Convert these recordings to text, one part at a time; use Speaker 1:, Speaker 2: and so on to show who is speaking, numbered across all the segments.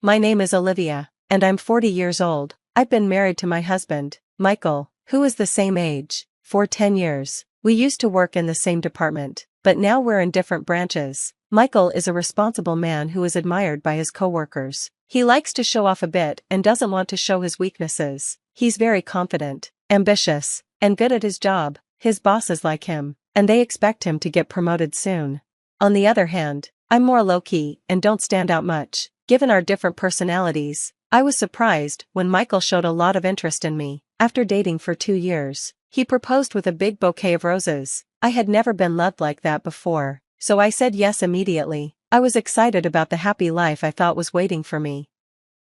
Speaker 1: My name is Olivia, and I'm 40 years old. I've been married to my husband, Michael, who is the same age, for 10 years. We used to work in the same department, but now we're in different branches. Michael is a responsible man who is admired by his coworkers. He likes to show off a bit and doesn't want to show his weaknesses. He's very confident, ambitious, and good at his job. His bosses like him, and they expect him to get promoted soon. On the other hand, I'm more low-key and don't stand out much. Given our different personalities, I was surprised when Michael showed a lot of interest in me. After dating for 2 years, he proposed with a big bouquet of roses. I had never been loved like that before, so I said yes immediately. I was excited about the happy life I thought was waiting for me.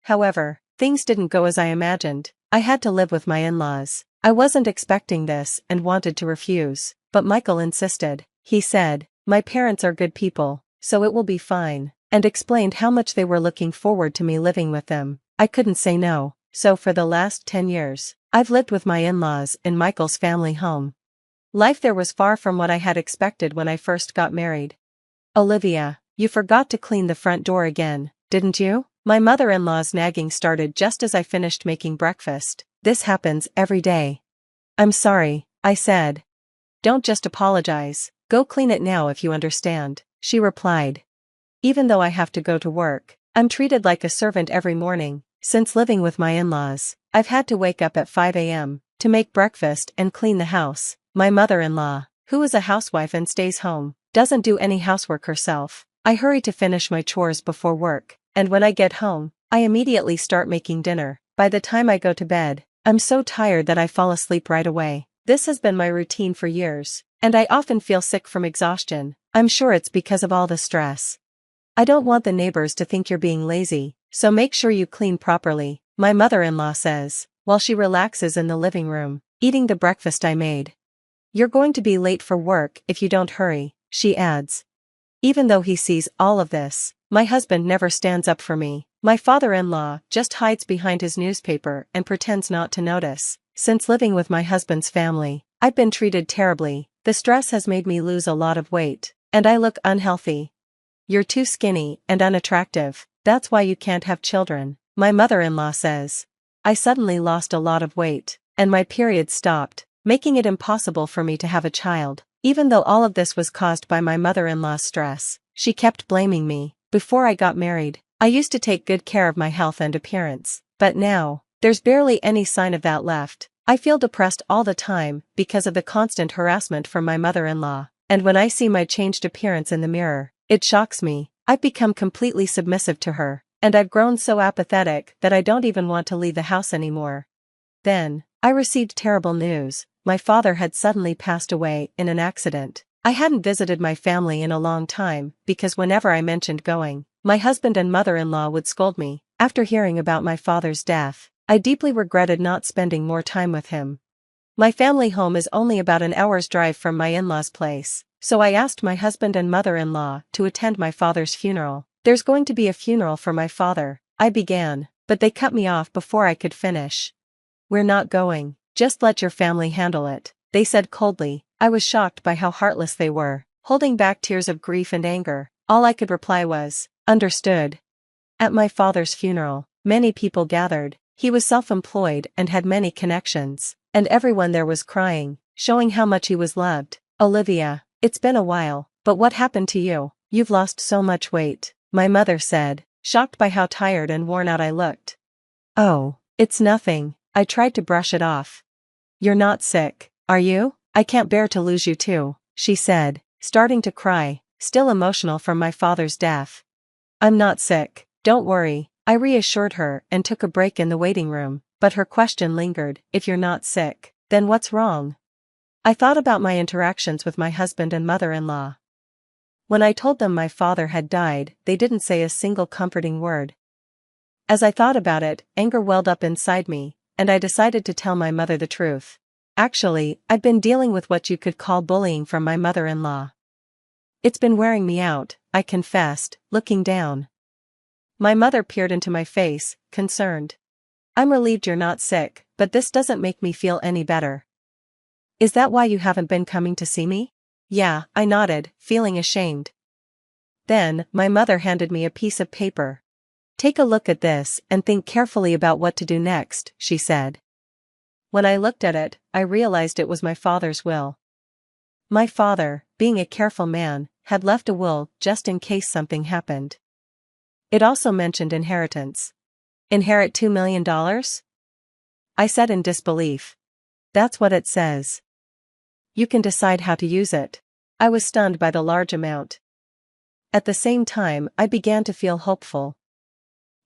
Speaker 1: However, things didn't go as I imagined. I had to live with my in-laws. I wasn't expecting this and wanted to refuse, but Michael insisted. He said, "My parents are good people, so it will be fine," and explained how much they were looking forward to me living with them. I couldn't say no, so for the last 10 years, I've lived with my in-laws in Michael's family home. Life there was far from what I had expected when I first got married. "Olivia, you forgot to clean the front door again, didn't you?" My mother-in-law's nagging started just as I finished making breakfast. "This happens every day." "I'm sorry," I said. "Don't just apologize, go clean it now if you understand," she replied. Even though I have to go to work, I'm treated like a servant every morning. Since living with my in-laws, I've had to wake up at 5 a.m. to make breakfast and clean the house. My mother-in-law, who is a housewife and stays home, doesn't do any housework herself. I hurry to finish my chores before work, and when I get home, I immediately start making dinner. By the time I go to bed, I'm so tired that I fall asleep right away. This has been my routine for years, and I often feel sick from exhaustion. I'm sure it's because of all the stress. "I don't want the neighbors to think you're being lazy, so make sure you clean properly," my mother-in-law says, while she relaxes in the living room, eating the breakfast I made. "You're going to be late for work if you don't hurry," she adds. Even though he sees all of this, my husband never stands up for me. My father-in-law just hides behind his newspaper and pretends not to notice. Since living with my husband's family, I've been treated terribly. The stress has made me lose a lot of weight, and I look unhealthy. "You're too skinny and unattractive, that's why you can't have children," my mother-in-law says. I suddenly lost a lot of weight, and my period stopped, making it impossible for me to have a child. Even though all of this was caused by my mother-in-law's stress, she kept blaming me. Before I got married, I used to take good care of my health and appearance, but now, there's barely any sign of that left. I feel depressed all the time because of the constant harassment from my mother-in-law, and when I see my changed appearance in the mirror, it shocks me. I've become completely submissive to her, and I've grown so apathetic that I don't even want to leave the house anymore. Then, I received terrible news. My father had suddenly passed away in an accident. I hadn't visited my family in a long time because whenever I mentioned going, my husband and mother-in-law would scold me. After hearing about my father's death, I deeply regretted not spending more time with him. My family home is only about an hour's drive from my in-laws' place, so I asked my husband and mother-in-law to attend my father's funeral. "There's going to be a funeral for my father," I began, but they cut me off before I could finish. "We're not going. Just let your family handle it," they said coldly. I was shocked by how heartless they were, holding back tears of grief and anger. All I could reply was, "Understood." At my father's funeral, many people gathered. He was self-employed and had many connections, and everyone there was crying, showing how much he was loved. "Olivia, it's been a while, but what happened to you? You've lost so much weight," my mother said, shocked by how tired and worn out I looked. "Oh, it's nothing," I tried to brush it off. "You're not sick, are you? I can't bear to lose you too," she said, starting to cry, still emotional from my father's death. "I'm not sick, don't worry," I reassured her and took a break in the waiting room, but her question lingered. "If you're not sick, then what's wrong?" I thought about my interactions with my husband and mother-in-law. When I told them my father had died, they didn't say a single comforting word. As I thought about it, anger welled up inside me, and I decided to tell my mother the truth. Actually, I'd been dealing with what you could call bullying from my mother-in-law. "It's been wearing me out," I confessed, looking down. My mother peered into my face, concerned. "I'm relieved you're not sick, but this doesn't make me feel any better." "Is that why you haven't been coming to see me?" "Yeah," I nodded, feeling ashamed. Then, my mother handed me a piece of paper. Take a look at this and think carefully about what to do next, she said. When I looked at it, I realized it was my father's will. My father, being a careful man, had left a will just in case something happened. It also mentioned inheritance. Inherit $2 million? I said in disbelief. That's what it says. You can decide how to use it. I was stunned by the large amount. At the same time, I began to feel hopeful.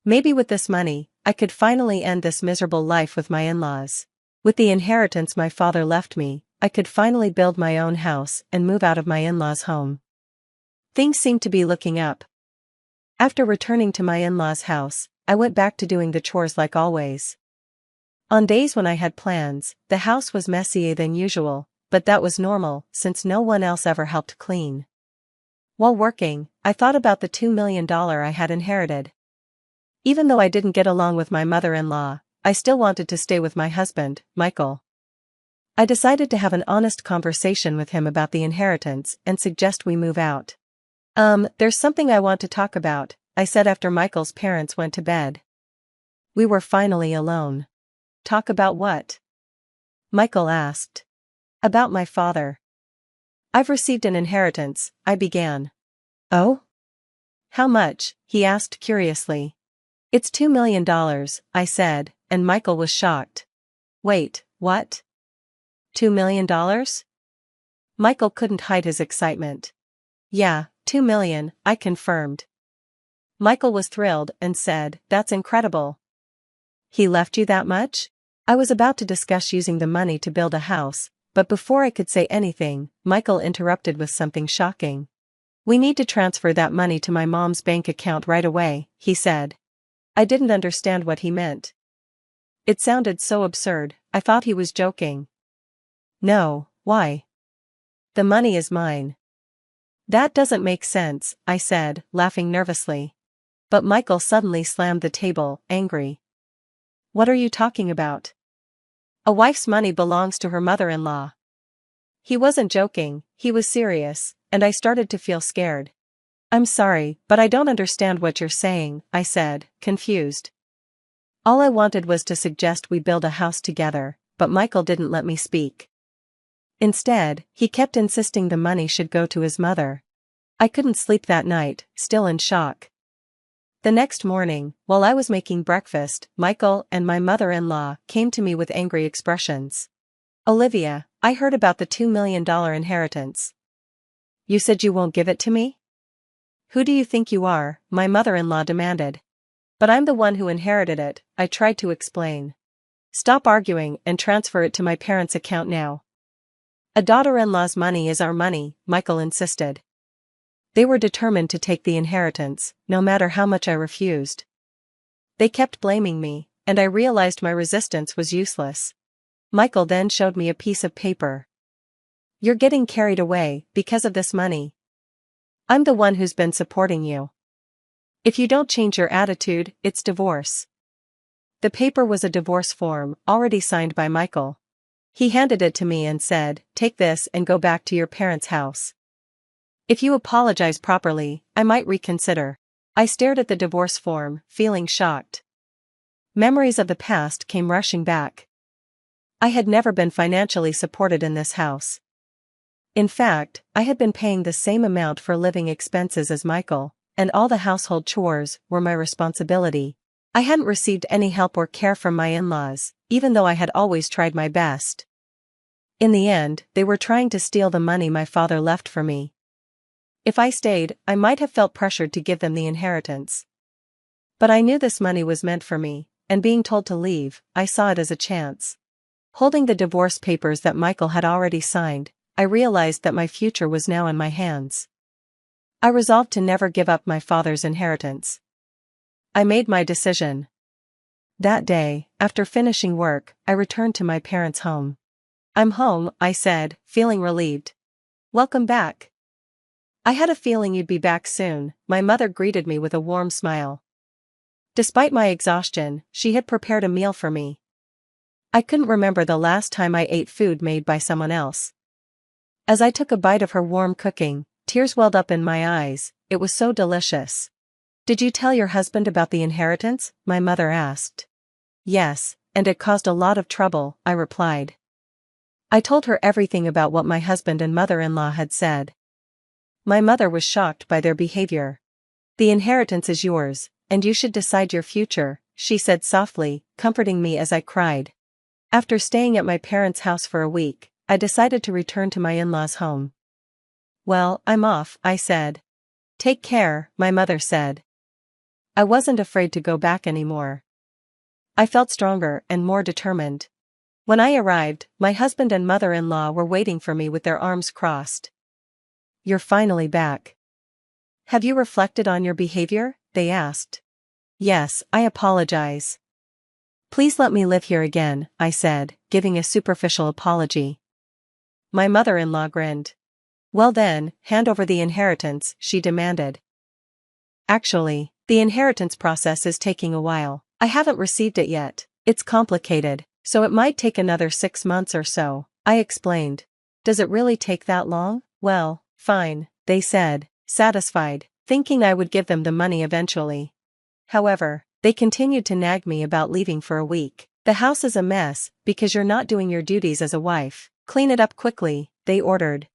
Speaker 1: Maybe with this money, I could finally end this miserable life with my in-laws. With the inheritance my father left me, I could finally build my own house and move out of my in-laws' home. Things seemed to be looking up. After returning to my in-laws' house, I went back to doing the chores like always. On days when I had plans, the house was messier than usual, but that was normal since no one else ever helped clean. While working, I thought about the $2 million I had inherited. Even though I didn't get along with my mother-in-law, I still wanted to stay with my husband, Michael. I decided to have an honest conversation with him about the inheritance and suggest we move out. There's something I want to talk about, I said after Michael's parents went to bed. We were finally alone. Talk about what? Michael asked. About my father. I've received an inheritance, I began. Oh? How much? He asked curiously. It's $2 million, I said, and Michael was shocked. Wait, what? $2 million? Michael couldn't hide his excitement. Yeah, 2 million, I confirmed. Michael was thrilled and said, That's incredible. He left you that much? I was about to discuss using the money to build a house, but before I could say anything, Michael interrupted with something shocking. We need to transfer that money to my mom's bank account right away, he said. I didn't understand what he meant. It sounded so absurd, I thought he was joking. No, why? The money is mine. That doesn't make sense, I said, laughing nervously. But Michael suddenly slammed the table, angry. What are you talking about? A wife's money belongs to her mother-in-law. He wasn't joking, he was serious, and I started to feel scared. I'm sorry, but I don't understand what you're saying, I said, confused. All I wanted was to suggest we build a house together, but Michael didn't let me speak. Instead, he kept insisting the money should go to his mother. I couldn't sleep that night, still in shock. The next morning, while I was making breakfast, Michael and my mother-in-law came to me with angry expressions. Olivia, I heard about the $2 million inheritance. You said you won't give it to me? Who do you think you are? My mother-in-law demanded. But I'm the one who inherited it, I tried to explain. Stop arguing and transfer it to my parents' account now. A daughter-in-law's money is our money, Michael insisted. They were determined to take the inheritance, no matter how much I refused. They kept blaming me, and I realized my resistance was useless. Michael then showed me a piece of paper. You're getting carried away because of this money. I'm the one who's been supporting you. If you don't change your attitude, it's divorce. The paper was a divorce form, already signed by Michael. He handed it to me and said, Take this and go back to your parents' house. If you apologize properly, I might reconsider. I stared at the divorce form, feeling shocked. Memories of the past came rushing back. I had never been financially supported in this house. In fact, I had been paying the same amount for living expenses as Michael, and all the household chores were my responsibility. I hadn't received any help or care from my in-laws, even though I had always tried my best. In the end, they were trying to steal the money my father left for me. If I stayed, I might have felt pressured to give them the inheritance. But I knew this money was meant for me, and being told to leave, I saw it as a chance. Holding the divorce papers that Michael had already signed, I realized that my future was now in my hands. I resolved to never give up my father's inheritance. I made my decision. That day, after finishing work, I returned to my parents' home. I'm home, I said, feeling relieved. Welcome back. I had a feeling you'd be back soon, my mother greeted me with a warm smile. Despite my exhaustion, she had prepared a meal for me. I couldn't remember the last time I ate food made by someone else. As I took a bite of her warm cooking, tears welled up in my eyes, it was so delicious. Did you tell your husband about the inheritance? My mother asked. Yes, and it caused a lot of trouble, I replied. I told her everything about what my husband and mother-in-law had said. My mother was shocked by their behavior. The inheritance is yours, and you should decide your future, she said softly, comforting me as I cried. After staying at my parents' house for a week, I decided to return to my in-laws' home. Well, I'm off, I said. Take care, my mother said. I wasn't afraid to go back anymore. I felt stronger and more determined. When I arrived, my husband and mother-in-law were waiting for me with their arms crossed. You're finally back. Have you reflected on your behavior? They asked. Yes, I apologize. Please let me live here again, I said, giving a superficial apology. My mother-in-law grinned. Well then, hand over the inheritance, she demanded. Actually, the inheritance process is taking a while. I haven't received it yet. It's complicated, so it might take another 6 months or so, I explained. Does it really take that long? Well, fine, they said, satisfied, thinking I would give them the money eventually. However, they continued to nag me about leaving for a week. The house is a mess, because you're not doing your duties as a wife. Clean it up quickly, they ordered.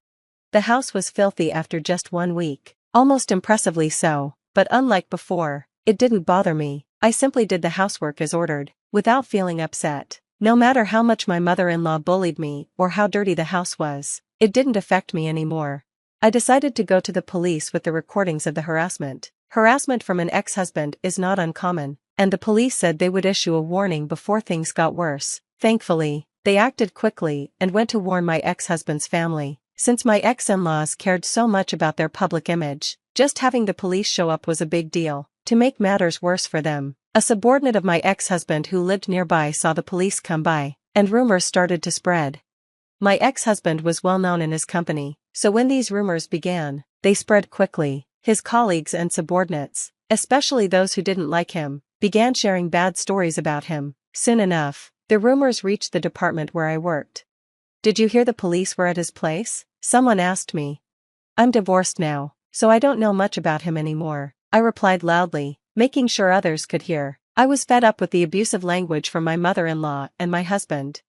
Speaker 1: The house was filthy after just 1 week, almost impressively so, but unlike before, it didn't bother me. I simply did the housework as ordered, without feeling upset. No matter how much my mother-in-law bullied me or how dirty the house was, it didn't affect me anymore. I decided to go to the police with the recordings of the harassment. Harassment from an ex-husband is not uncommon, and the police said they would issue a warning before things got worse. Thankfully, they acted quickly and went to warn my ex-husband's family. Since my ex-in-laws cared so much about their public image, just having the police show up was a big deal. To make matters worse for them, a subordinate of my ex-husband who lived nearby saw the police come by, and rumors started to spread. My ex-husband was well known in his company, so when these rumors began, they spread quickly. His colleagues and subordinates, especially those who didn't like him, began sharing bad stories about him. Soon enough, the rumors reached the department where I worked. Did you hear the police were at his place? Someone asked me. I'm divorced now, so I don't know much about him anymore, I replied loudly, making sure others could hear. I was fed up with the abusive language from my mother-in-law and my husband.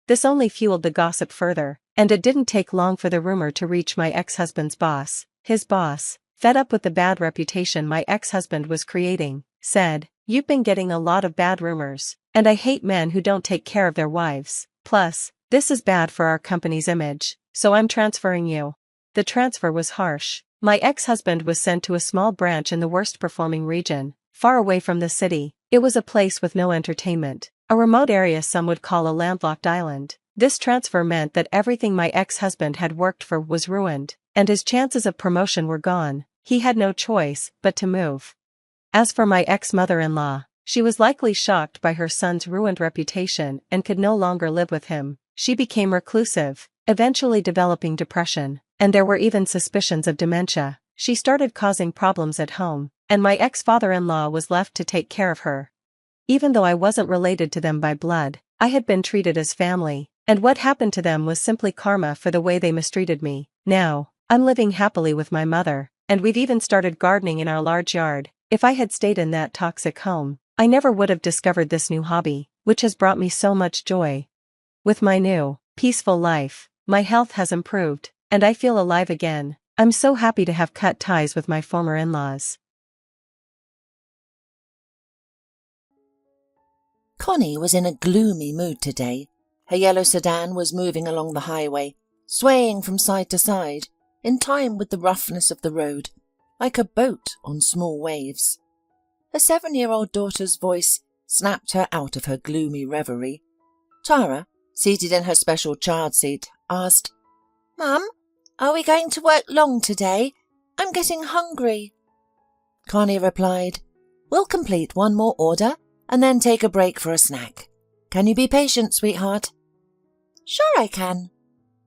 Speaker 1: This only fueled the gossip further, and it didn't take long for the rumor to reach my ex-husband's boss. His boss, fed up with the bad reputation my ex-husband was creating, said, "You've been getting a lot of bad rumors, and I hate men who don't take care of their wives. Plus, this is bad for our company's image, so I'm transferring you." The transfer was harsh. My ex-husband was sent to a small branch in the worst-performing region, far away from the city. It was a place with no entertainment, a remote area some would call a landlocked island. This transfer meant that everything my ex-husband had worked for was ruined, and his chances of promotion were gone. He had no choice but to move. As for my ex-mother-in-law, she was likely shocked by her son's ruined reputation and could no longer live with him. She became reclusive, eventually developing depression, and there were even suspicions of dementia. She started causing problems at home, and my ex-father-in-law was left to take care of her. Even though I wasn't related to them by blood, I had been treated as family, and what happened to them was simply karma for the way they mistreated me. Now, I'm living happily with my mother, and we've even started gardening in our large yard. If I had stayed in that toxic home, I never would have discovered this new hobby, which has brought me so much joy. With my new, peaceful life, my health has improved, and I feel alive again. I'm so happy to have cut ties with my former in-laws.
Speaker 2: Connie was in a gloomy mood today. Her yellow sedan was moving along the highway, swaying from side to side, in time with the roughness of the road, like a boat on small waves. Her 7-year-old daughter's voice snapped her out of her gloomy reverie. Tara, seated in her special child seat, asked, "Mum, are we going to work long today? I'm getting hungry." Connie replied, "We'll complete one more order and then take a break for a snack. Can you be patient, sweetheart?" "Sure I can.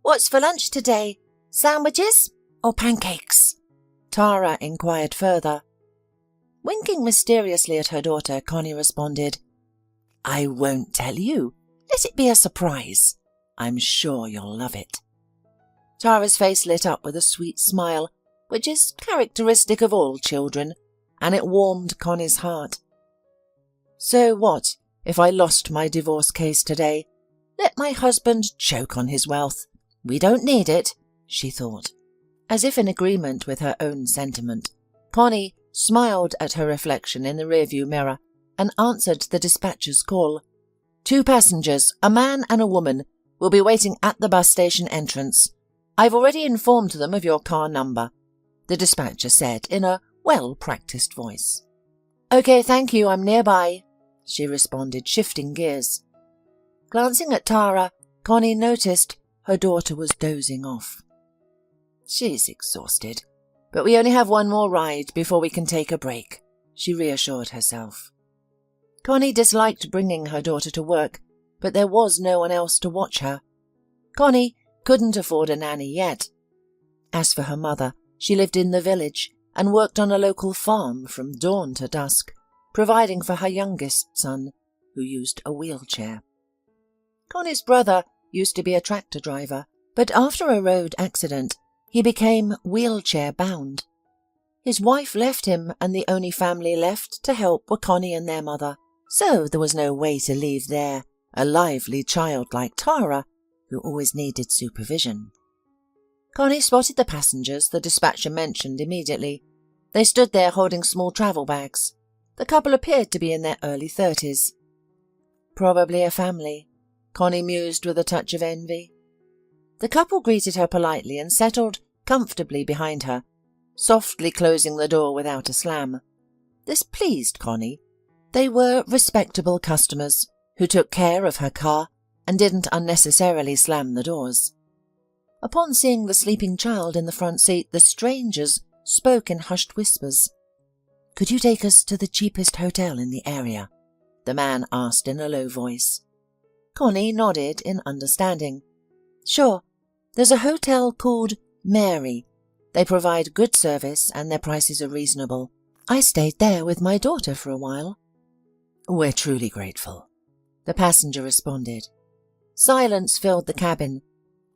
Speaker 2: What's for lunch today? Sandwiches or pancakes?" Tara inquired further. Winking mysteriously at her daughter, Connie responded, "I won't tell you. Let it be a surprise. I'm sure you'll love it." Tara's face lit up with a sweet smile, which is characteristic of all children, and it warmed Connie's heart. So what if I lost my divorce case today? Let my husband choke on his wealth. We don't need it, she thought. As if in agreement with her own sentiment, Connie smiled at her reflection in the rearview mirror and answered the dispatcher's call. 2 passengers, a man and a woman, will be waiting at the bus station entrance. I've already informed them of your car number, the dispatcher said in a well-practiced voice. Okay, thank you, I'm nearby, she responded, shifting gears. Glancing at Tara, Connie noticed her daughter was dozing off. She's exhausted, but we only have one more ride before we can take a break, she reassured herself. Connie disliked bringing her daughter to work, but there was no one else to watch her. Connie couldn't afford a nanny yet. As for her mother, she lived in the village and worked on a local farm from dawn to dusk, providing for her youngest son, who used a wheelchair. Connie's brother used to be a tractor driver, but after a road accident, he became wheelchair-bound. His wife left him, and the only family left to help were Connie and their mother, so there was no way to leave there a lively child like Tara, who always needed supervision. Connie spotted the passengers the dispatcher mentioned immediately. They stood there holding small travel bags. The couple appeared to be in their early 30s. Probably a family, Connie mused with a touch of envy. The couple greeted her politely and settled comfortably behind her, softly closing the door without a slam. This pleased Connie. They were respectable customers who took care of her car and didn't unnecessarily slam the doors. Upon seeing the sleeping child in the front seat, the strangers spoke in hushed whispers. "Could you take us to the cheapest hotel in the area?" the man asked in a low voice. Connie nodded in understanding. "Sure. There's a hotel called Mary. They provide good service and their prices are reasonable. I stayed there with my daughter for a while." "We're truly grateful," the passenger responded. Silence filled the cabin.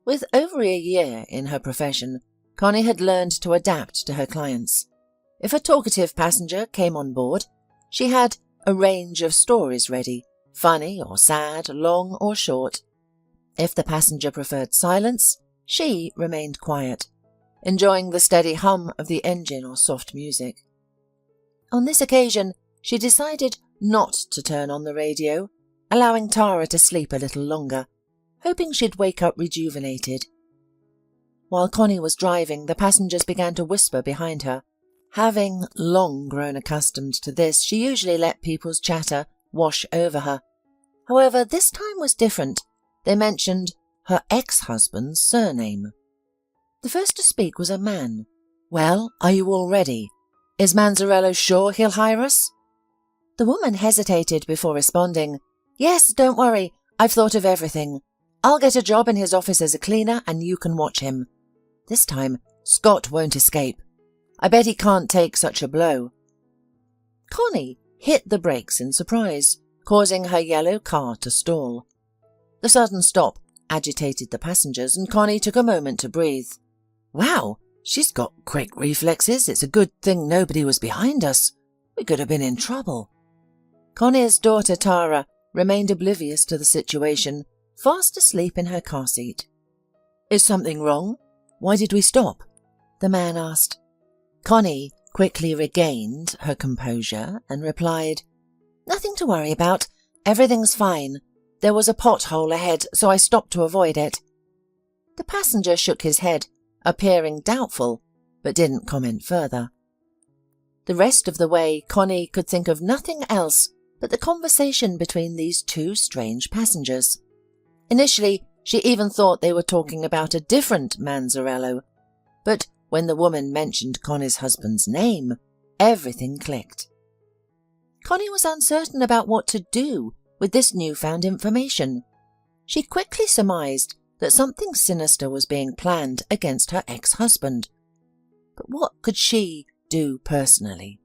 Speaker 2: With over a year in her profession, Connie had learned to adapt to her clients. If a talkative passenger came on board, she had a range of stories ready, funny or sad, long or short. If the passenger preferred silence, she remained quiet, enjoying the steady hum of the engine or soft music. On this occasion, she decided not to turn on the radio, allowing Tara to sleep a little longer, hoping she'd wake up rejuvenated. While Connie was driving, the passengers began to whisper behind her. Having long grown accustomed to this, she usually let people's chatter wash over her. However, this time was different. They mentioned her ex-husband's surname. The first to speak was a man. "Well, are you all ready? Is Manzarello sure he'll hire us?" The woman hesitated before responding. "Yes, don't worry. I've thought of everything. I'll get a job in his office as a cleaner and you can watch him. This time, Scott won't escape. I bet he can't take such a blow." Connie hit the brakes in surprise, causing her yellow car to stall. The sudden stop agitated the passengers, and Connie took a moment to breathe. "Wow, she's got quick reflexes. It's a good thing nobody was behind us. We could have been in trouble." Connie's daughter Tara remained oblivious to the situation, fast asleep in her car seat. "Is something wrong? Why did we stop?" the man asked. Connie quickly regained her composure and replied, "Nothing to worry about. Everything's fine. There was a pothole ahead, so I stopped to avoid it." The passenger shook his head, appearing doubtful, but didn't comment further. The rest of the way, Connie could think of nothing else but the conversation between these two strange passengers. Initially, she even thought they were talking about a different Manzarello, but when the woman mentioned Connie's husband's name, everything clicked. Connie was uncertain about what to do with this newfound information. She quickly surmised that something sinister was being planned against her ex-husband. But what could she do personally?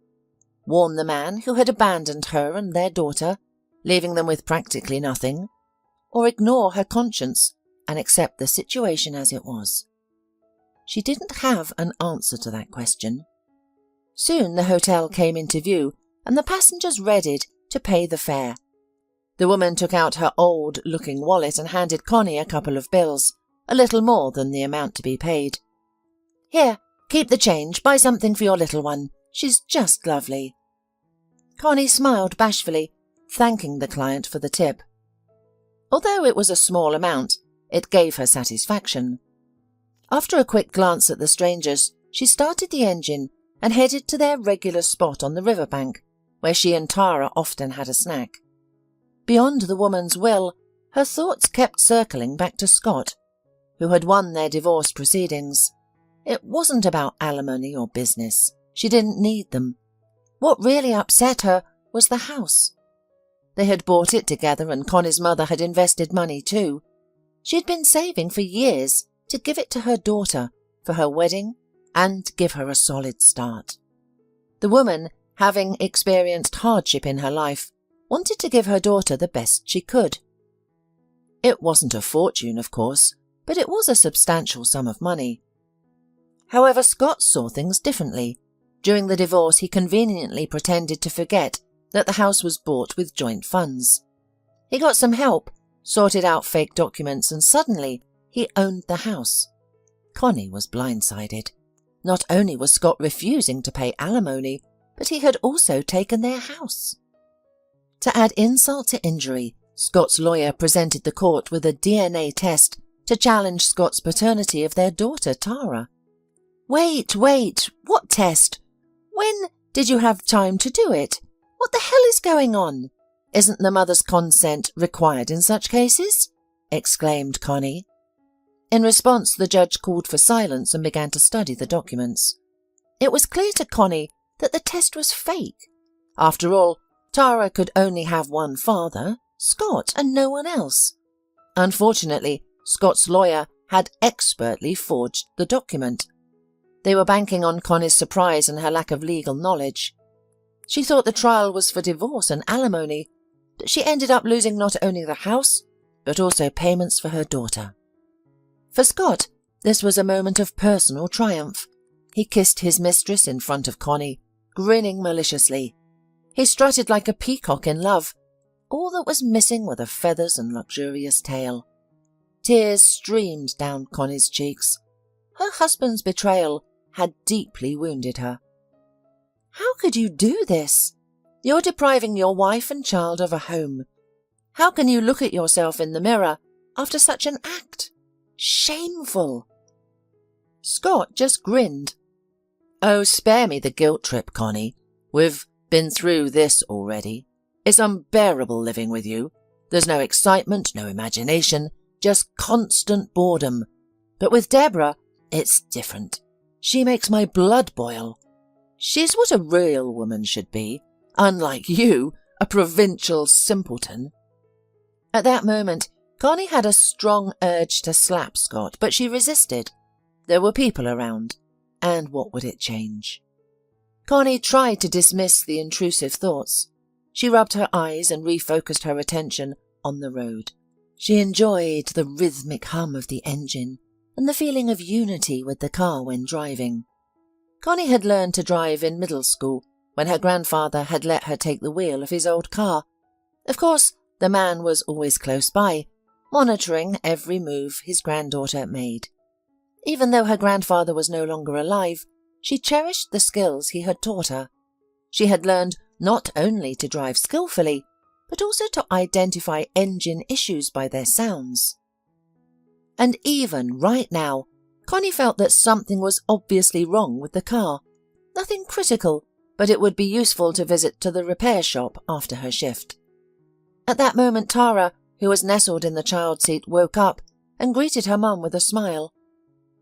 Speaker 2: Warn the man who had abandoned her and their daughter, leaving them with practically nothing, or ignore her conscience and accept the situation as it was? She didn't have an answer to that question. Soon the hotel came into view, and the passengers readied to pay the fare. The woman took out her old-looking wallet and handed Connie a couple of bills, a little more than the amount to be paid. "Here, keep the change, buy something for your little one. She's just lovely." Connie smiled bashfully, thanking the client for the tip. Although it was a small amount, it gave her satisfaction. After a quick glance at the strangers, she started the engine and headed to their regular spot on the riverbank, where she and Tara often had a snack. Beyond the woman's will, her thoughts kept circling back to Scott, who had won their divorce proceedings. It wasn't about alimony or business. She didn't need them. What really upset her was the house. They had bought it together, and Connie's mother had invested money too. She had been saving for years to give it to her daughter for her wedding and give her a solid start. The woman, having experienced hardship in her life, wanted to give her daughter the best she could. It wasn't a fortune, of course, but it was a substantial sum of money. However, Scott saw things differently. During the divorce, he conveniently pretended to forget that the house was bought with joint funds. He got some help, sorted out fake documents, and suddenly he owned the house. Connie was blindsided. Not only was Scott refusing to pay alimony, but he had also taken their house. To add insult to injury, Scott's lawyer presented the court with a DNA test to challenge Scott's paternity of their daughter, Tara. Wait, what test? When did you have time to do it? What the hell is going on? Isn't the mother's consent required in such cases? Exclaimed Connie. In response, the judge called for silence and began to study the documents. It was clear to Connie that the test was fake. After all, Tara could only have one father, Scott, and no one else. Unfortunately, Scott's lawyer had expertly forged the document. They were banking on Connie's surprise and her lack of legal knowledge. She thought the trial was for divorce and alimony, but she ended up losing not only the house, but also payments for her daughter. For Scott, this was a moment of personal triumph. He kissed his mistress in front of Connie, grinning maliciously. He strutted like a peacock in love. All that was missing were the feathers and luxurious tail. Tears streamed down Connie's cheeks. Her husband's betrayal had deeply wounded her. How could you do this? You're depriving your wife and child of a home. How can you look at yourself in the mirror after such an act? Shameful. Scott just grinned. Oh, spare me the guilt trip, Connie. We've been through this already. It's unbearable living with you. There's no excitement, no imagination, just constant boredom. But with Deborah, it's different. She makes my blood boil. She's what a real woman should be, unlike you, a provincial simpleton. At that moment, Connie had a strong urge to slap Scott, but she resisted. There were people around, and what would it change? Connie tried to dismiss the intrusive thoughts. She rubbed her eyes and refocused her attention on the road. She enjoyed the rhythmic hum of the engine and the feeling of unity with the car when driving. Connie had learned to drive in middle school when her grandfather had let her take the wheel of his old car. Of course, the man was always close by, monitoring every move his granddaughter made. Even though her grandfather was no longer alive, she cherished the skills he had taught her. She had learned not only to drive skillfully, but also to identify engine issues by their sounds. And even right now, Connie felt that something was obviously wrong with the car. Nothing critical, but it would be useful to visit to the repair shop after her shift. At that moment, Tara, who was nestled in the child seat, woke up and greeted her mum with a smile.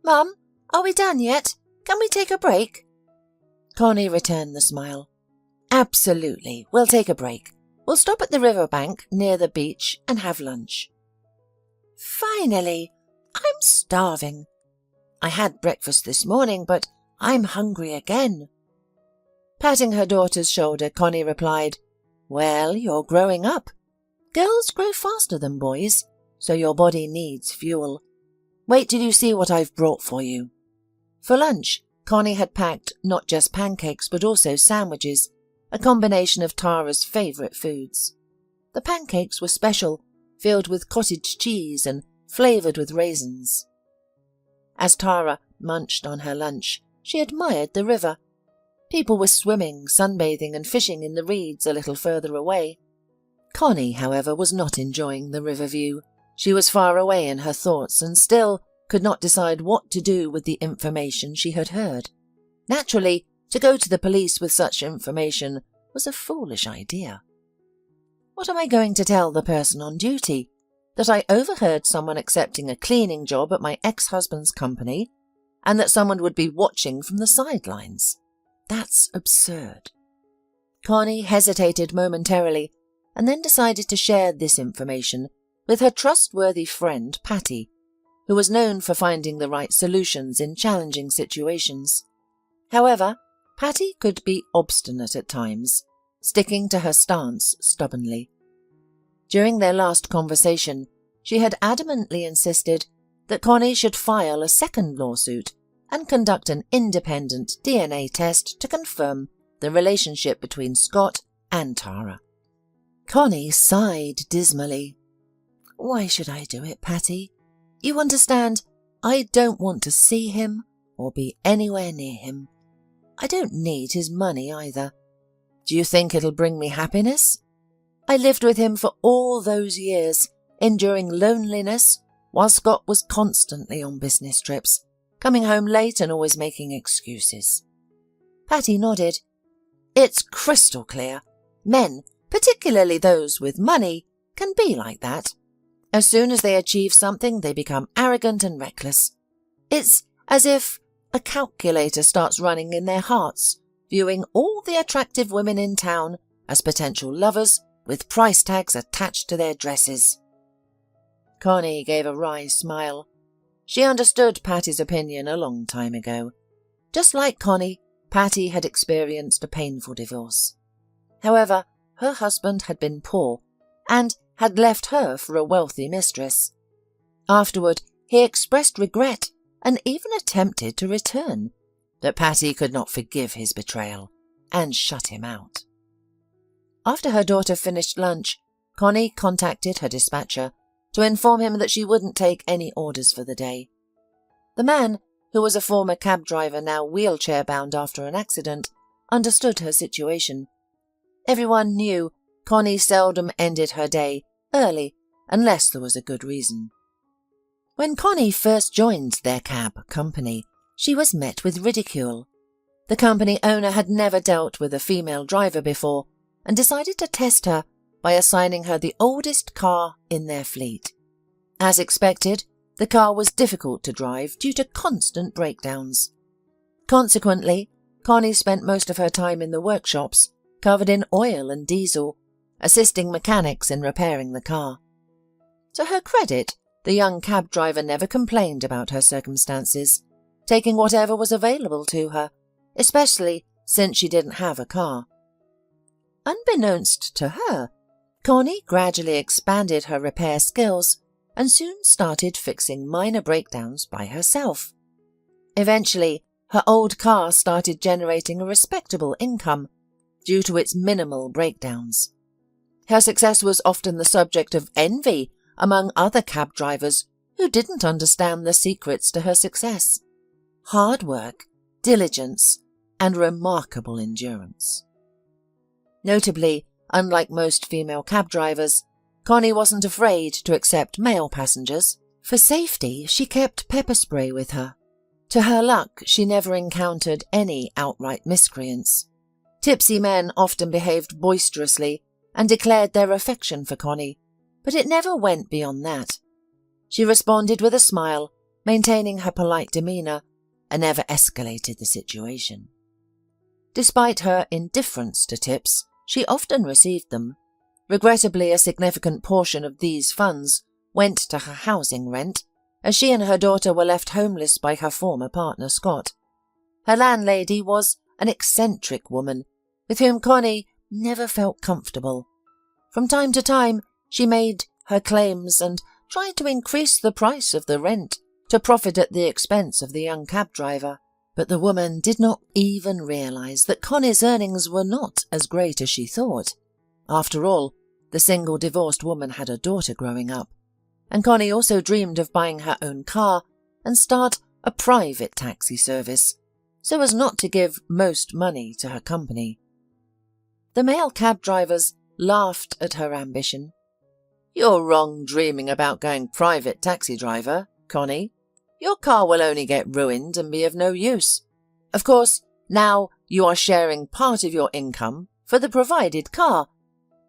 Speaker 2: "Mum, are we done yet? Can we take a break?" Connie returned the smile. "Absolutely, we'll take a break. We'll stop at the riverbank near the beach and have lunch." "Finally! I'm starving. I had breakfast this morning, but I'm hungry again." Patting her daughter's shoulder, Connie replied, "Well, you're growing up. Girls grow faster than boys, so your body needs fuel. Wait till you see what I've brought for you." For lunch, Connie had packed not just pancakes but also sandwiches, a combination of Tara's favourite foods. The pancakes were special, filled with cottage cheese and flavoured with raisins. As Tara munched on her lunch, she admired the river. People were swimming, sunbathing and fishing in the reeds a little further away. Connie, however, was not enjoying the river view. She was far away in her thoughts and still could not decide what to do with the information she had heard. Naturally, to go to the police with such information was a foolish idea. What am I going to tell the person on duty? That I overheard someone accepting a cleaning job at my ex-husband's company, and that someone would be watching from the sidelines? That's absurd. Connie hesitated momentarily, and then decided to share this information with her trustworthy friend Patty, who was known for finding the right solutions in challenging situations. However, Patty could be obstinate at times, sticking to her stance stubbornly. During their last conversation, she had adamantly insisted that Connie should file a second lawsuit and conduct an independent DNA test to confirm the relationship between Scott and Tara. Connie sighed dismally. "Why should I do it, Patty? You understand, I don't want to see him or be anywhere near him. I don't need his money either. Do you think it'll bring me happiness? I lived with him for all those years, enduring loneliness, while Scott was constantly on business trips, coming home late and always making excuses." Patty nodded. "It's crystal clear. Men, particularly those with money, can be like that. As soon as they achieve something, they become arrogant and reckless. It's as if a calculator starts running in their hearts, viewing all the attractive women in town as potential lovers with price tags attached to their dresses." Connie gave a wry smile. She understood Patty's opinion a long time ago. Just like Connie, Patty had experienced a painful divorce. However, her husband had been poor and had left her for a wealthy mistress. Afterward, he expressed regret and even attempted to return, but Patty could not forgive his betrayal and shut him out. After her daughter finished lunch, Connie contacted her dispatcher to inform him that she wouldn't take any orders for the day. The man, who was a former cab driver now wheelchair-bound after an accident, understood her situation. Everyone knew Connie seldom ended her day early unless there was a good reason. When Connie first joined their cab company, she was met with ridicule. The company owner had never dealt with a female driver before and decided to test her by assigning her the oldest car in their fleet. As expected, the car was difficult to drive due to constant breakdowns. Consequently, Connie spent most of her time in the workshops, covered in oil and diesel, assisting mechanics in repairing the car. To her credit, the young cab driver never complained about her circumstances, taking whatever was available to her, especially since she didn't have a car. Unbeknownst to her, Connie gradually expanded her repair skills and soon started fixing minor breakdowns by herself. Eventually, her old car started generating a respectable income due to its minimal breakdowns. Her success was often the subject of envy among other cab drivers who didn't understand the secrets to her success: hard work, diligence, and remarkable endurance. Notably, unlike most female cab drivers, Connie wasn't afraid to accept male passengers. For safety, she kept pepper spray with her. To her luck, she never encountered any outright miscreants. Tipsy men often behaved boisterously and declared their affection for Connie, but it never went beyond that. She responded with a smile, maintaining her polite demeanour, and never escalated the situation. Despite her indifference to tips, she often received them. Regrettably, a significant portion of these funds went to her housing rent, as she and her daughter were left homeless by her former partner Scott. Her landlady was an eccentric woman with whom Connie never felt comfortable. From time to time, she made her claims and tried to increase the price of the rent to profit at the expense of the young cab driver, But the woman did not even realise that Connie's earnings were not as great as she thought. After all, the single divorced woman had a daughter growing up, and Connie also dreamed of buying her own car and start a private taxi service, so as not to give most money to her company. The male cab drivers laughed at her ambition. "You're wrong dreaming about going private taxi driver, Connie. Your car will only get ruined and be of no use. Of course, now you are sharing part of your income for the provided car,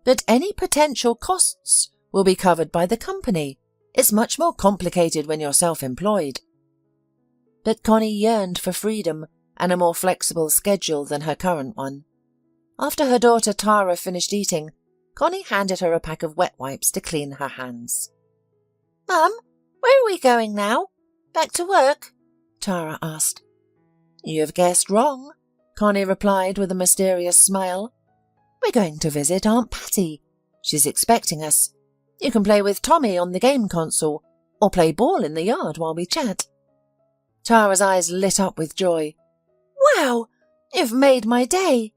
Speaker 2: but any potential costs will be covered by the company. It's much more complicated when you're self-employed." But Connie yearned for freedom and a more flexible schedule than her current one. After her daughter Tara finished eating, Connie handed her a pack of wet wipes to clean her hands. "Mum, where are we going now? Back to work?" Tara asked. "You've guessed wrong," Connie replied with a mysterious smile. "We're going to visit Aunt Patty. She's expecting us. You can play with Tommy on the game console, or play ball in the yard while we chat." Tara's eyes lit up with joy. "Wow, you've made my day.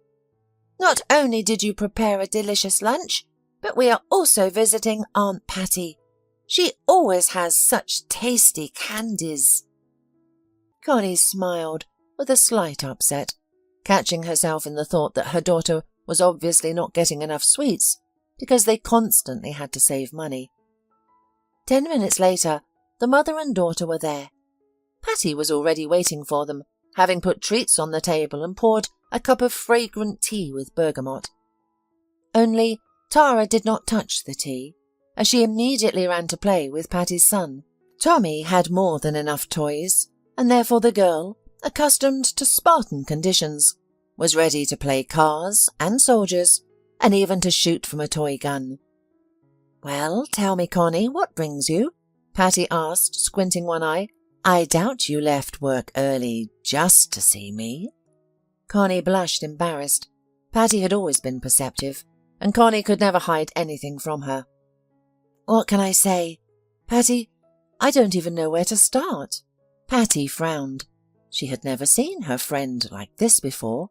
Speaker 2: Not only did you prepare a delicious lunch, but we are also visiting Aunt Patty. She always has such tasty candies." Connie smiled with a slight upset, catching herself in the thought that her daughter was obviously not getting enough sweets because they constantly had to save money. 10 minutes later, the mother and daughter were there. Patty was already waiting for them, having put treats on the table and poured a cup of fragrant tea with bergamot. Only Tara did not touch the tea, as she immediately ran to play with Patty's son. Tommy had more than enough toys, and therefore the girl, accustomed to Spartan conditions, was ready to play cars and soldiers, and even to shoot from a toy gun. "Well, tell me, Connie, what brings you?" Patty asked, squinting one eye. "I doubt you left work early just to see me." Connie blushed, embarrassed. Patty had always been perceptive, and Connie could never hide anything from her. "What can I say? Patty, I don't even know where to start." Patty frowned. She had never seen her friend like this before.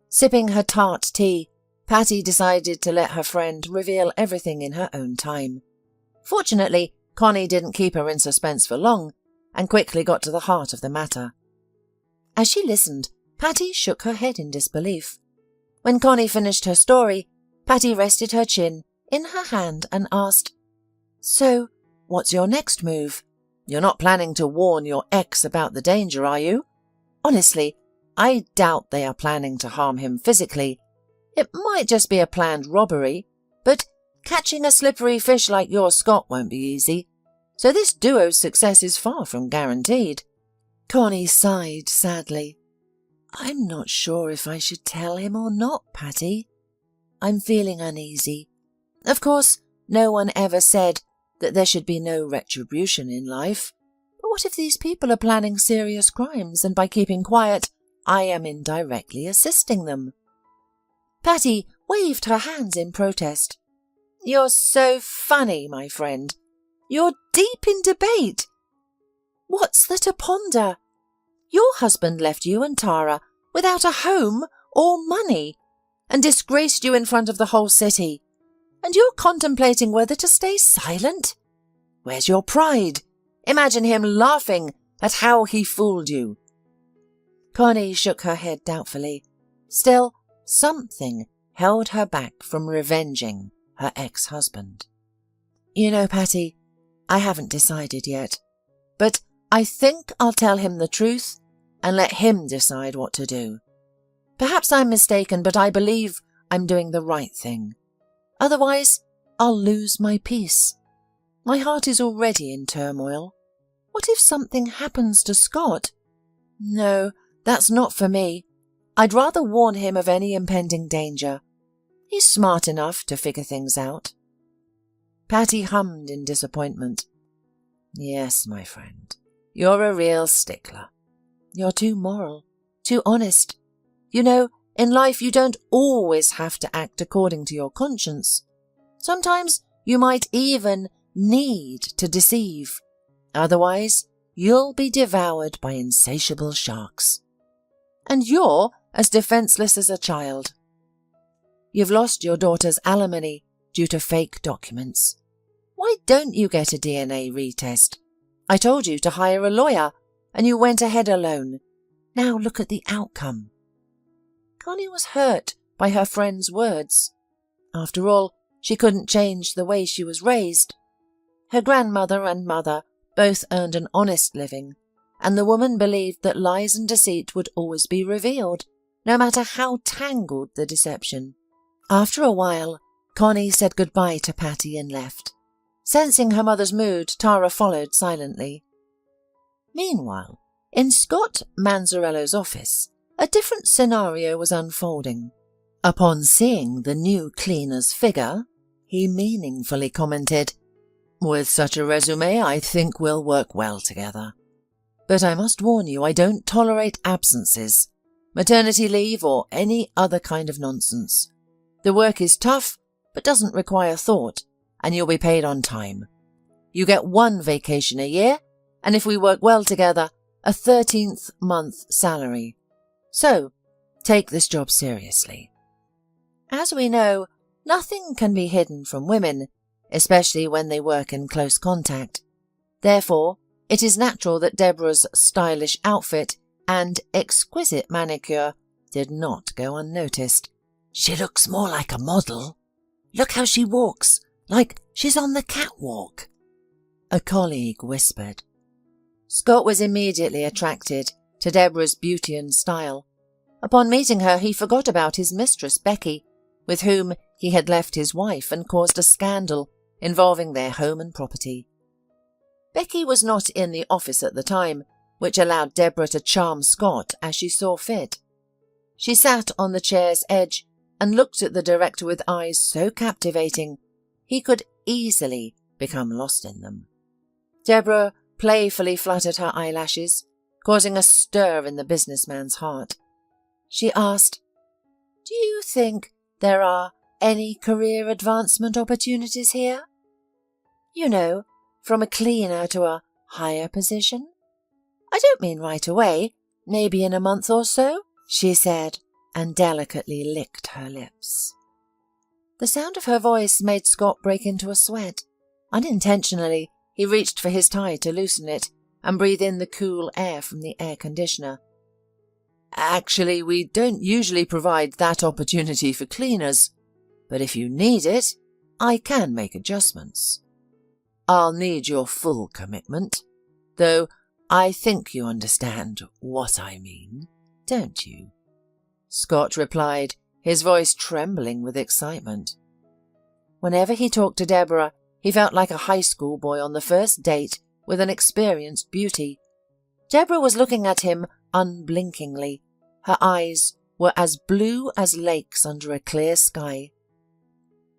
Speaker 2: Sipping her tart tea, Patty decided to let her friend reveal everything in her own time. Fortunately, Connie didn't keep her in suspense for long, and quickly got to the heart of the matter. As she listened, Patty shook her head in disbelief. When Connie finished her story, Patty rested her chin in her hand and asked, "So, what's your next move? You're not planning to warn your ex about the danger, are you? Honestly, I doubt they are planning to harm him physically. It might just be a planned robbery, but catching a slippery fish like your Scott won't be easy, so this duo's success is far from guaranteed." Connie sighed sadly. "I'm not sure if I should tell him or not, Patty. I'm feeling uneasy. Of course, no one ever said that there should be no retribution in life. But what if these people are planning serious crimes, and by keeping quiet, I am indirectly assisting them?" Patty waved her hands in protest. "You're so funny, my friend. You're deep in debate. What's there to ponder? Your husband left you and Tara without a home or money, and disgraced you in front of the whole city, and you're contemplating whether to stay silent? Where's your pride? Imagine him laughing at how he fooled you." Connie shook her head doubtfully. Still, something held her back from revenging her ex-husband. "You know, Patty, I haven't decided yet, but I think I'll tell him the truth and let him decide what to do. Perhaps I'm mistaken, but I believe I'm doing the right thing. Otherwise, I'll lose my peace. My heart is already in turmoil. What if something happens to Scott? No, that's not for me. I'd rather warn him of any impending danger. He's smart enough to figure things out." Patty hummed in disappointment. "Yes, my friend, you're a real stickler. You're too moral, too honest. You know, in life you don't always have to act according to your conscience. Sometimes you might even need to deceive. Otherwise, you'll be devoured by insatiable sharks. and you're as defenseless as a child. You've lost your daughter's alimony due to fake documents. Why don't you get a DNA retest? I told you to hire a lawyer, and you went ahead alone. Now look at the outcome. Connie was hurt by her friend's words. After all, she couldn't change the way she was raised. Her grandmother and mother both earned an honest living, and the woman believed that lies and deceit would always be revealed, no matter how tangled the deception. After a while, Connie said goodbye to Patty and left. Sensing her mother's mood, Tara followed silently. Meanwhile, in Scott Manzarello's office, a different scenario was unfolding. Upon seeing the new cleaner's figure, he meaningfully commented, "With such a resume, I think we'll work well together. But I must warn you, I don't tolerate absences, maternity leave or any other kind of nonsense. The work is tough, but doesn't require thought, and you'll be paid on time. You get 1 vacation a year, and if we work well together, a 13th month salary. So, take this job seriously." As we know, nothing can be hidden from women, especially when they work in close contact. Therefore, it is natural that Deborah's stylish outfit and exquisite manicure did not go unnoticed. "She looks more like a model. Look how she walks, like she's on the catwalk," a colleague whispered. Scott was immediately attracted to Deborah's beauty and style. Upon meeting her, he forgot about his mistress, Becky, with whom he had left his wife and caused a scandal involving their home and property. Becky was not in the office at the time, which allowed Deborah to charm Scott as she saw fit. She sat on the chair's edge and looked at the director with eyes so captivating he could easily become lost in them. Deborah playfully fluttered her eyelashes, causing a stir in the businessman's heart. She asked, "Do you think there are any career advancement opportunities here? You know, from a cleaner to a higher position? I don't mean right away, maybe in a month or so," she said, and delicately licked her lips. The sound of her voice made Scott break into a sweat. Unintentionally, he reached for his tie to loosen it and breathe in the cool air from the air conditioner. "Actually, we don't usually provide that opportunity for cleaners, but if you need it, I can make adjustments. I'll need your full commitment, though I think you understand what I mean, don't you?" Scott replied, his voice trembling with excitement. Whenever he talked to Deborah, he felt like a high school boy on the first date with an experienced beauty. Deborah was looking at him unblinkingly. Her eyes were as blue as lakes under a clear sky.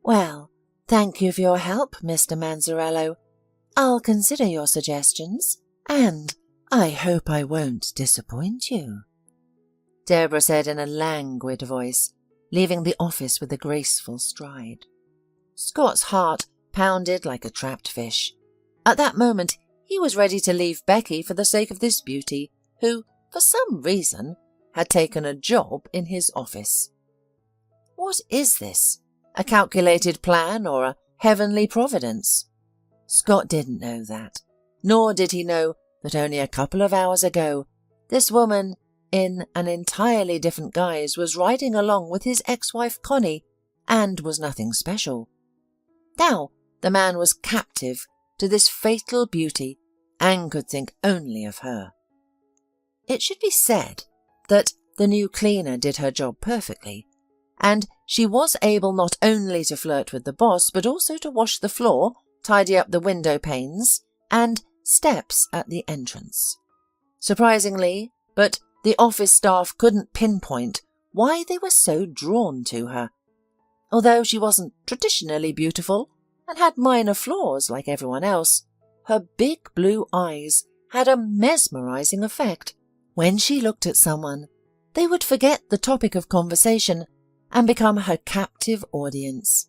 Speaker 2: "Well, thank you for your help, Mr. Manzarello. I'll consider your suggestions, and I hope I won't disappoint you," Deborah said in a languid voice, leaving the office with a graceful stride. Scott's heart pounded like a trapped fish. At that moment, he was ready to leave Becky for the sake of this beauty, who, for some reason, had taken a job in his office. What is this? A calculated plan or a heavenly providence? Scott didn't know that, nor did he know that only a couple of hours ago, this woman, in an entirely different guise, was riding along with his ex-wife Connie, and was nothing special. Now the man was captive to this fatal beauty and could think only of her. It should be said that the new cleaner did her job perfectly, and she was able not only to flirt with the boss, but also to wash the floor, tidy up the window panes, and steps at the entrance. Surprisingly, but the office staff couldn't pinpoint why they were so drawn to her. Although she wasn't traditionally beautiful and had minor flaws like everyone else, her big blue eyes had a mesmerizing effect. When she looked at someone, they would forget the topic of conversation and become her captive audience.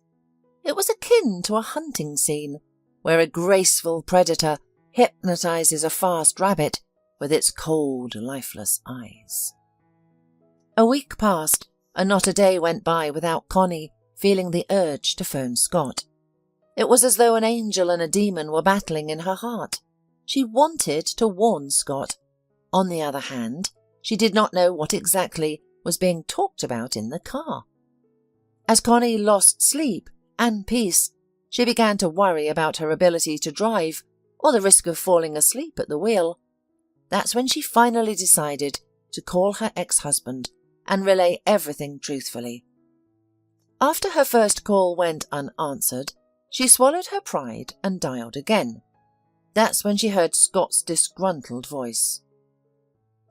Speaker 2: It was akin to a hunting scene, where a graceful predator hypnotizes a fast rabbit with its cold, lifeless eyes. A week passed, and not a day went by without Connie feeling the urge to phone Scott. It was as though an angel and a demon were battling in her heart. She wanted to warn Scott. On the other hand, she did not know what exactly was being talked about in the car. As Connie lost sleep and peace, she began to worry about her ability to drive or the risk of falling asleep at the wheel. That's when she finally decided to call her ex-husband and relay everything truthfully. After her first call went unanswered, she swallowed her pride and dialed again. That's when she heard Scott's disgruntled voice.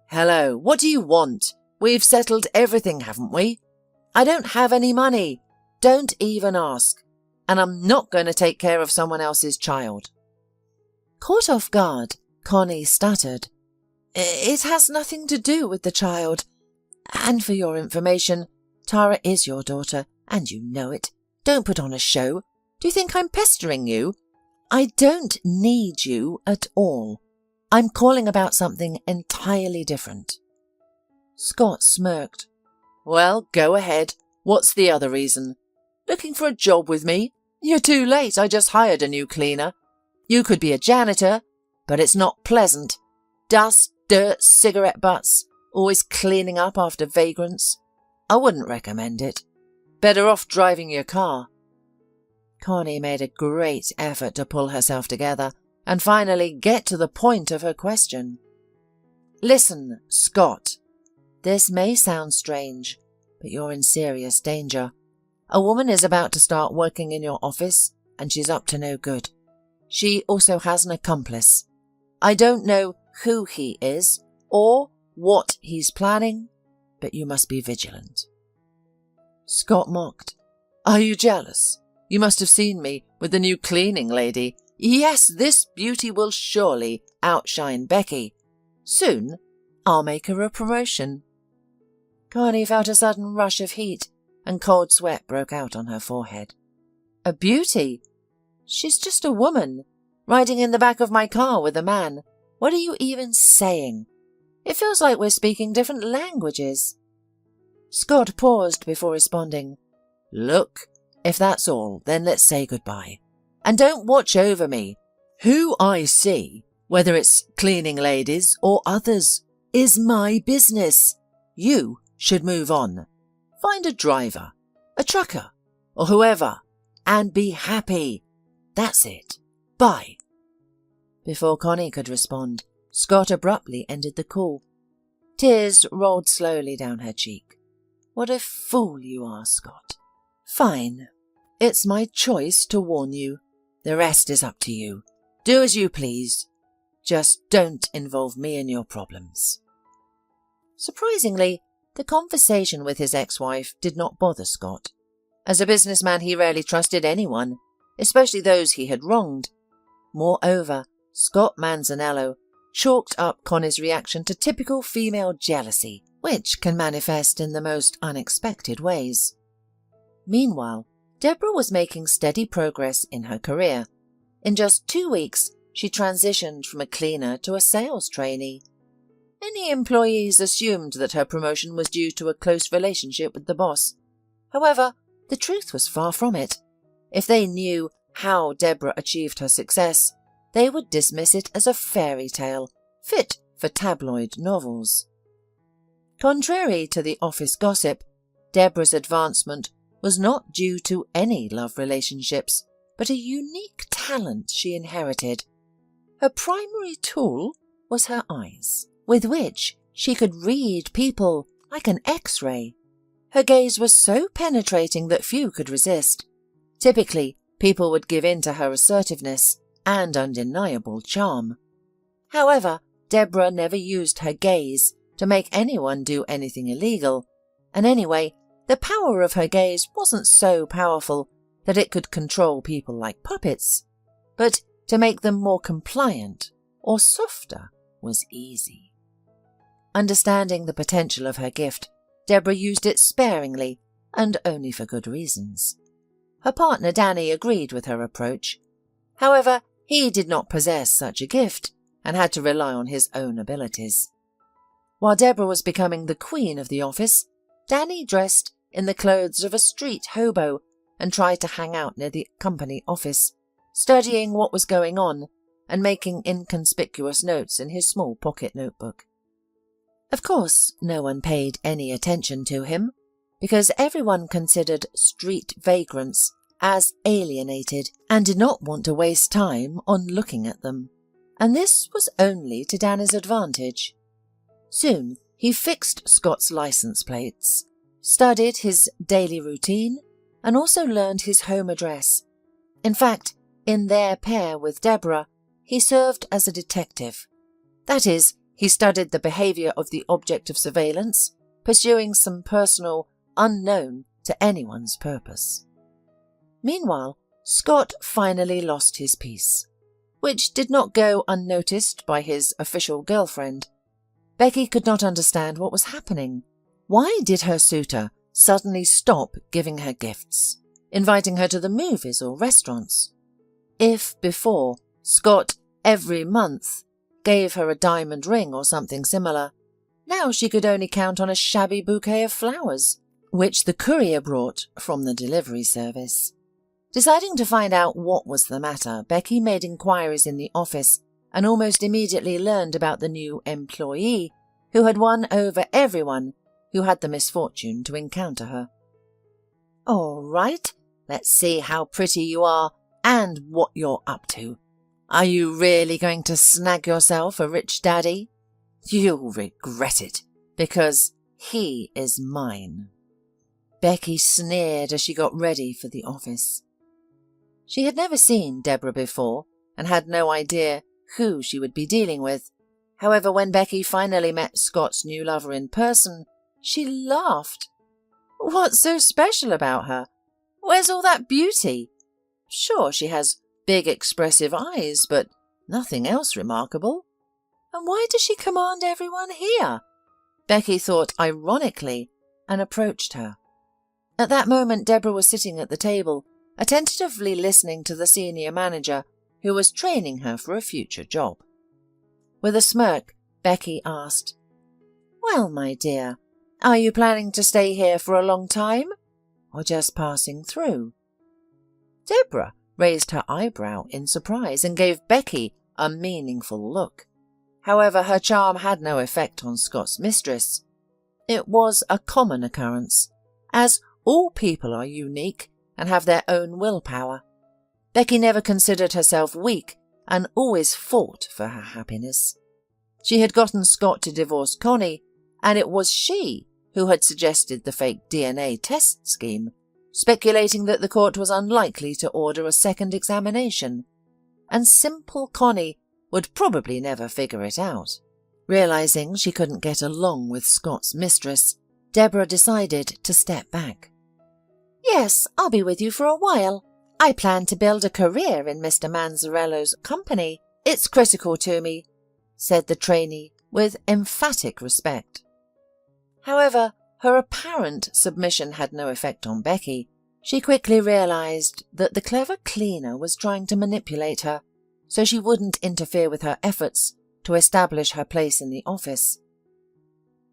Speaker 2: "Hello, what do you want? We've settled everything, haven't we? I don't have any money. Don't even ask. And I'm not going to take care of someone else's child." Caught off guard, Connie stuttered. "It has nothing to do with the child. And for your information, Tara is your daughter, and you know it. Don't put on a show. Do you think I'm pestering you? I don't need you at all. I'm calling about something entirely different." Scott smirked. "Well, go ahead. What's the other reason? Looking for a job with me? You're too late. I just hired a new cleaner. You could be a janitor, but it's not pleasant. Dust, dirt, cigarette butts, always cleaning up after vagrants. I wouldn't recommend it. Better off driving your car." Connie made a great effort to pull herself together and finally get to the point of her question. "Listen, Scott. This may sound strange, but you're in serious danger. A woman is about to start working in your office, and she's up to no good. She also has an accomplice. I don't know who he is or what he's planning, but you must be vigilant." Scott mocked. "Are you jealous? You must have seen me with the new cleaning lady. Yes, this beauty will surely outshine Becky. Soon, I'll make her a promotion." Connie felt a sudden rush of heat, and cold sweat broke out on her forehead. "A beauty? She's just a woman, riding in the back of my car with a man. What are you even saying? It feels like we're speaking different languages." Scott paused before responding. "Look, if that's all, then let's say goodbye. And don't watch over me. Who I see, whether it's cleaning ladies or others, is my business. You should move on. Find a driver, a trucker, or whoever, and be happy. That's it. Bye." Before Connie could respond, Scott abruptly ended the call. Tears rolled slowly down her cheek. "What a fool you are, Scott. Fine. It's my choice to warn you. The rest is up to you. Do as you please. Just don't involve me in your problems." Surprisingly, the conversation with his ex-wife did not bother Scott. As a businessman, he rarely trusted anyone, especially those he had wronged. Moreover, Scott Manzanello chalked up Connie's reaction to typical female jealousy, which can manifest in the most unexpected ways. Meanwhile, Deborah was making steady progress in her career. In just 2 weeks, she transitioned from a cleaner to a sales trainee. Many employees assumed that her promotion was due to a close relationship with the boss. However, the truth was far from it. If they knew how Deborah achieved her success, they would dismiss it as a fairy tale, fit for tabloid novels. Contrary to the office gossip, Deborah's advancement was not due to any love relationships, but a unique talent she inherited. Her primary tool was her eyes, with which she could read people like an X-ray. Her gaze was so penetrating that few could resist. Typically, people would give in to her assertiveness and undeniable charm. However, Deborah never used her gaze to make anyone do anything illegal, and anyway, the power of her gaze wasn't so powerful that it could control people like puppets, but to make them more compliant or softer was easy. Understanding the potential of her gift, Deborah used it sparingly and only for good reasons. Her partner Danny agreed with her approach. However, he did not possess such a gift and had to rely on his own abilities. While Deborah was becoming the queen of the office, Danny dressed in the clothes of a street hobo and tried to hang out near the company office, studying what was going on and making inconspicuous notes in his small pocket notebook. Of course, no one paid any attention to him, because everyone considered street vagrants as alienated and did not want to waste time on looking at them. And this was only to Danny's advantage. Soon he fixed Scott's license plates, studied his daily routine, and also learned his home address. In fact, in their pair with Deborah, he served as a detective. That is, he studied the behaviour of the object of surveillance, pursuing some personal, unknown to anyone's purpose. Meanwhile, Scott finally lost his peace, which did not go unnoticed by his official girlfriend. Becky could not understand what was happening. Why did her suitor suddenly stop giving her gifts, inviting her to the movies or restaurants? If before, Scott every month gave her a diamond ring or something similar, now she could only count on a shabby bouquet of flowers, which the courier brought from the delivery service. Deciding to find out what was the matter, Becky made inquiries in the office and almost immediately learned about the new employee who had won over everyone who had the misfortune to encounter her. "All right, let's see how pretty you are and what you're up to. Are you really going to snag yourself a rich daddy? You'll regret it, because he is mine." Becky sneered as she got ready for the office. She had never seen Deborah before and had no idea who she would be dealing with. However, when Becky finally met Scott's new lover in person, she laughed. What's so special about her? Where's all that beauty? Sure, she has big expressive eyes, but nothing else remarkable. And why does she command everyone here? Becky thought ironically and approached her. At that moment, Deborah was sitting at the table, attentively listening to the senior manager, who was training her for a future job. With a smirk, Becky asked, "Well, my dear, are you planning to stay here for a long time, or just passing through?" Deborah raised her eyebrow in surprise and gave Becky a meaningful look. However, her charm had no effect on Scott's mistress. It was a common occurrence, as all people are unique and have their own willpower. Becky never considered herself weak and always fought for her happiness. She had gotten Scott to divorce Connie, and it was she who had suggested the fake DNA test scheme, speculating that the court was unlikely to order a second examination, and simple Connie would probably never figure it out. Realizing she couldn't get along with Scott's mistress, Deborah decided to step back. "Yes, I'll be with you for a while. I plan to build a career in Mr. Manzarello's company. It's critical to me," said the trainee with emphatic respect. However, her apparent submission had no effect on Becky. She quickly realized that the clever cleaner was trying to manipulate her, so she wouldn't interfere with her efforts to establish her place in the office.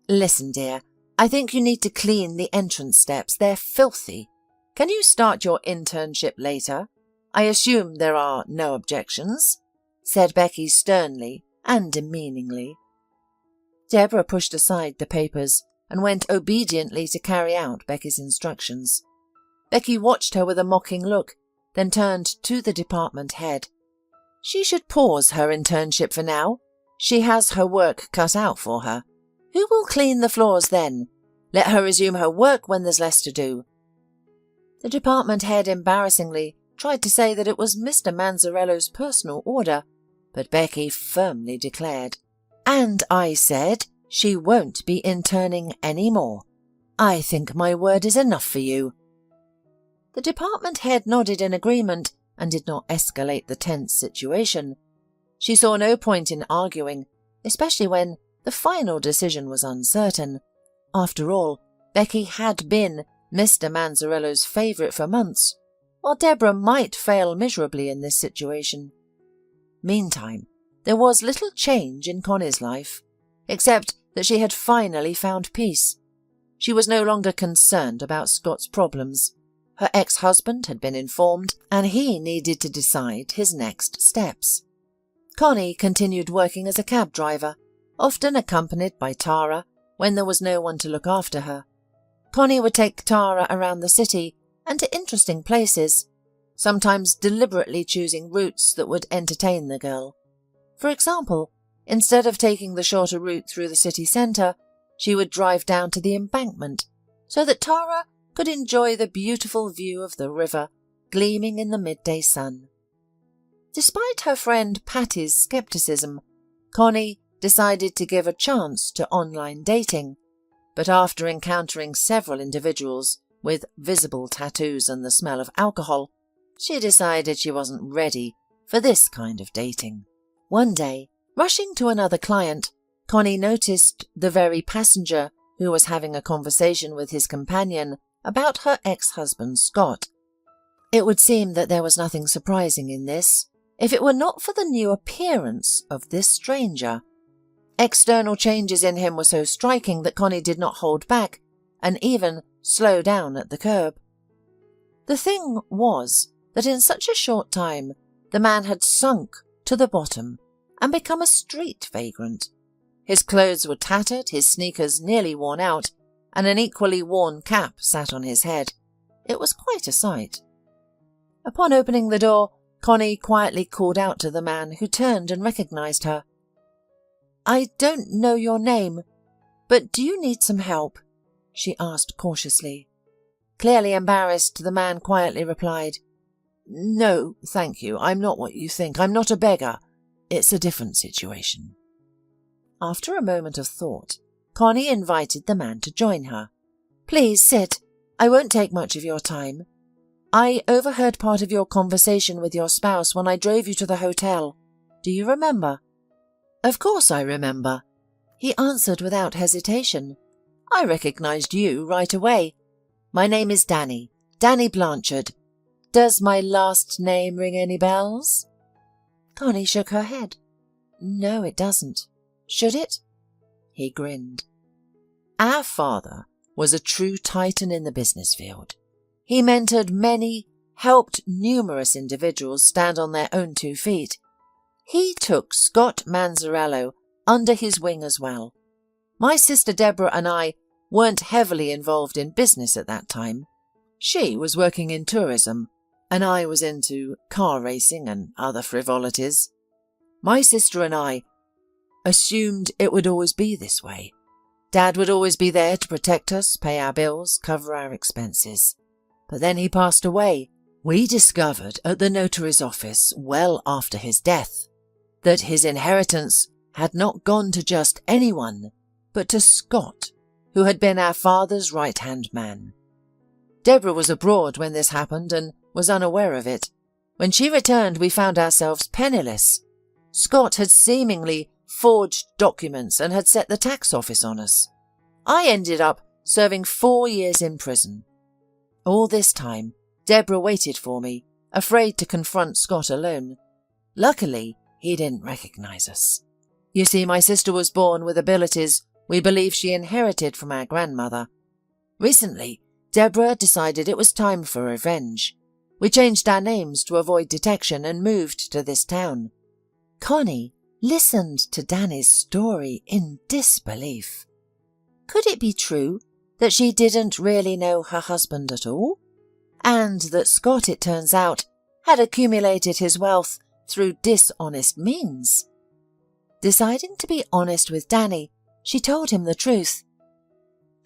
Speaker 2: "Listen, dear, I think you need to clean the entrance steps. They're filthy. Can you start your internship later? I assume there are no objections," said Becky sternly and demeaningly. Deborah pushed aside the papers and went obediently to carry out Becky's instructions. Becky watched her with a mocking look, then turned to the department head. She should pause her internship for now. She has her work cut out for her. Who will clean the floors then? Let her resume her work when there's less to do. The department head embarrassingly tried to say that it was Mr. Manzarello's personal order, but Becky firmly declared, "And I said she won't be interning any more. I think my word is enough for you." The department head nodded in agreement and did not escalate the tense situation. She saw no point in arguing, especially when the final decision was uncertain. After all, Becky had been Mr. Manzarello's favourite for months, while Deborah might fail miserably in this situation. Meantime, there was little change in Connie's life, except that she had finally found peace. She was no longer concerned about Scott's problems. Her ex-husband had been informed, and he needed to decide his next steps. Connie continued working as a cab driver, often accompanied by Tara when there was no one to look after her. Connie would take Tara around the city and to interesting places, sometimes deliberately choosing routes that would entertain the girl. For example, instead of taking the shorter route through the city centre, she would drive down to the embankment so that Tara could enjoy the beautiful view of the river gleaming in the midday sun. Despite her friend Patty's skepticism, Connie decided to give a chance to online dating, but after encountering several individuals with visible tattoos and the smell of alcohol, she decided she wasn't ready for this kind of dating. One day, rushing to another client, Connie noticed the very passenger who was having a conversation with his companion about her ex-husband Scott. It would seem that there was nothing surprising in this, if it were not for the new appearance of this stranger. External changes in him were so striking that Connie did not hold back and even slow down at the curb. The thing was that in such a short time the man had sunk to the bottom and become a street vagrant. His clothes were tattered, his sneakers nearly worn out, and an equally worn cap sat on his head. It was quite a sight. Upon opening the door, Connie quietly called out to the man, who turned and recognized her. "I don't know your name, but do you need some help?" she asked cautiously. Clearly embarrassed, the man quietly replied, "No, thank you. I'm not what you think. I'm not a beggar. It's a different situation." After a moment of thought, Connie invited the man to join her. "Please sit. I won't take much of your time. I overheard part of your conversation with your spouse when I drove you to the hotel. Do you remember?" "Of course I remember," he answered without hesitation. "I recognized you right away. My name is Danny Blanchard. Does my last name ring any bells?" Connie shook her head. "No, it doesn't. Should it?" He grinned. "Our father was a true titan in the business field. He mentored many, helped numerous individuals stand on their own 2 feet. He took Scott Manzarello under his wing as well. My sister Deborah and I weren't heavily involved in business at that time. She was working in tourism, and I was into car racing and other frivolities. My sister and I assumed it would always be this way. Dad would always be there to protect us, pay our bills, cover our expenses. But then he passed away. We discovered at the notary's office, well after his death, that his inheritance had not gone to just anyone, but to Scott, who had been our father's right-hand man. Deborah was abroad when this happened and was unaware of it. When she returned, we found ourselves penniless. Scott had seemingly forged documents and had set the tax office on us. I ended up serving 4 years in prison. All this time, Deborah waited for me, afraid to confront Scott alone. Luckily, he didn't recognize us. You see, my sister was born with abilities we believe she inherited from our grandmother. Recently, Deborah decided it was time for revenge. We changed our names to avoid detection and moved to this town." Connie listened to Danny's story in disbelief. Could it be true that she didn't really know her husband at all? And that Scott, it turns out, had accumulated his wealth through dishonest means? Deciding to be honest with Danny, she told him the truth.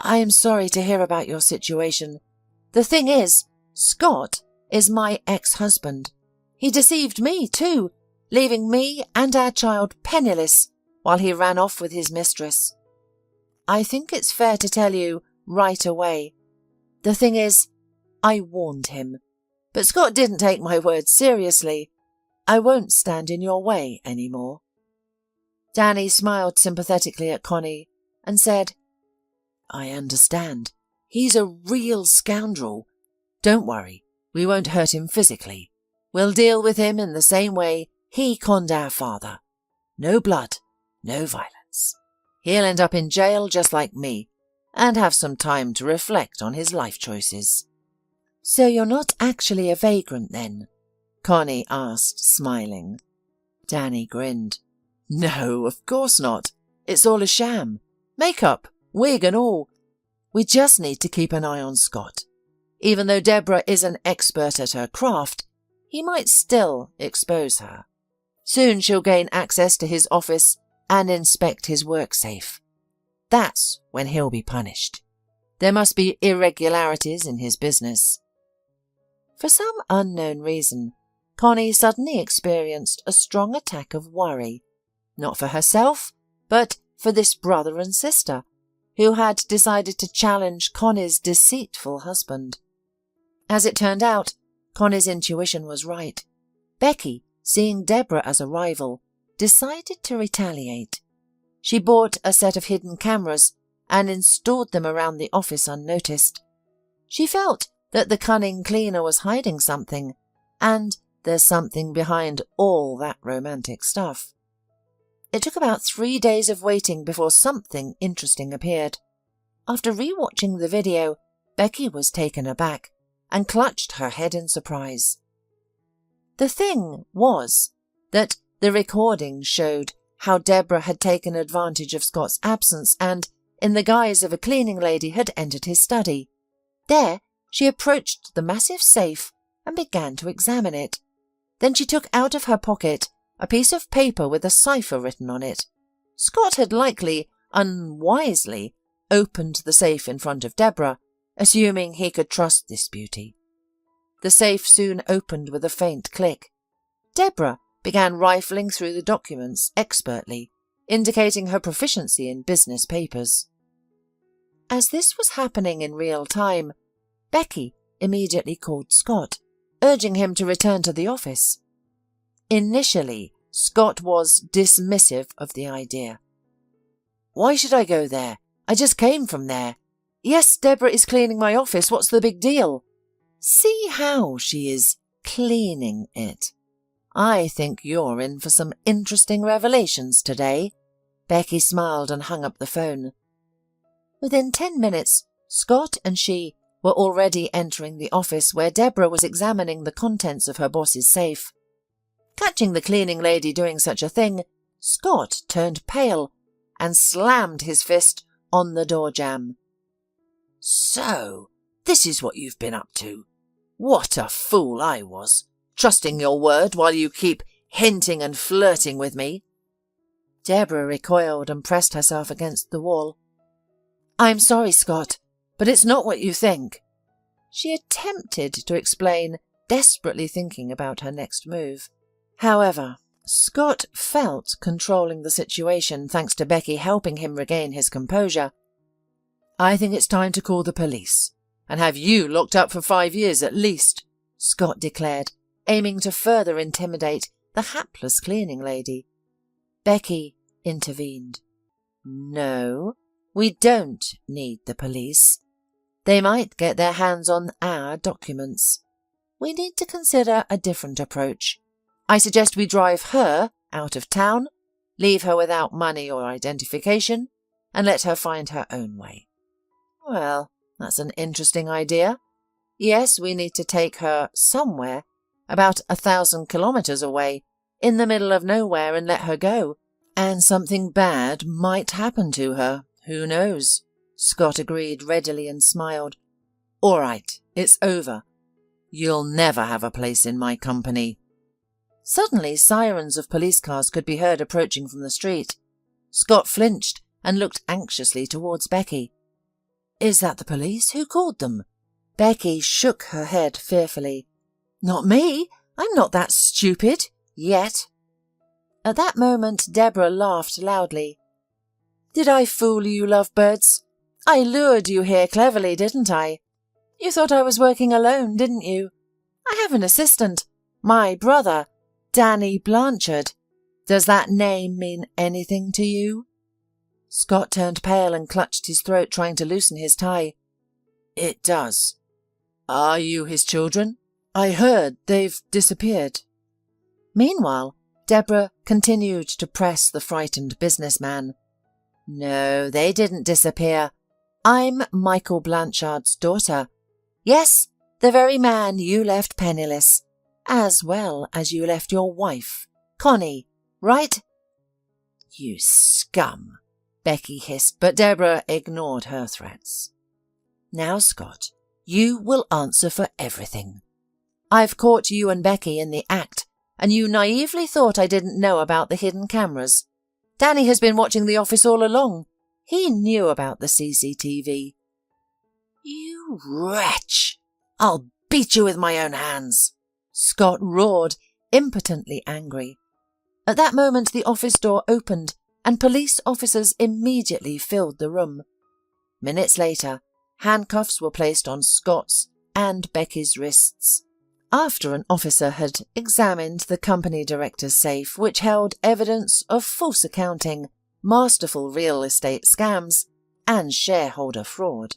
Speaker 2: "I am sorry to hear about your situation. The thing is, Scott is my ex-husband. He deceived me too, leaving me and our child penniless while he ran off with his mistress. I think it's fair to tell you right away. The thing is, I warned him, but Scott didn't take my words seriously. I won't stand in your way anymore." Danny smiled sympathetically at Connie and said, "I understand. He's a real scoundrel. Don't worry, we won't hurt him physically. We'll deal with him in the same way he conned our father. No blood, no violence. He'll end up in jail just like me, and have some time to reflect on his life choices. So you're not actually a vagrant then? Connie asked, smiling. Danny grinned. No, of course not. It's all a sham. Makeup, wig and all. We just need to keep an eye on Scott. Even though Deborah is an expert at her craft, he might still expose her. Soon she'll gain access to his office and inspect his work safe. That's when he'll be punished. There must be irregularities in his business. For some unknown reason, Connie suddenly experienced a strong attack of worry, not for herself, but for this brother and sister, who had decided to challenge Connie's deceitful husband. As it turned out, Connie's intuition was right. Becky, seeing Deborah as a rival, decided to retaliate. She bought a set of hidden cameras and installed them around the office unnoticed. She felt that the cunning cleaner was hiding something, and there's something behind all that romantic stuff. It took about 3 days of waiting before something interesting appeared. After rewatching the video, Becky was taken aback and clutched her head in surprise. The thing was that the recording showed how Deborah had taken advantage of Scott's absence and, in the guise of a cleaning lady, had entered his study. There, she approached the massive safe and began to examine it. Then she took out of her pocket a piece of paper with a cipher written on it. Scott had likely, unwisely, opened the safe in front of Deborah, assuming he could trust this beauty. The safe soon opened with a faint click. Deborah began rifling through the documents expertly, indicating her proficiency in business papers. As this was happening in real time, Becky immediately called Scott, urging him to return to the office. Initially, Scott was dismissive of the idea. Why should I go there? I just came from there. Yes, Deborah is cleaning my office. What's the big deal? See how she is cleaning it. I think you're in for some interesting revelations today. Becky smiled and hung up the phone. Within 10 minutes, Scott and she were already entering the office where Deborah was examining the contents of her boss's safe. Catching the cleaning lady doing such a thing, Scott turned pale and slammed his fist on the door jamb. So, this is what you've been up to. What a fool I was, trusting your word while you keep hinting and flirting with me. Deborah recoiled and pressed herself against the wall. I'm sorry, Scott, but it's not what you think. She attempted to explain, desperately thinking about her next move. However, Scott felt controlling the situation thanks to Becky helping him regain his composure. I think it's time to call the police and have you locked up for 5 years at least, Scott declared, aiming to further intimidate the hapless cleaning lady. Becky intervened. No, we don't need the police. They might get their hands on our documents. We need to consider a different approach. I suggest we drive her out of town, leave her without money or identification, and let her find her own way. Well, that's an interesting idea. Yes, we need to take her somewhere, about 1,000 kilometers away, in the middle of nowhere, and let her go. And something bad might happen to her. Who knows? Scott agreed readily and smiled. All right, it's over. You'll never have a place in my company. Suddenly, sirens of police cars could be heard approaching from the street. Scott flinched and looked anxiously towards Becky. Is that the police? Who called them? Becky shook her head fearfully. Not me. I'm not that stupid. Yet. At that moment, Deborah laughed loudly. Did I fool you, lovebirds? I lured you here cleverly, didn't I? You thought I was working alone, didn't you? I have an assistant. My brother, Danny Blanchard. Does that name mean anything to you? Scott turned pale and clutched his throat, trying to loosen his tie. It does. Are you his children? I heard they've disappeared. Meanwhile, Deborah continued to press the frightened businessman. No, they didn't disappear. I'm Michael Blanchard's daughter. Yes, the very man you left penniless, as well as you left your wife, Connie, right?" "You scum," Becky hissed, but Deborah ignored her threats. "Now, Scott, you will answer for everything. I've caught you and Becky in the act, and you naively thought I didn't know about the hidden cameras. Danny has been watching the office all along. He knew about the CCTV. "You wretch! I'll beat you with my own hands," Scott roared, impotently angry. At that moment the office door opened and police officers immediately filled the room. Minutes later, handcuffs were placed on Scott's and Becky's wrists. After an officer had examined the company director's safe, which held evidence of false accounting, masterful real estate scams, and shareholder fraud.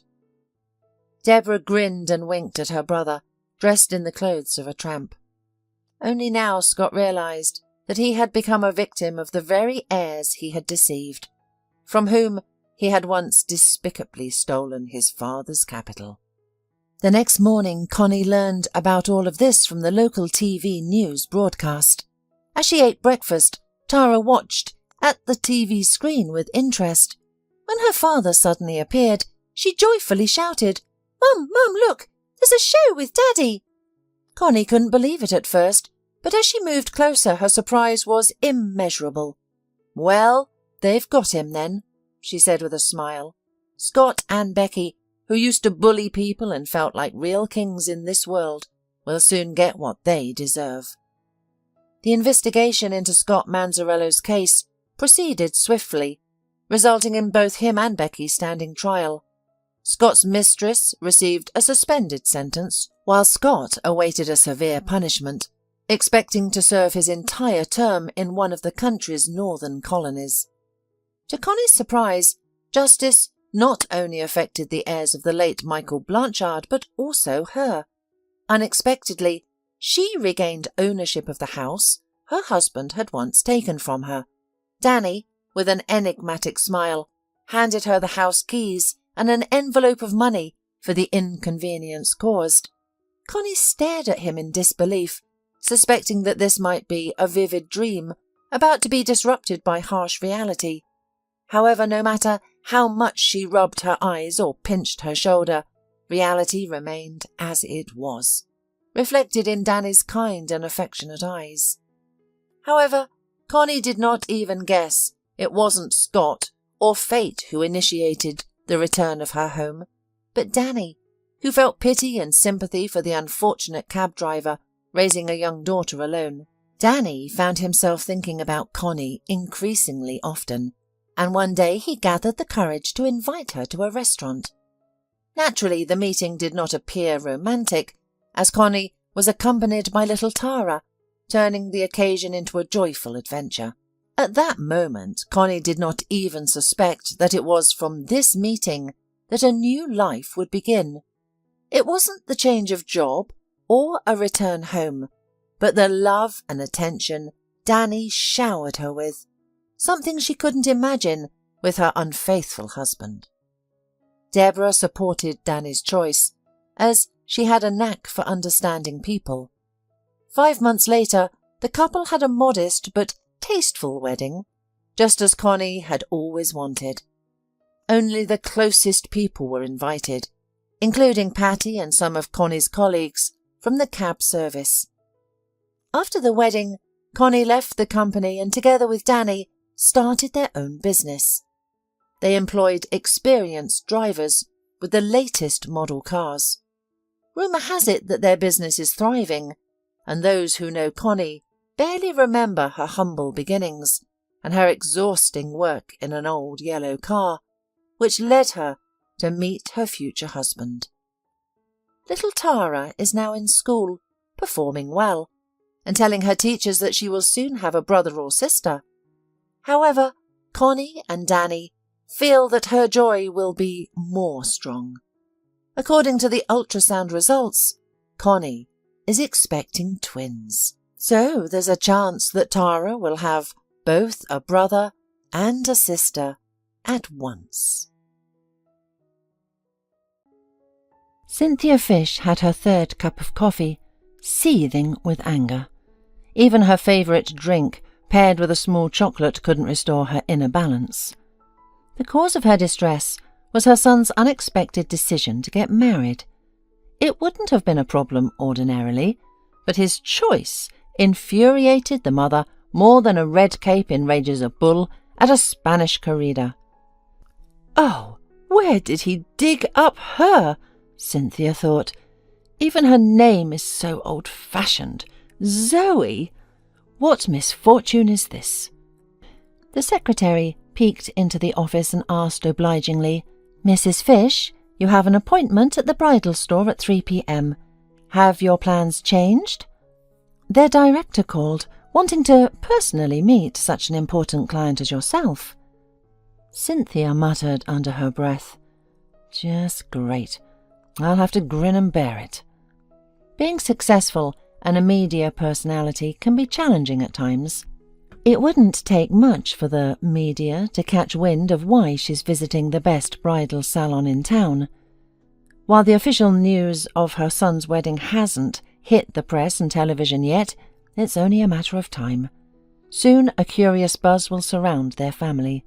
Speaker 2: Deborah grinned and winked at her brother, dressed in the clothes of a tramp. Only now Scott realized that he had become a victim of the very heirs he had deceived, from whom he had once despicably stolen his father's capital. The next morning, Connie learned about all of this from the local TV news broadcast. As she ate breakfast, Tara watched at the TV screen with interest. When her father suddenly appeared, she joyfully shouted, "Mum, look, there's a show with Daddy!" Connie couldn't believe it at first, but as she moved closer, her surprise was immeasurable. "Well, they've got him then," she said with a smile. "Scott and Becky, who used to bully people and felt like real kings in this world, will soon get what they deserve." The investigation into Scott Manzarello's case proceeded swiftly, resulting in both him and Becky standing trial. Scott's mistress received a suspended sentence, while Scott awaited a severe punishment, expecting to serve his entire term in one of the country's northern colonies. To Connie's surprise, justice not only affected the heirs of the late Michael Blanchard, but also her. Unexpectedly, she regained ownership of the house her husband had once taken from her. Danny, with an enigmatic smile, handed her the house keys and an envelope of money for the inconvenience caused. Connie stared at him in disbelief, suspecting that this might be a vivid dream about to be disrupted by harsh reality. However, no matter how much she rubbed her eyes or pinched her shoulder, reality remained as it was, reflected in Danny's kind and affectionate eyes. However, Connie did not even guess it wasn't Scott or fate who initiated the return of her home, but Danny, who felt pity and sympathy for the unfortunate cab driver raising a young daughter alone. Danny found himself thinking about Connie increasingly often, and one day he gathered the courage to invite her to a restaurant. Naturally, the meeting did not appear romantic, as Connie was accompanied by little Tara, turning the occasion into a joyful adventure. At that moment, Connie did not even suspect that it was from this meeting that a new life would begin. It wasn't the change of job or a return home, but the love and attention Danny showered her with, something she couldn't imagine with her unfaithful husband. Deborah supported Danny's choice, as she had a knack for understanding people. 5 months later, the couple had a modest but tasteful wedding, just as Connie had always wanted. Only the closest people were invited, including Patty and some of Connie's colleagues from the cab service. After the wedding, Connie left the company and together with Danny started their own business. They employed experienced drivers with the latest model cars. Rumour has it that their business is thriving, and those who know Connie barely remember her humble beginnings and her exhausting work in an old yellow car, which led her to meet her future husband. Little Tara is now in school, performing well, and telling her teachers that she will soon have a brother or sister. However, Connie and Danny feel that her joy will be more strong. According to the ultrasound results, Connie is expecting twins. So there's a chance that Tara will have both a brother and a sister at once. Cynthia Fish had her third cup of coffee, seething with anger. Even her favourite drink, paired with a small chocolate, couldn't restore her inner balance. The cause of her distress was her son's unexpected decision to get married. It wouldn't have been a problem ordinarily, but his choice infuriated the mother more than a red cape enrages a bull at a Spanish corrida. "Oh, where did he dig up her?" Cynthia thought. "Even her name is so old-fashioned. Zoe! What misfortune is this?" The secretary peeked into the office and asked obligingly, "Mrs. Fish, you have an appointment at the bridal store at 3 p.m. Have your plans changed?" Their director called, wanting to personally meet such an important client as yourself. Cynthia muttered under her breath, "Just great. I'll have to grin and bear it." Being successful and a media personality can be challenging at times. It wouldn't take much for the media to catch wind of why she's visiting the best bridal salon in town. While the official news of her son's wedding hasn't hit the press and television yet, it's only a matter of time. Soon a curious buzz will surround their family.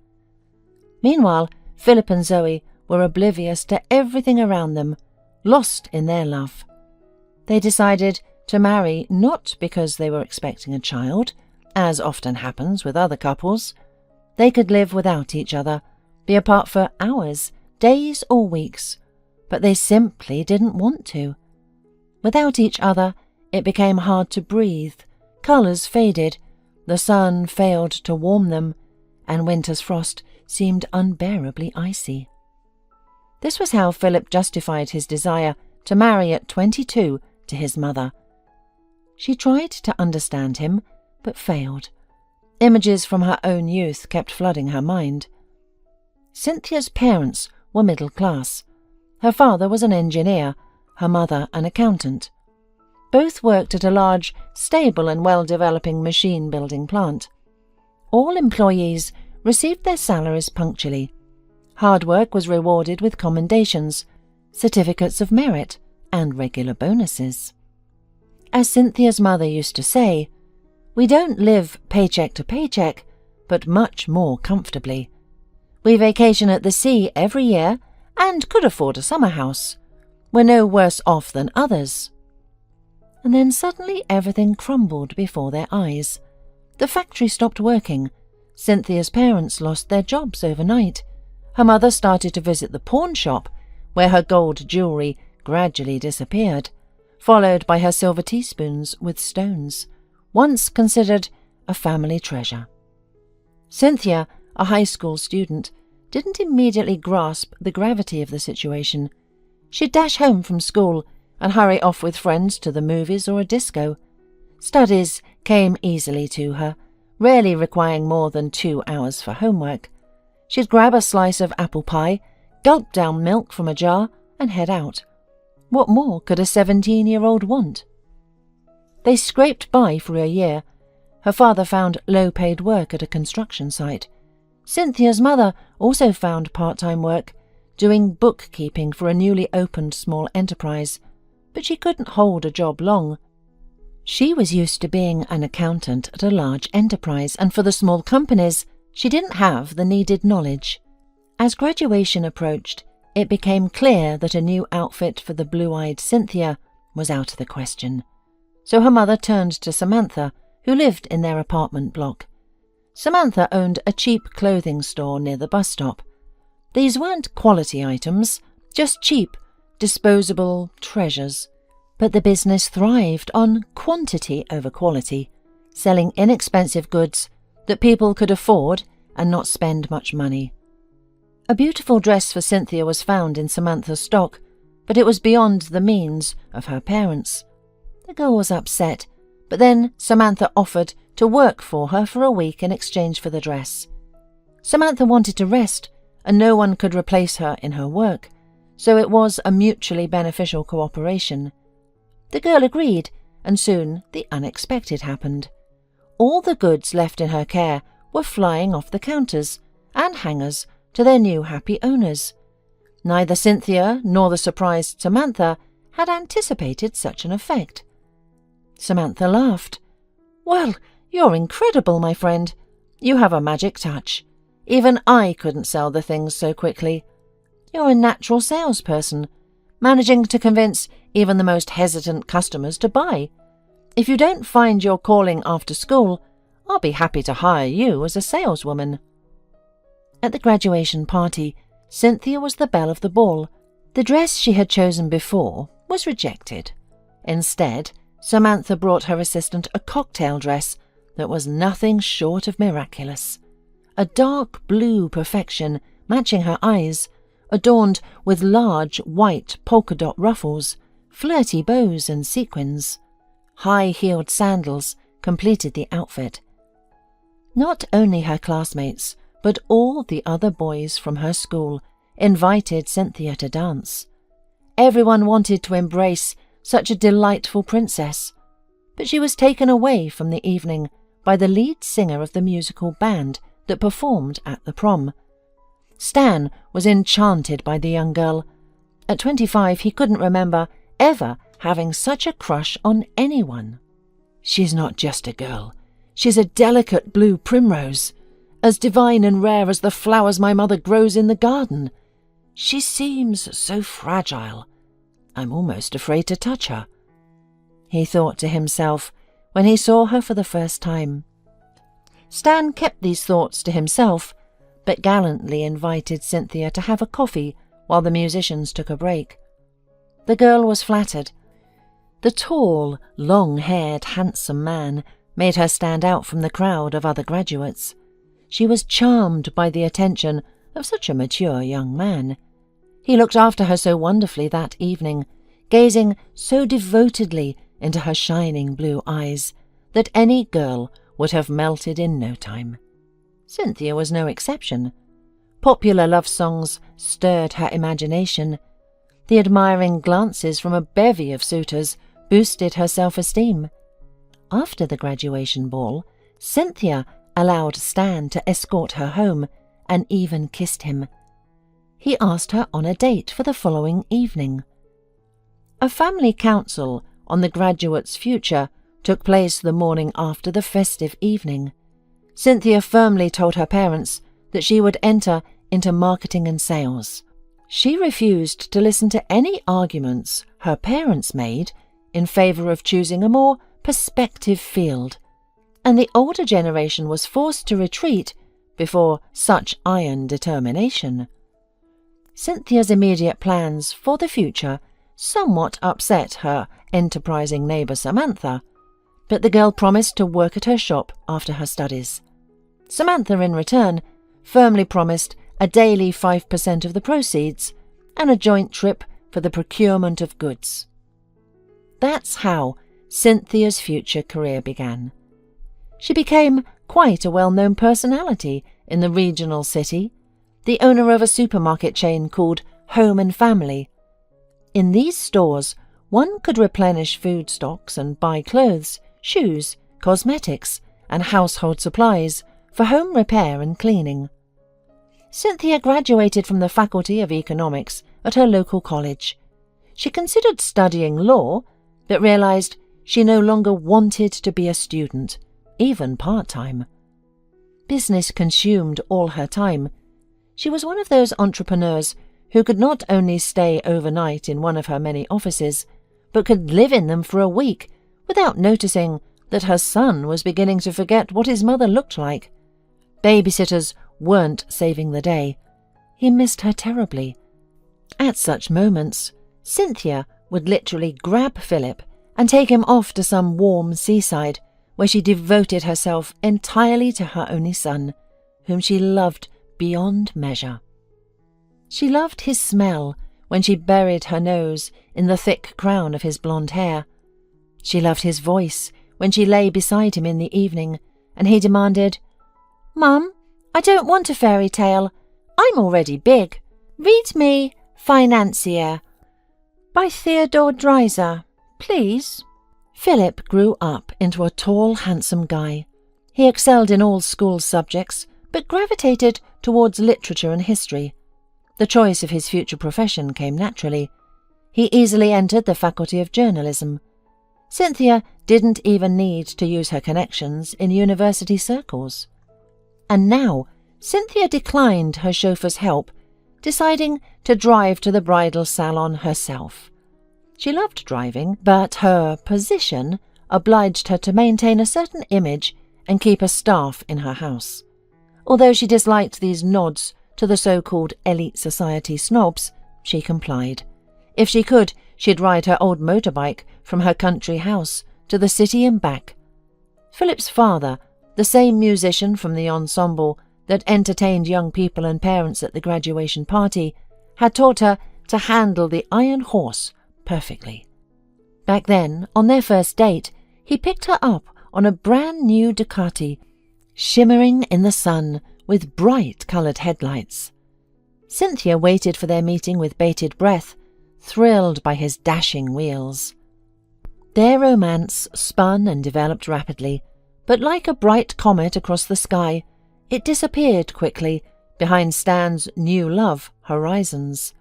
Speaker 2: Meanwhile, Philip and Zoe were oblivious to everything around them, lost in their love. They decided to marry not because they were expecting a child, as often happens with other couples. They could live without each other, be apart for hours, days or weeks, but they simply didn't want to. Without each other, it became hard to breathe, colours faded, the sun failed to warm them, and winter's frost seemed unbearably icy. This was how Philip justified his desire to marry at 22 to his mother. She tried to understand him, but failed. Images from her own youth kept flooding her mind. Cynthia's parents were middle class. Her father was an engineer, her mother an accountant. Both worked at a large, stable and well-developing machine-building plant. All employees received their salaries punctually. Hard work was rewarded with commendations, certificates of merit, and regular bonuses. As Cynthia's mother used to say, "We don't live paycheck to paycheck, but much more comfortably. We vacation at the sea every year and could afford a summer house. We're no worse off than others." And then suddenly everything crumbled before their eyes. The factory stopped working. Cynthia's parents lost their jobs overnight. Her mother started to visit the pawn shop, where her gold jewellery gradually disappeared, followed by her silver teaspoons with stones, once considered a family treasure. Cynthia, a high school student, didn't immediately grasp the gravity of the situation. She'd dash home from school and hurry off with friends to the movies or a disco. Studies came easily to her, rarely requiring more than 2 hours for homework. She'd grab a slice of apple pie, gulp down milk from a jar, and head out. What more could a 17-year-old want? They scraped by for a year. Her father found low-paid work at a construction site. Cynthia's mother also found part-time work, doing bookkeeping for a newly opened small enterprise, but she couldn't hold a job long. She was used to being an accountant at a large enterprise, and for the small companies, she didn't have the needed knowledge. As graduation approached, it became clear that a new outfit for the blue-eyed Cynthia was out of the question. So her mother turned to Samantha, who lived in their apartment block. Samantha owned a cheap clothing store near the bus stop. These weren't quality items, just cheap, disposable treasures. But the business thrived on quantity over quality, selling inexpensive goods that people could afford and not spend much money. A beautiful dress for Cynthia was found in Samantha's stock, but it was beyond the means of her parents. The girl was upset, but then Samantha offered to work for her for a week in exchange for the dress. Samantha wanted to rest, and no one could replace her in her work, so it was a mutually beneficial cooperation. The girl agreed, and soon the unexpected happened. All the goods left in her care were flying off the counters and hangers to their new happy owners. Neither Cynthia nor the surprised Samantha had anticipated such an effect. Samantha laughed. "Well, you're incredible, my friend. You have a magic touch. Even I couldn't sell the things so quickly. You're a natural salesperson, managing to convince even the most hesitant customers to buy. If you don't find your calling after school, I'll be happy to hire you as a saleswoman." At the graduation party, Cynthia was the belle of the ball. The dress she had chosen before was rejected. Instead, Samantha brought her assistant a cocktail dress that was nothing short of miraculous. A dark blue perfection matching her eyes, adorned with large white polka dot ruffles, flirty bows and sequins. High-heeled sandals completed the outfit. Not only her classmates, but all the other boys from her school invited Cynthia to dance. Everyone wanted to embrace such a delightful princess, but she was taken away from the evening by the lead singer of the musical band that performed at the prom. Stan was enchanted by the young girl. At 25, he couldn't remember ever having such a crush on anyone. "She's not just a girl. She's a delicate blue primrose, as divine and rare as the flowers my mother grows in the garden. She seems so fragile. I'm almost afraid to touch her," he thought to himself when he saw her for the first time. Stan kept these thoughts to himself, but gallantly invited Cynthia to have a coffee while the musicians took a break. The girl was flattered. The tall, long-haired, handsome man made her stand out from the crowd of other graduates. She was charmed by the attention of such a mature young man. He looked after her so wonderfully that evening, gazing so devotedly into her shining blue eyes that any girl would have melted in no time. Cynthia was no exception. Popular love songs stirred her imagination. The admiring glances from a bevy of suitors boosted her self-esteem. After the graduation ball, Cynthia allowed Stan to escort her home and even kissed him. He asked her on a date for the following evening. A family council on the graduate's future took place the morning after the festive evening. Cynthia firmly told her parents that she would enter into marketing and sales. She refused to listen to any arguments her parents made in favor of choosing a more prospective field, and the older generation was forced to retreat before such iron determination. Cynthia's immediate plans for the future somewhat upset her enterprising neighbour Samantha, but the girl promised to work at her shop after her studies. Samantha, in return, firmly promised a daily 5% of the proceeds and a joint trip for the procurement of goods. That's how Cynthia's future career began. She became quite a well-known personality in the regional city, the owner of a supermarket chain called Home and Family. In these stores, one could replenish food stocks and buy clothes, shoes, cosmetics, and household supplies for home repair and cleaning. Cynthia graduated from the Faculty of Economics at her local college. She considered studying law, but realized she no longer wanted to be a student, even part-time. Business consumed all her time. She was one of those entrepreneurs who could not only stay overnight in one of her many offices, but could live in them for a week without noticing that her son was beginning to forget what his mother looked like. Babysitters weren't saving the day. He missed her terribly. At such moments, Cynthia would literally grab Philip and take him off to some warm seaside where she devoted herself entirely to her only son, whom she loved beyond measure. She loved his smell when she buried her nose in the thick crown of his blonde hair. She loved his voice when she lay beside him in the evening and he demanded, "Mum, I don't want a fairy tale. I'm already big. Read me Financier by Theodore Dreiser, please." Philip grew up into a tall, handsome guy. He excelled in all school subjects, but gravitated towards literature and history. The choice of his future profession came naturally. He easily entered the Faculty of Journalism. Cynthia didn't even need to use her connections in university circles. And now Cynthia declined her chauffeur's help, deciding to drive to the bridal salon herself. She loved driving, but her position obliged her to maintain a certain image and keep a staff in her house. Although she disliked these nods to the so-called elite society snobs, she complied. If she could, she'd ride her old motorbike from her country house to the city and back. Philip's father, the same musician from the ensemble that entertained young people and parents at the graduation party, had taught her to handle the iron horse perfectly. Back then, on their first date, he picked her up on a brand new Ducati, shimmering in the sun with bright-coloured headlights. Cynthia waited for their meeting with bated breath, thrilled by his dashing wheels. Their romance spun and developed rapidly, but like a bright comet across the sky, it disappeared quickly behind Stan's new love horizons.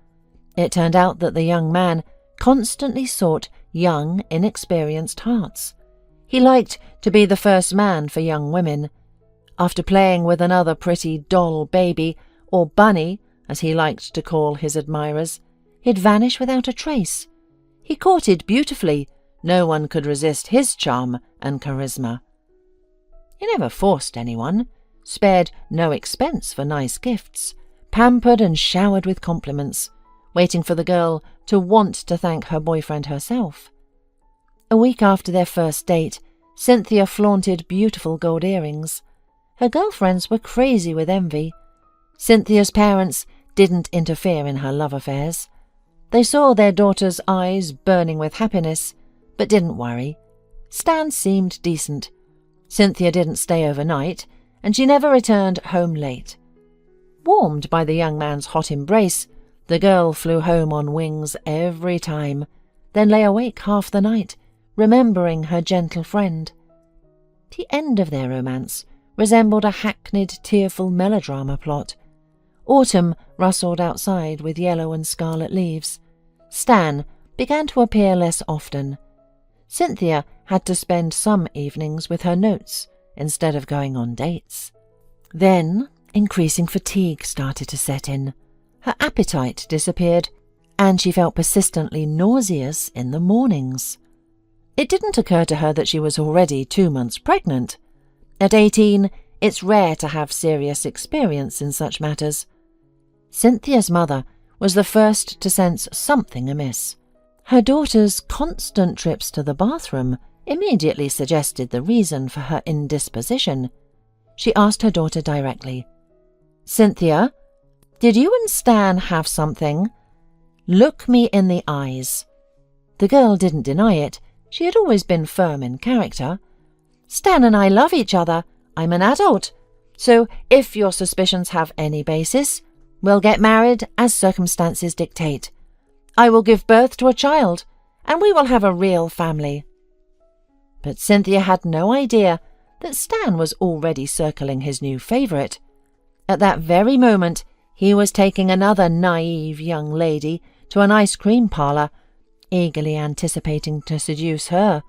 Speaker 2: It turned out that the young man constantly sought young, inexperienced hearts. He liked to be the first man for young women. After playing with another pretty doll baby, or bunny, as he liked to call his admirers, he'd vanish without a trace. He courted beautifully. No one could resist his charm and charisma. He never forced anyone, spared no expense for nice gifts, pampered and showered with compliments, waiting for the girl to want to thank her boyfriend herself. A week after their first date, Cynthia flaunted beautiful gold earrings. Her girlfriends were crazy with envy. Cynthia's parents didn't interfere in her love affairs. They saw their daughter's eyes burning with happiness, but didn't worry. Stan seemed decent. Cynthia didn't stay overnight, and she never returned home late. Warmed by the young man's hot embrace, the girl flew home on wings every time, then lay awake half the night, remembering her gentle friend. The end of their romance resembled a hackneyed, tearful melodrama plot. Autumn rustled outside with yellow and scarlet leaves. Stan began to appear less often. Cynthia had to spend some evenings with her notes instead of going on dates. Then increasing fatigue started to set in. Her appetite disappeared, and she felt persistently nauseous in the mornings. It didn't occur to her that she was already 2 months pregnant. At 18, it's rare to have serious experience in such matters. Cynthia's mother was the first to sense something amiss. Her daughter's constant trips to the bathroom immediately suggested the reason for her indisposition. She asked her daughter directly, "Cynthia, did you and Stan have something? Look me in the eyes." The girl didn't deny it. She had always been firm in character. "Stan and I love each other. I'm an adult. So if your suspicions have any basis, we'll get married as circumstances dictate. I will give birth to a child, and we will have a real family." But Cynthia had no idea that Stan was already circling his new favourite. At that very moment, he was taking another naive young lady to an ice cream parlour, eagerly anticipating to seduce her.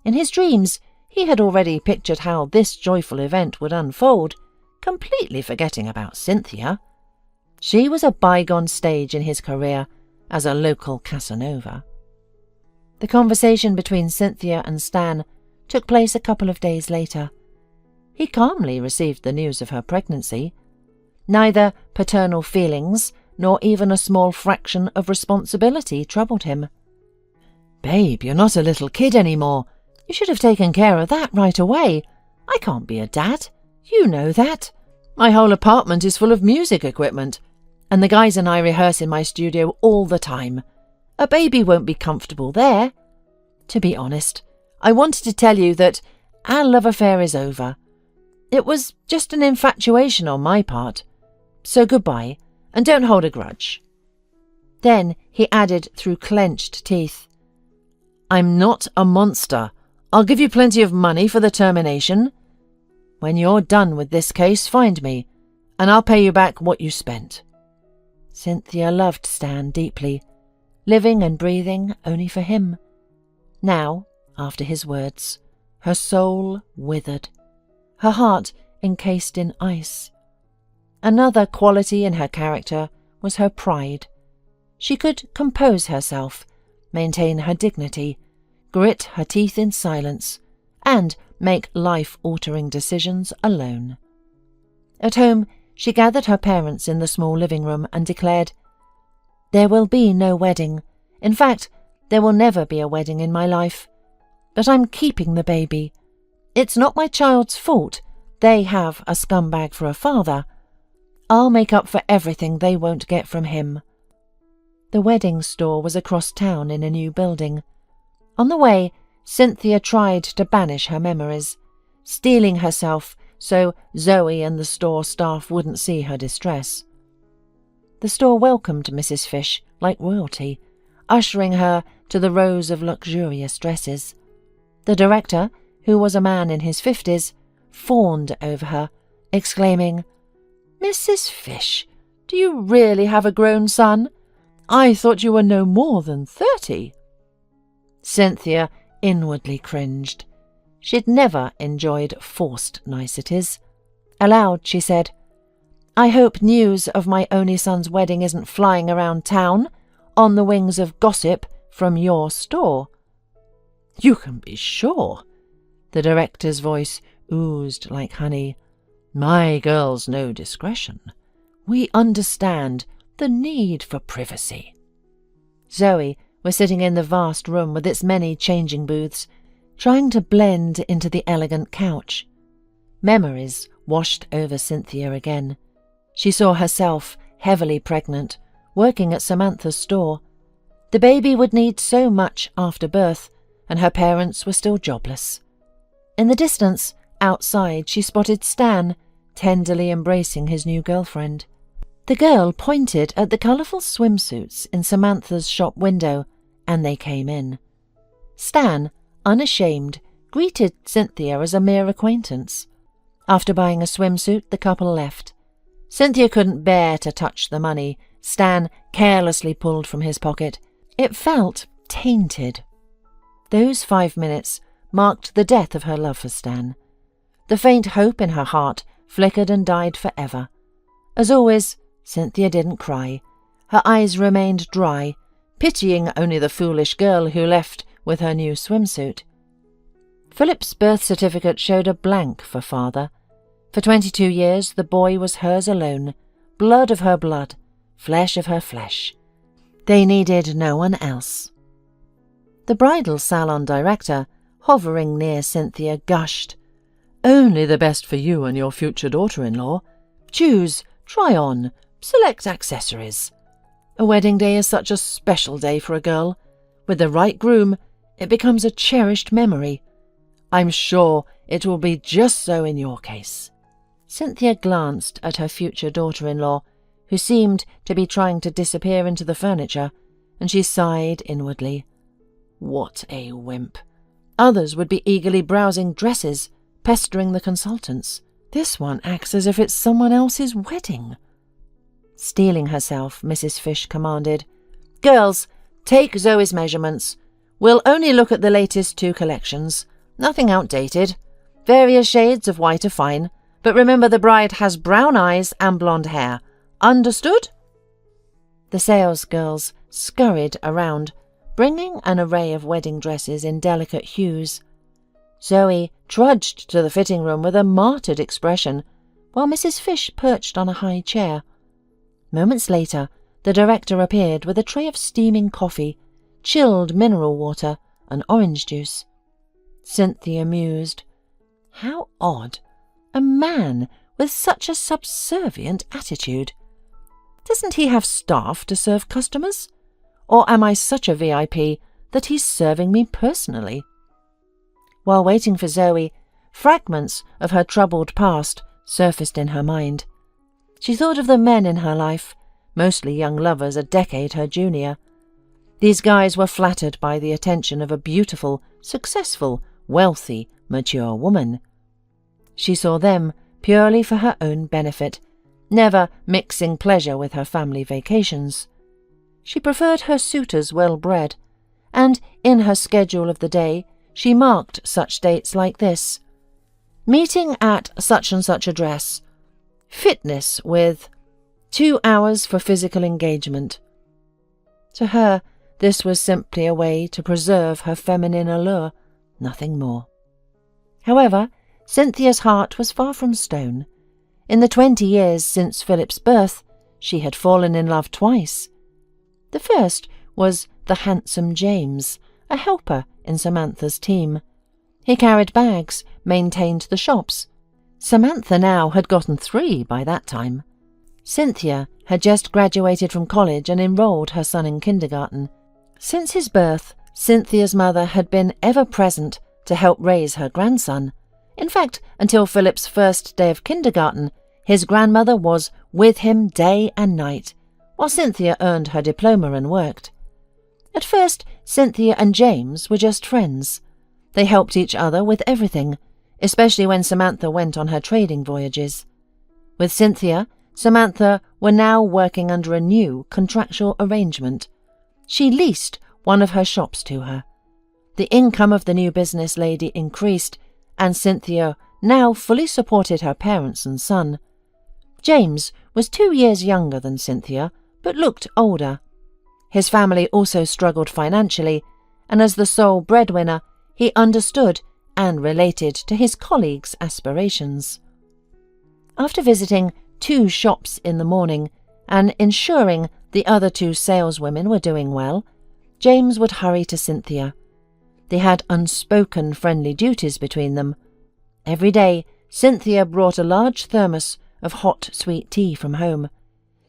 Speaker 2: In his dreams, he had already pictured how this joyful event would unfold, completely forgetting about Cynthia. She was a bygone stage in his career as a local Casanova. The conversation between Cynthia and Stan took place a couple of days later. He calmly received the news of her pregnancy. Neither paternal feelings nor even a small fraction of responsibility troubled him. "Babe, you're not a little kid anymore. You should have taken care of that right away. I can't be a dad. You know that. My whole apartment is full of music equipment, and the guys and I rehearse in my studio all the time. A baby won't be comfortable there. To be honest, I wanted to tell you that our love affair is over. It was just an infatuation on my part. So goodbye, and don't hold a grudge." Then he added through clenched teeth, "I'm not a monster. I'll give you plenty of money for the termination. When you're done with this case, find me, and I'll pay you back what you spent." Cynthia loved Stan deeply, living and breathing only for him. Now, after his words, her soul withered, her heart encased in ice. Another quality in her character was her pride. She could compose herself, maintain her dignity, grit her teeth in silence, and make life-altering decisions alone. At home, she gathered her parents in the small living room and declared, "There will be no wedding. In fact, there will never be a wedding in my life. But I'm keeping the baby. It's not my child's fault. They have a scumbag for a father. I'll make up for everything they won't get from him." The wedding store was across town in a new building. On the way, Cynthia tried to banish her memories, steeling herself so Zoe and the store staff wouldn't see her distress. The store welcomed Mrs. Fish like royalty, ushering her to the rows of luxurious dresses. The director, who was a man in his 50s, fawned over her, exclaiming, "Mrs. Fish, do you really have a grown son? I thought you were no more than 30. Cynthia inwardly cringed. She'd never enjoyed forced niceties. Aloud she said, "I hope news of my only son's wedding isn't flying around town on the wings of gossip from your store." "You can be sure." The director's voice oozed like honey. "My girls know discretion. We understand the need for privacy." Zoe was sitting in the vast room with its many changing booths, trying to blend into the elegant couch. Memories washed over Cynthia again. She saw herself, heavily pregnant, working at Samantha's store. The baby would need so much after birth, and her parents were still jobless. In the distance, outside, she spotted Stan, tenderly embracing his new girlfriend. The girl pointed at the colourful swimsuits in Samantha's shop window, and they came in. Stan, unashamed, greeted Cynthia as a mere acquaintance. After buying a swimsuit, the couple left. Cynthia couldn't bear to touch the money Stan carelessly pulled from his pocket. It felt tainted. Those 5 minutes marked the death of her love for Stan. The faint hope in her heart flickered and died forever. As always, Cynthia didn't cry. Her eyes remained dry, pitying only the foolish girl who left with her new swimsuit. Philip's birth certificate showed a blank for father. For 22 years the boy was hers alone, blood of her blood, flesh of her flesh. They needed no one else. The bridal salon director, hovering near Cynthia, gushed, "Only the best for you and your future daughter-in-law. Choose, try on, select accessories. A wedding day is such a special day for a girl. With the right groom, it becomes a cherished memory. I'm sure it will be just so in your case." Cynthia glanced at her future daughter-in-law, who seemed to be trying to disappear into the furniture, and she sighed inwardly. What a wimp. Others would be eagerly browsing dresses, pestering the consultants. This one acts as if it's someone else's wedding. Steeling herself, Mrs. Fish commanded, "Girls, take Zoe's measurements. We'll only look at the latest 2 collections. Nothing outdated. Various shades of white are fine, but remember the bride has brown eyes and blonde hair. Understood?" The sales girls scurried around, bringing an array of wedding dresses in delicate hues. Zoe trudged to the fitting room with a martyred expression, while Mrs. Fish perched on a high chair. Moments later, the director appeared with a tray of steaming coffee, chilled mineral water, and orange juice. Cynthia mused. How odd. A man with such a subservient attitude. Doesn't he have staff to serve customers? Or am I such a VIP that he's serving me personally? While waiting for Zoe, fragments of her troubled past surfaced in her mind. She thought of the men in her life, mostly young lovers a decade her junior. These guys were flattered by the attention of a beautiful, successful, wealthy, mature woman. She saw them purely for her own benefit, never mixing pleasure with her family vacations. She preferred her suitors well-bred, and in her schedule of the day she marked such dates like this: meeting at such and such address, fitness with 2 hours for physical engagement. To her, this was simply a way to preserve her feminine allure, nothing more. However, Cynthia's heart was far from stone. In the 20 years since Philip's birth, she had fallen in love twice. The first was the handsome James, a helper in Samantha's team. He carried bags, maintained the shops. Samantha now had gotten 3 by that time. Cynthia had just graduated from college and enrolled her son in kindergarten. Since his birth, Cynthia's mother had been ever present to help raise her grandson. In fact, until Philip's first day of kindergarten, his grandmother was with him day and night, while Cynthia earned her diploma and worked. At first, Cynthia and James were just friends. They helped each other with everything, especially when Samantha went on her trading voyages. With Cynthia, Samantha were now working under a new contractual arrangement. She leased one of her shops to her. The income of the new business lady increased, and Cynthia now fully supported her parents and son. James was 2 years younger than Cynthia, but looked older. His family also struggled financially, and as the sole breadwinner, he understood and related to his colleagues' aspirations. After visiting 2 shops in the morning and ensuring the other 2 saleswomen were doing well, James would hurry to Cynthia. They had unspoken friendly duties between them. Every day, Cynthia brought a large thermos of hot sweet tea from home.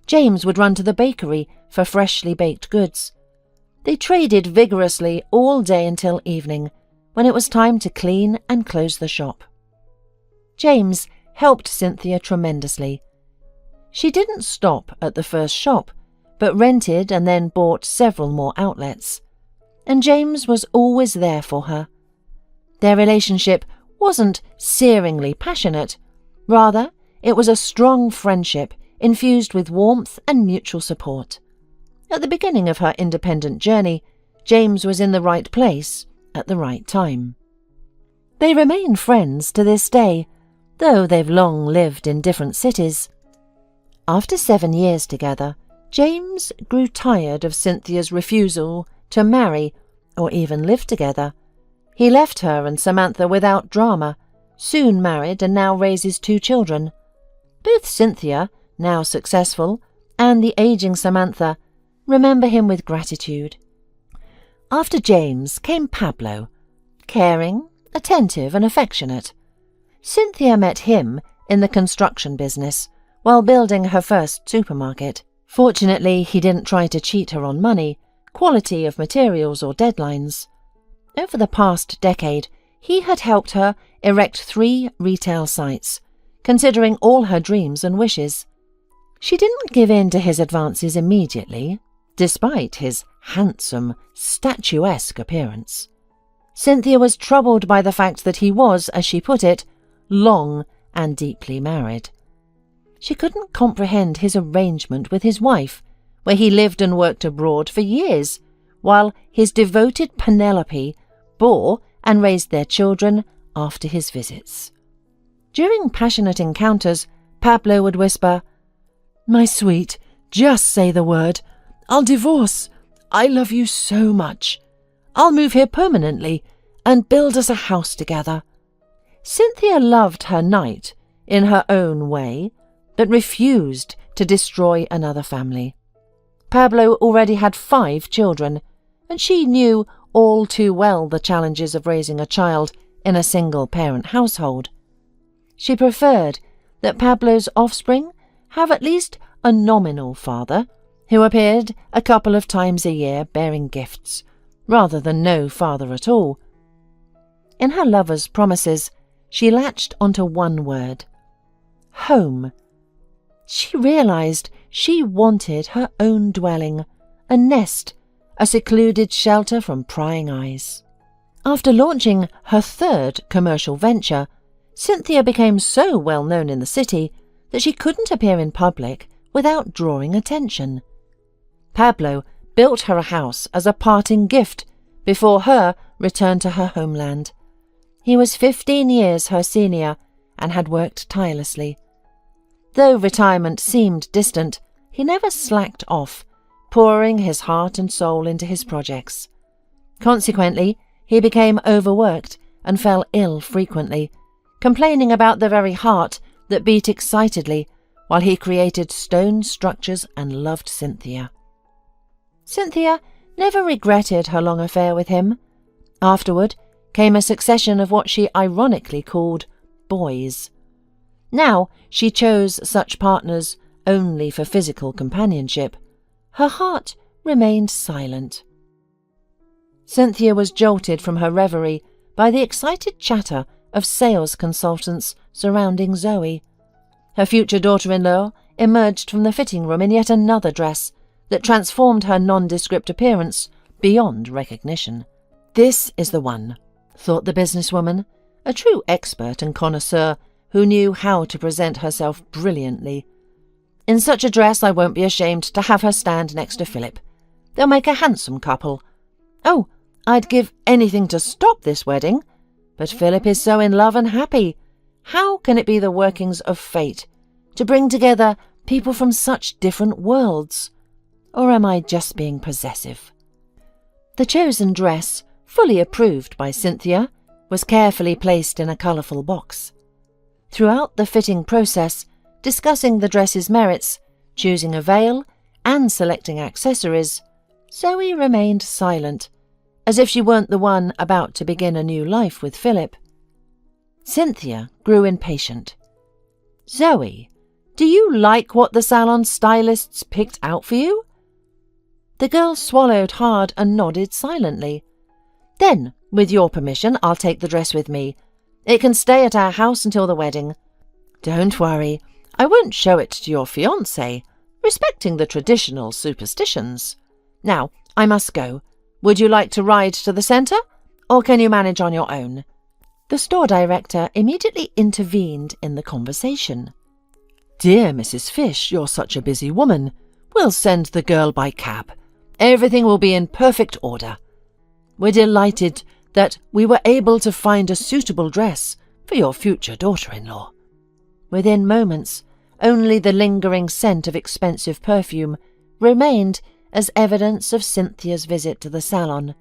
Speaker 2: James would run to the bakery for freshly baked goods. They traded vigorously all day until evening, when it was time to clean and close the shop. James helped Cynthia tremendously. She didn't stop at the first shop, but rented and then bought several more outlets. And James was always there for her. Their relationship wasn't searingly passionate. Rather, it was a strong friendship infused with warmth and mutual support. At the beginning of her independent journey, James was in the right place at the right time. They remain friends to this day, though they've long lived in different cities. After 7 years together, James grew tired of Cynthia's refusal to marry or even live together. He left her and Samantha without drama, soon married and now raises 2 children. Both Cynthia, now successful, and the aging Samantha remember him with gratitude. After James came Pablo, caring, attentive and affectionate. Cynthia met him in the construction business while building her first supermarket. Fortunately, he didn't try to cheat her on money, quality of materials or deadlines. Over the past decade, he had helped her erect 3 retail sites, considering all her dreams and wishes. She didn't give in to his advances immediately, despite his handsome, statuesque appearance. Cynthia was troubled by the fact that he was, as she put it, long and deeply married. She couldn't comprehend his arrangement with his wife, where he lived and worked abroad for years, while his devoted Penelope bore and raised their children after his visits. During passionate encounters, Pablo would whisper, "My sweet, just say the word. I'll divorce. I love you so much. I'll move here permanently and build us a house together." Cynthia loved her knight in her own way, but refused to destroy another family. Pablo already had 5 children, and she knew all too well the challenges of raising a child in a single-parent household. She preferred that Pablo's offspring have at least a nominal father, who appeared a couple of times a year bearing gifts, rather than no father at all. In her lover's promises, she latched onto one word: home. She realized she wanted her own dwelling, a nest, a secluded shelter from prying eyes. After launching her 3rd commercial venture, Cynthia became so well known in the city that she couldn't appear in public without drawing attention. Pablo built her a house as a parting gift before her return to her homeland. He was 15 years her senior and had worked tirelessly. Though retirement seemed distant, he never slacked off, pouring his heart and soul into his projects. Consequently, he became overworked and fell ill frequently, complaining about the very heart that beat excitedly while he created stone structures and loved Cynthia. Cynthia never regretted her long affair with him. Afterward came a succession of what she ironically called boys. Now she chose such partners only for physical companionship. Her heart remained silent. Cynthia was jolted from her reverie by the excited chatter of sales consultants surrounding Zoe. Her future daughter-in-law emerged from the fitting room in yet another dress that transformed her nondescript appearance beyond recognition. "This is the one," thought the businesswoman, a true expert and connoisseur who knew how to present herself brilliantly. "In such a dress I won't be ashamed to have her stand next to Philip. They'll make a handsome couple. Oh, I'd give anything to stop this wedding, but Philip is so in love and happy. How can it be the workings of fate to bring together people from such different worlds? Or am I just being possessive?" The chosen dress, fully approved by Cynthia, was carefully placed in a colourful box. Throughout the fitting process, discussing the dress's merits, choosing a veil, and selecting accessories, Zoe remained silent, as if she weren't the one about to begin a new life with Philip. Cynthia grew impatient. "Zoe, do you like what the salon stylists picked out for you?" The girl swallowed hard and nodded silently. "Then, with your permission, I'll take the dress with me. It can stay at our house until the wedding. Don't worry, I won't show it to your fiancé, respecting the traditional superstitions. Now, I must go. Would you like to ride to the centre, or can you manage on your own?" The store director immediately intervened in the conversation. "Dear Mrs. Fish, you're such a busy woman. We'll send the girl by cab. Everything will be in perfect order. We're delighted that we were able to find a suitable dress for your future daughter-in-law." Within moments, only the lingering scent of expensive perfume remained as evidence of Cynthia's visit to the salon.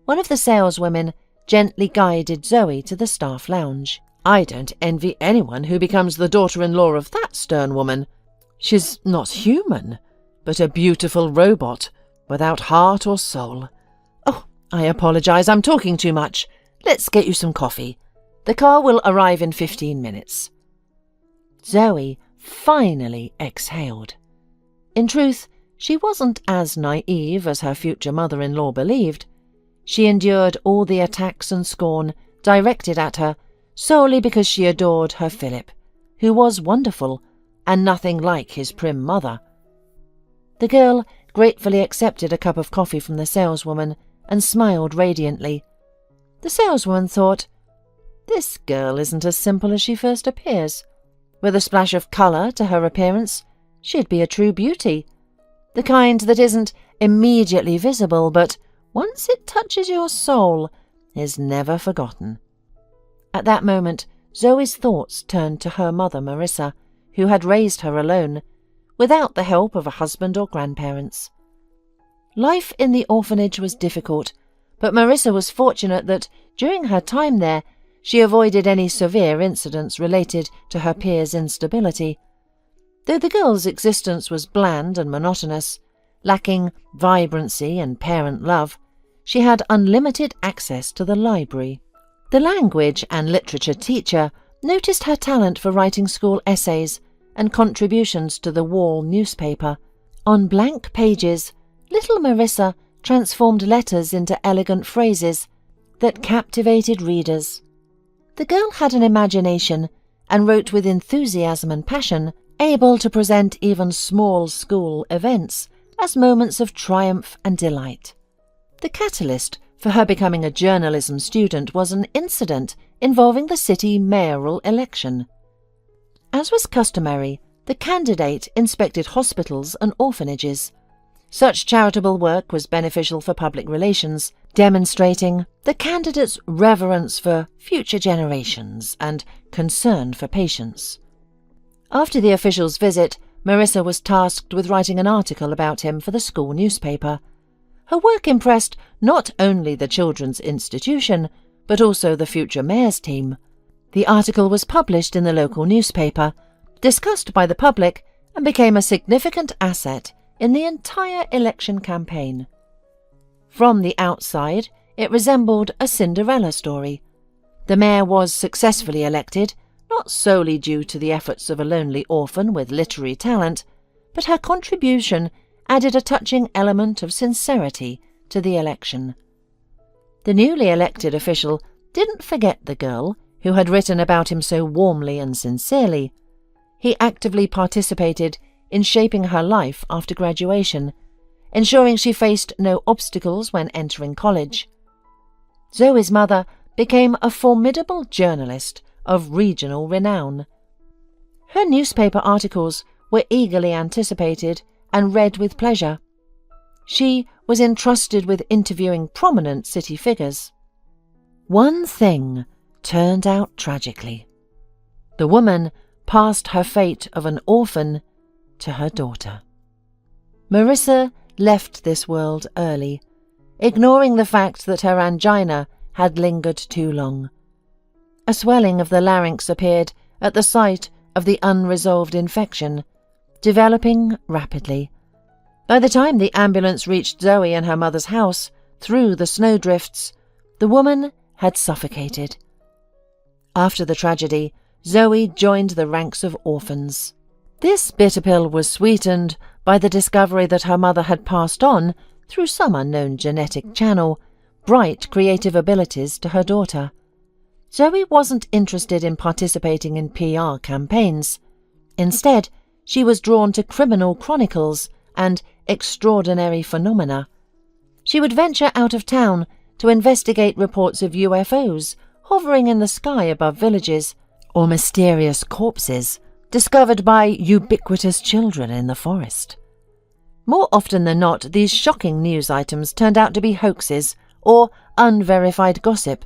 Speaker 2: One of the saleswomen gently guided Zoe to the staff lounge. "I don't envy anyone who becomes the daughter-in-law of that stern woman. She's not human, but a beautiful robot without heart or soul. Oh, I apologize, I'm talking too much. Let's get you some coffee. The car will arrive in 15 minutes. Zoe finally exhaled. In truth, she wasn't as naive as her future mother-in-law believed. She endured all the attacks and scorn directed at her solely because she adored her Philip, who was wonderful and nothing like his prim mother. The girl gratefully accepted a cup of coffee from the saleswoman and smiled radiantly. The saleswoman thought, "This girl isn't as simple as she first appears. With a splash of colour to her appearance, she'd be a true beauty. The kind that isn't immediately visible, but once it touches your soul, is never forgotten." At that moment, Zoe's thoughts turned to her mother Marissa, who had raised her alone, without the help of a husband or grandparents. Life in the orphanage was difficult, but Marissa was fortunate that, during her time there, she avoided any severe incidents related to her peers' instability. Though the girl's existence was bland and monotonous, lacking vibrancy and parent love, she had unlimited access to the library. The language and literature teacher noticed her talent for writing school essays and contributions to the wall newspaper. On blank pages, little Marissa transformed letters into elegant phrases that captivated readers. The girl had an imagination and wrote with enthusiasm and passion, able to present even small school events as moments of triumph and delight. The catalyst for her becoming a journalism student was an incident involving the city mayoral election. As was customary, the candidate inspected hospitals and orphanages. Such charitable work was beneficial for public relations, demonstrating the candidate's reverence for future generations and concern for patients. After the official's visit, Marissa was tasked with writing an article about him for the school newspaper. Her work impressed not only the children's institution, but also the future mayor's team. The article was published in the local newspaper, discussed by the public, and became a significant asset in the entire election campaign. From the outside, it resembled a Cinderella story. The mayor was successfully elected, not solely due to the efforts of a lonely orphan with literary talent, but her contribution added a touching element of sincerity to the election. The newly elected official didn't forget the girl who had written about him so warmly and sincerely. He actively participated in shaping her life after graduation, ensuring she faced no obstacles when entering college. Zoe's mother became a formidable journalist of regional renown. Her newspaper articles were eagerly anticipated and read with pleasure. She was entrusted with interviewing prominent city figures. One thing turned out tragically. The woman passed her fate of an orphan to her daughter. Marissa left this world early, ignoring the fact that her angina had lingered too long. A swelling of the larynx appeared at the site of the unresolved infection, developing rapidly. By the time the ambulance reached Zoe and her mother's house through the snowdrifts, the woman had suffocated. After the tragedy, Zoe joined the ranks of orphans. This bitter pill was sweetened by the discovery that her mother had passed on, through some unknown genetic channel, bright creative abilities to her daughter. Zoe wasn't interested in participating in PR campaigns. Instead, she was drawn to criminal chronicles and extraordinary phenomena. She would venture out of town to investigate reports of UFOs hovering in the sky above villages, or mysterious corpses discovered by ubiquitous children in the forest. More often than not, these shocking news items turned out to be hoaxes or unverified gossip.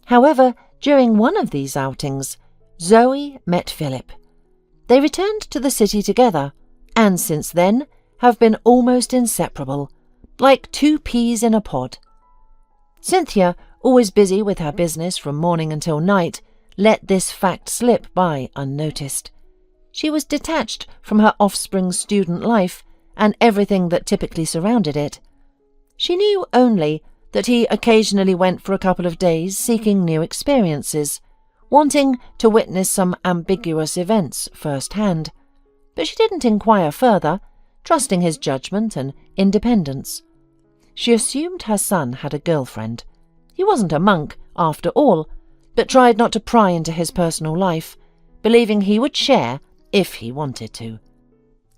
Speaker 2: However, during one of these outings, Zoe met Philip. They returned to the city together, and since then have been almost inseparable, like two peas in a pod. Cynthia, always busy with her business from morning until night, let this fact slip by unnoticed. She was detached from her offspring's student life and everything that typically surrounded it. She knew only that he occasionally went for a couple of days seeking new experiences, wanting to witness some ambiguous events firsthand. But she didn't inquire further, trusting his judgment and independence. She assumed her son had a girlfriend. He wasn't a monk, after all, but tried not to pry into his personal life, believing he would share if he wanted to.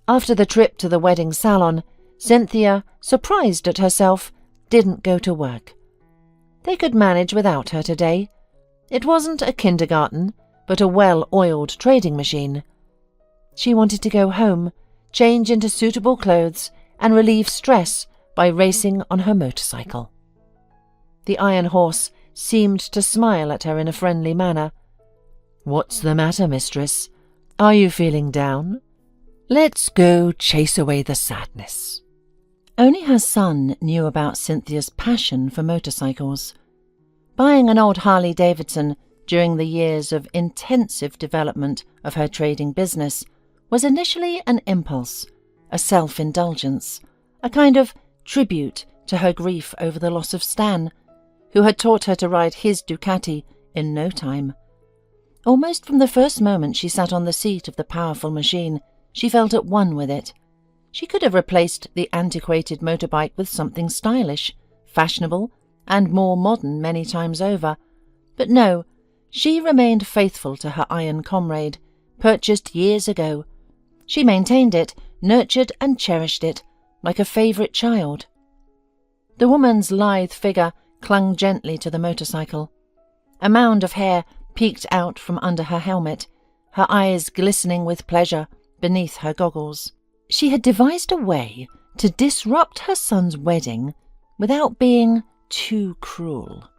Speaker 2: After the trip to the wedding salon, Cynthia, surprised at herself, didn't go to work. They could manage without her today. It wasn't a kindergarten, but a well-oiled trading machine. She wanted to go home, change into suitable clothes, and relieve stress by racing on her motorcycle. The iron horse seemed to smile at her in a friendly manner. "What's the matter, mistress? Are you feeling down? Let's go chase away the sadness." Only her son knew about Cynthia's passion for motorcycles. Buying an old Harley-Davidson during the years of intensive development of her trading business was initially an impulse, a self-indulgence, a kind of tribute to her grief over the loss of Stan, who had taught her to ride his Ducati in no time. Almost from the first moment she sat on the seat of the powerful machine, she felt at one with it. She could have replaced the antiquated motorbike with something stylish, fashionable, and more modern many times over. But no, she remained faithful to her iron comrade, purchased years ago. She maintained it, nurtured and cherished it, like a favourite child. The woman's lithe figure clung gently to the motorcycle. A mound of hair peeked out from under her helmet, her eyes glistening with pleasure beneath her goggles. She had devised a way to disrupt her son's wedding without being too cruel.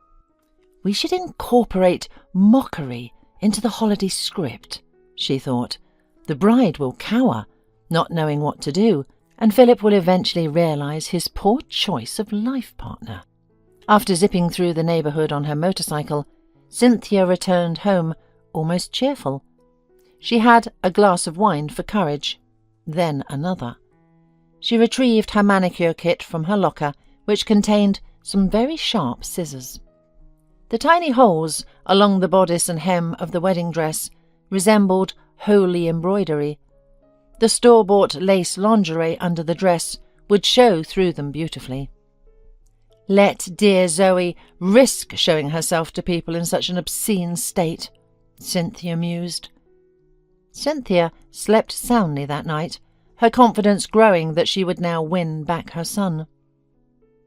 Speaker 2: We should incorporate mockery into the holiday script, she thought. The bride will cower, not knowing what to do, and Philip will eventually realise his poor choice of life partner. After zipping through the neighbourhood on her motorcycle, Cynthia returned home almost cheerful. She had a glass of wine for courage, then another. She retrieved her manicure kit from her locker, which contained some very sharp scissors. The tiny holes along the bodice and hem of the wedding dress resembled holy embroidery. The store-bought lace lingerie under the dress would show through them beautifully. Let dear Zoe risk showing herself to people in such an obscene state, Cynthia mused. Cynthia slept soundly that night, her confidence growing that she would now win back her son.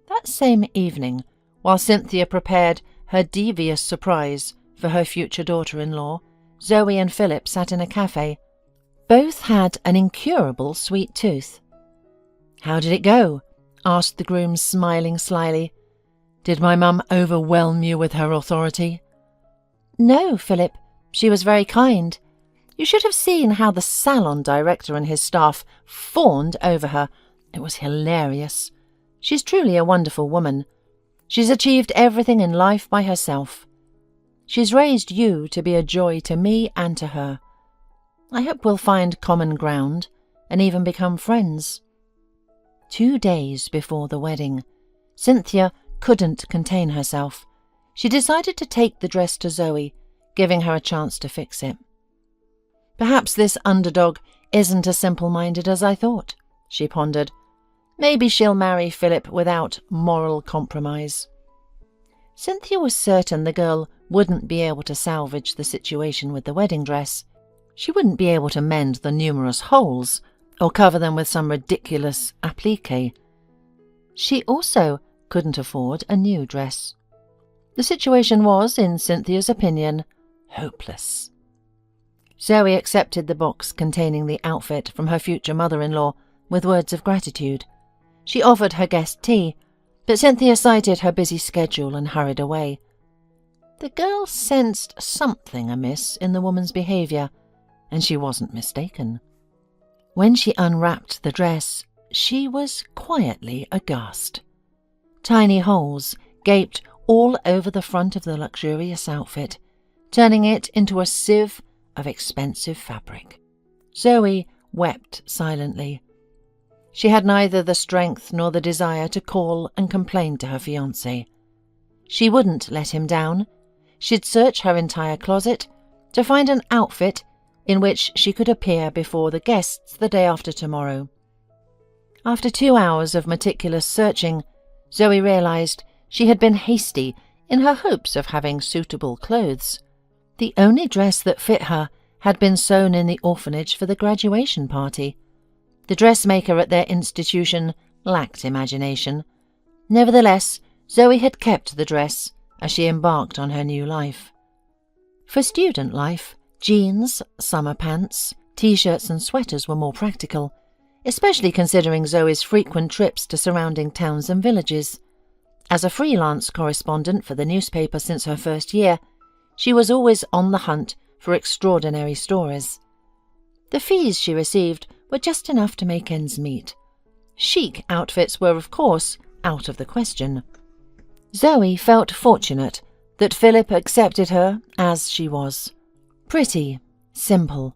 Speaker 2: That same evening, while Cynthia prepared her devious surprise for her future daughter-in-law, Zoe and Philip sat in a cafe. Both had an incurable sweet tooth. "How did it go?" asked the groom, smiling slyly. "Did my mum overwhelm you with her authority?" "No, Philip. She was very kind. You should have seen how the salon director and his staff fawned over her. It was hilarious. She's truly a wonderful woman. She's achieved everything in life by herself. She's raised you to be a joy to me and to her. I hope we'll find common ground and even become friends." 2 days before the wedding, Cynthia couldn't contain herself. She decided to take the dress to Zoe, giving her a chance to fix it. "Perhaps this underdog isn't as simple-minded as I thought," she pondered. "Maybe she'll marry Philip without moral compromise." Cynthia was certain the girl wouldn't be able to salvage the situation with the wedding dress. She wouldn't be able to mend the numerous holes or cover them with some ridiculous applique. She also couldn't afford a new dress. The situation was, in Cynthia's opinion, hopeless. Zoe accepted the box containing the outfit from her future mother-in-law with words of gratitude. She offered her guest tea, but Cynthia cited her busy schedule and hurried away. The girl sensed something amiss in the woman's behaviour, and she wasn't mistaken. When she unwrapped the dress, she was quietly aghast. Tiny holes gaped all over the front of the luxurious outfit, turning it into a sieve of expensive fabric. Zoe wept silently. She had neither the strength nor the desire to call and complain to her fiancé. She wouldn't let him down. She'd search her entire closet to find an outfit in which she could appear before the guests the day after tomorrow. After 2 hours of meticulous searching, Zoe realized she had been hasty in her hopes of having suitable clothes. The only dress that fit her had been sewn in the orphanage for the graduation party. The dressmaker at their institution lacked imagination. Nevertheless, Zoe had kept the dress as she embarked on her new life. For student life, jeans, summer pants, t-shirts and sweaters were more practical, especially considering Zoe's frequent trips to surrounding towns and villages. As a freelance correspondent for the newspaper since her first year, she was always on the hunt for extraordinary stories. The fees she received were just enough to make ends meet. Chic outfits were, of course, out of the question. Zoe felt fortunate that Philip accepted her as she was. Pretty, simple.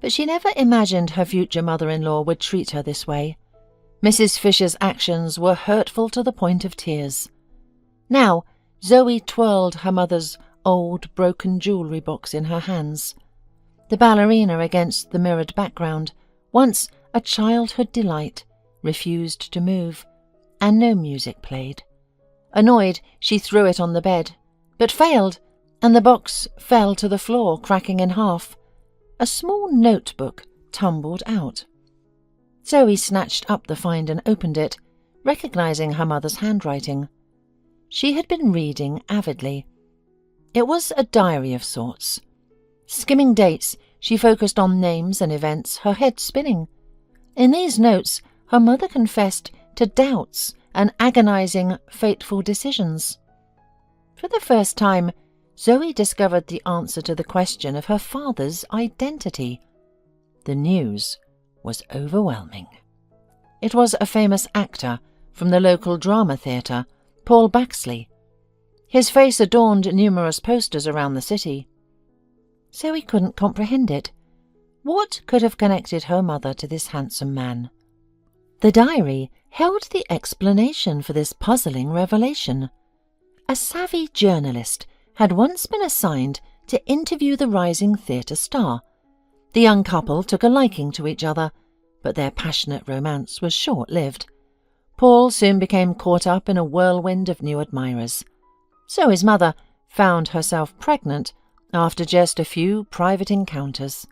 Speaker 2: But she never imagined her future mother-in-law would treat her this way. Mrs. Fisher's actions were hurtful to the point of tears. Now, Zoe twirled her mother's old, broken jewellery box in her hands. The ballerina against the mirrored background, once a childhood delight, refused to move, and no music played. Annoyed, she threw it on the bed, but failed, and the box fell to the floor, cracking in half. A small notebook tumbled out. Zoe snatched up the find and opened it, recognizing her mother's handwriting. She had been reading avidly. It was a diary of sorts. Skimming dates, she focused on names and events, her head spinning. In these notes, her mother confessed to doubts and agonizing, fateful decisions. For the first time, Zoe discovered the answer to the question of her father's identity. The news was overwhelming. It was a famous actor from the local drama theatre, Paul Baxley. His face adorned numerous posters around the city. Zoe couldn't comprehend it. What could have connected her mother to this handsome man? The diary held the explanation for this puzzling revelation. A savvy journalist had once been assigned to interview the rising theatre star. The young couple took a liking to each other, but their passionate romance was short-lived. Paul soon became caught up in a whirlwind of new admirers. So his mother found herself pregnant after just a few private encounters.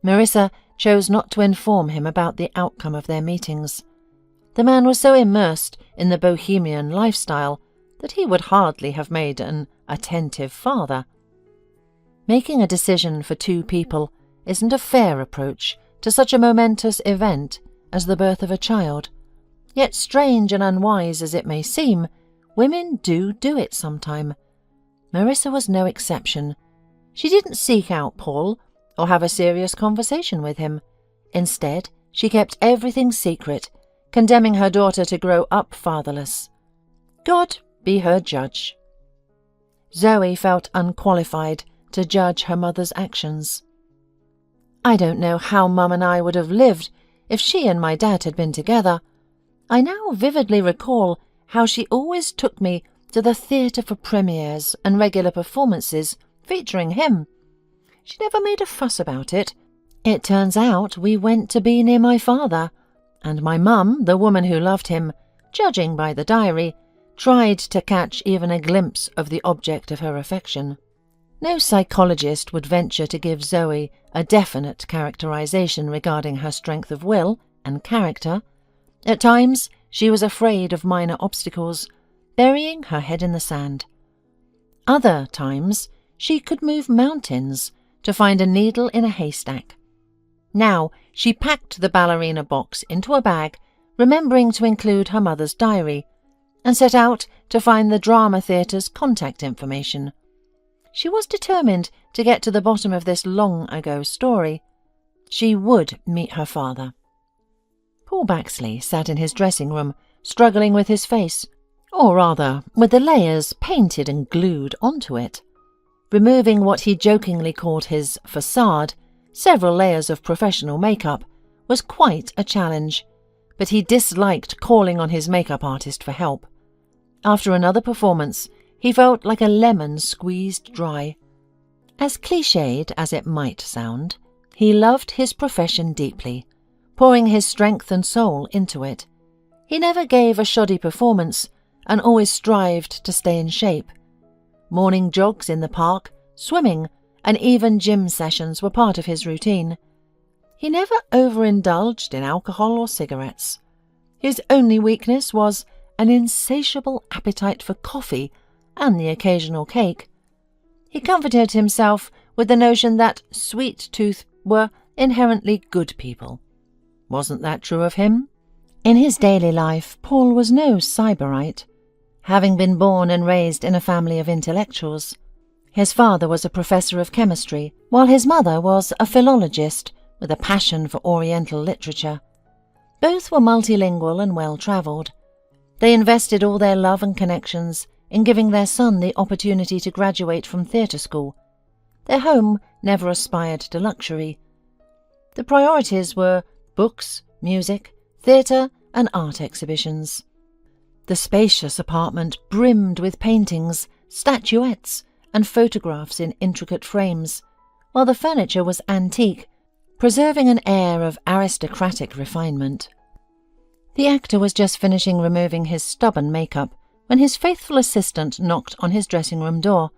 Speaker 2: Marissa chose not to inform him about the outcome of their meetings. The man was so immersed in the bohemian lifestyle that he would hardly have made an attentive father. Making a decision for two people isn't a fair approach to such a momentous event as the birth of a child. Yet strange and unwise as it may seem, women do it sometime. Marissa was no exception. She didn't seek out Paul or have a serious conversation with him. Instead, she kept everything secret, condemning her daughter to grow up fatherless. God be her judge. Zoe felt unqualified to judge her mother's actions. I don't know how Mum and I would have lived if she and my dad had been together. I now vividly recall how she always took me to the theatre for premieres and regular performances featuring him. She never made a fuss about it. It turns out we went to be near my father, and my mum, the woman who loved him, judging by the diary, tried to catch even a glimpse of the object of her affection. No psychologist would venture to give Zoe a definite characterization regarding her strength of will and character. At times, she was afraid of minor obstacles, burying her head in the sand. Other times, she could move mountains to find a needle in a haystack. Now, she packed the ballerina box into a bag, remembering to include her mother's diary, and set out to find the drama theatre's contact information. She was determined to get to the bottom of this long-ago story. She would meet her father. Paul Baxley sat in his dressing room, struggling with his face, or rather, with the layers painted and glued onto it. Removing what he jokingly called his facade, several layers of professional makeup, was quite a challenge, but he disliked calling on his makeup artist for help. After another performance, he felt like a lemon squeezed dry. As cliched as it might sound, he loved his profession deeply, pouring his strength and soul into it. He never gave a shoddy performance and always strived to stay in shape. Morning jogs in the park, swimming, and even gym sessions were part of his routine. He never overindulged in alcohol or cigarettes. His only weakness was an insatiable appetite for coffee and the occasional cake. He comforted himself with the notion that sweet tooth were inherently good people. Wasn't that true of him? In his daily life, Paul was no sybarite, having been born and raised in a family of intellectuals. His father was a professor of chemistry, while his mother was a philologist with a passion for Oriental literature. Both were multilingual and well-travelled. They invested all their love and connections in giving their son the opportunity to graduate from theatre school. Their home never aspired to luxury. The priorities were books, music, theatre, and art exhibitions. The spacious apartment brimmed with paintings, statuettes, and photographs in intricate frames, while the furniture was antique, preserving an air of aristocratic refinement. The actor was just finishing removing his stubborn makeup when his faithful assistant knocked on his dressing-room door.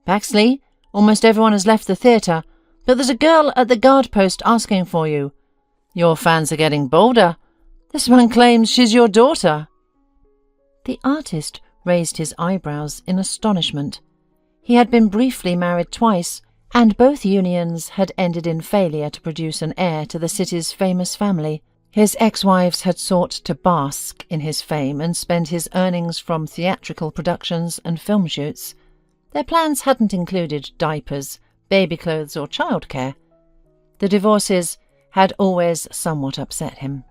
Speaker 2: "Baxley, almost everyone has left the theatre, but there's a girl at the guard post asking for you. Your fans are getting bolder. This one claims she's your daughter." The artist raised his eyebrows in astonishment. He had been briefly married twice, and both unions had ended in failure to produce an heir to the city's famous family. His ex-wives had sought to bask in his fame and spend his earnings from theatrical productions and film shoots. Their plans hadn't included diapers, baby clothes or childcare. The divorces had always somewhat upset him.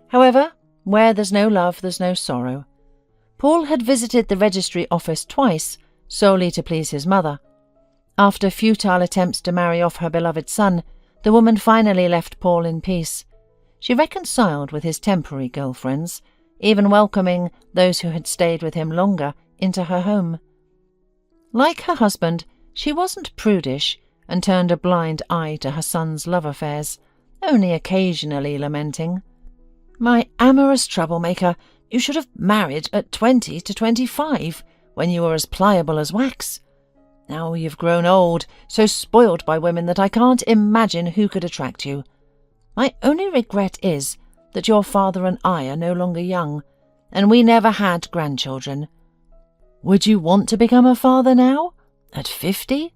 Speaker 2: However, where there's no love, there's no sorrow. Paul had visited the registry office twice, solely to please his mother. After futile attempts to marry off her beloved son, the woman finally left Paul in peace. She reconciled with his temporary girlfriends, even welcoming those who had stayed with him longer into her home. Like her husband, she wasn't prudish and turned a blind eye to her son's love affairs, only occasionally lamenting, "My amorous troublemaker, you should have married at 20 to 25, when you were as pliable as wax. Now you've grown old, so spoiled by women that I can't imagine who could attract you. My only regret is that your father and I are no longer young, and we never had grandchildren. Would you want to become a father now, at 50?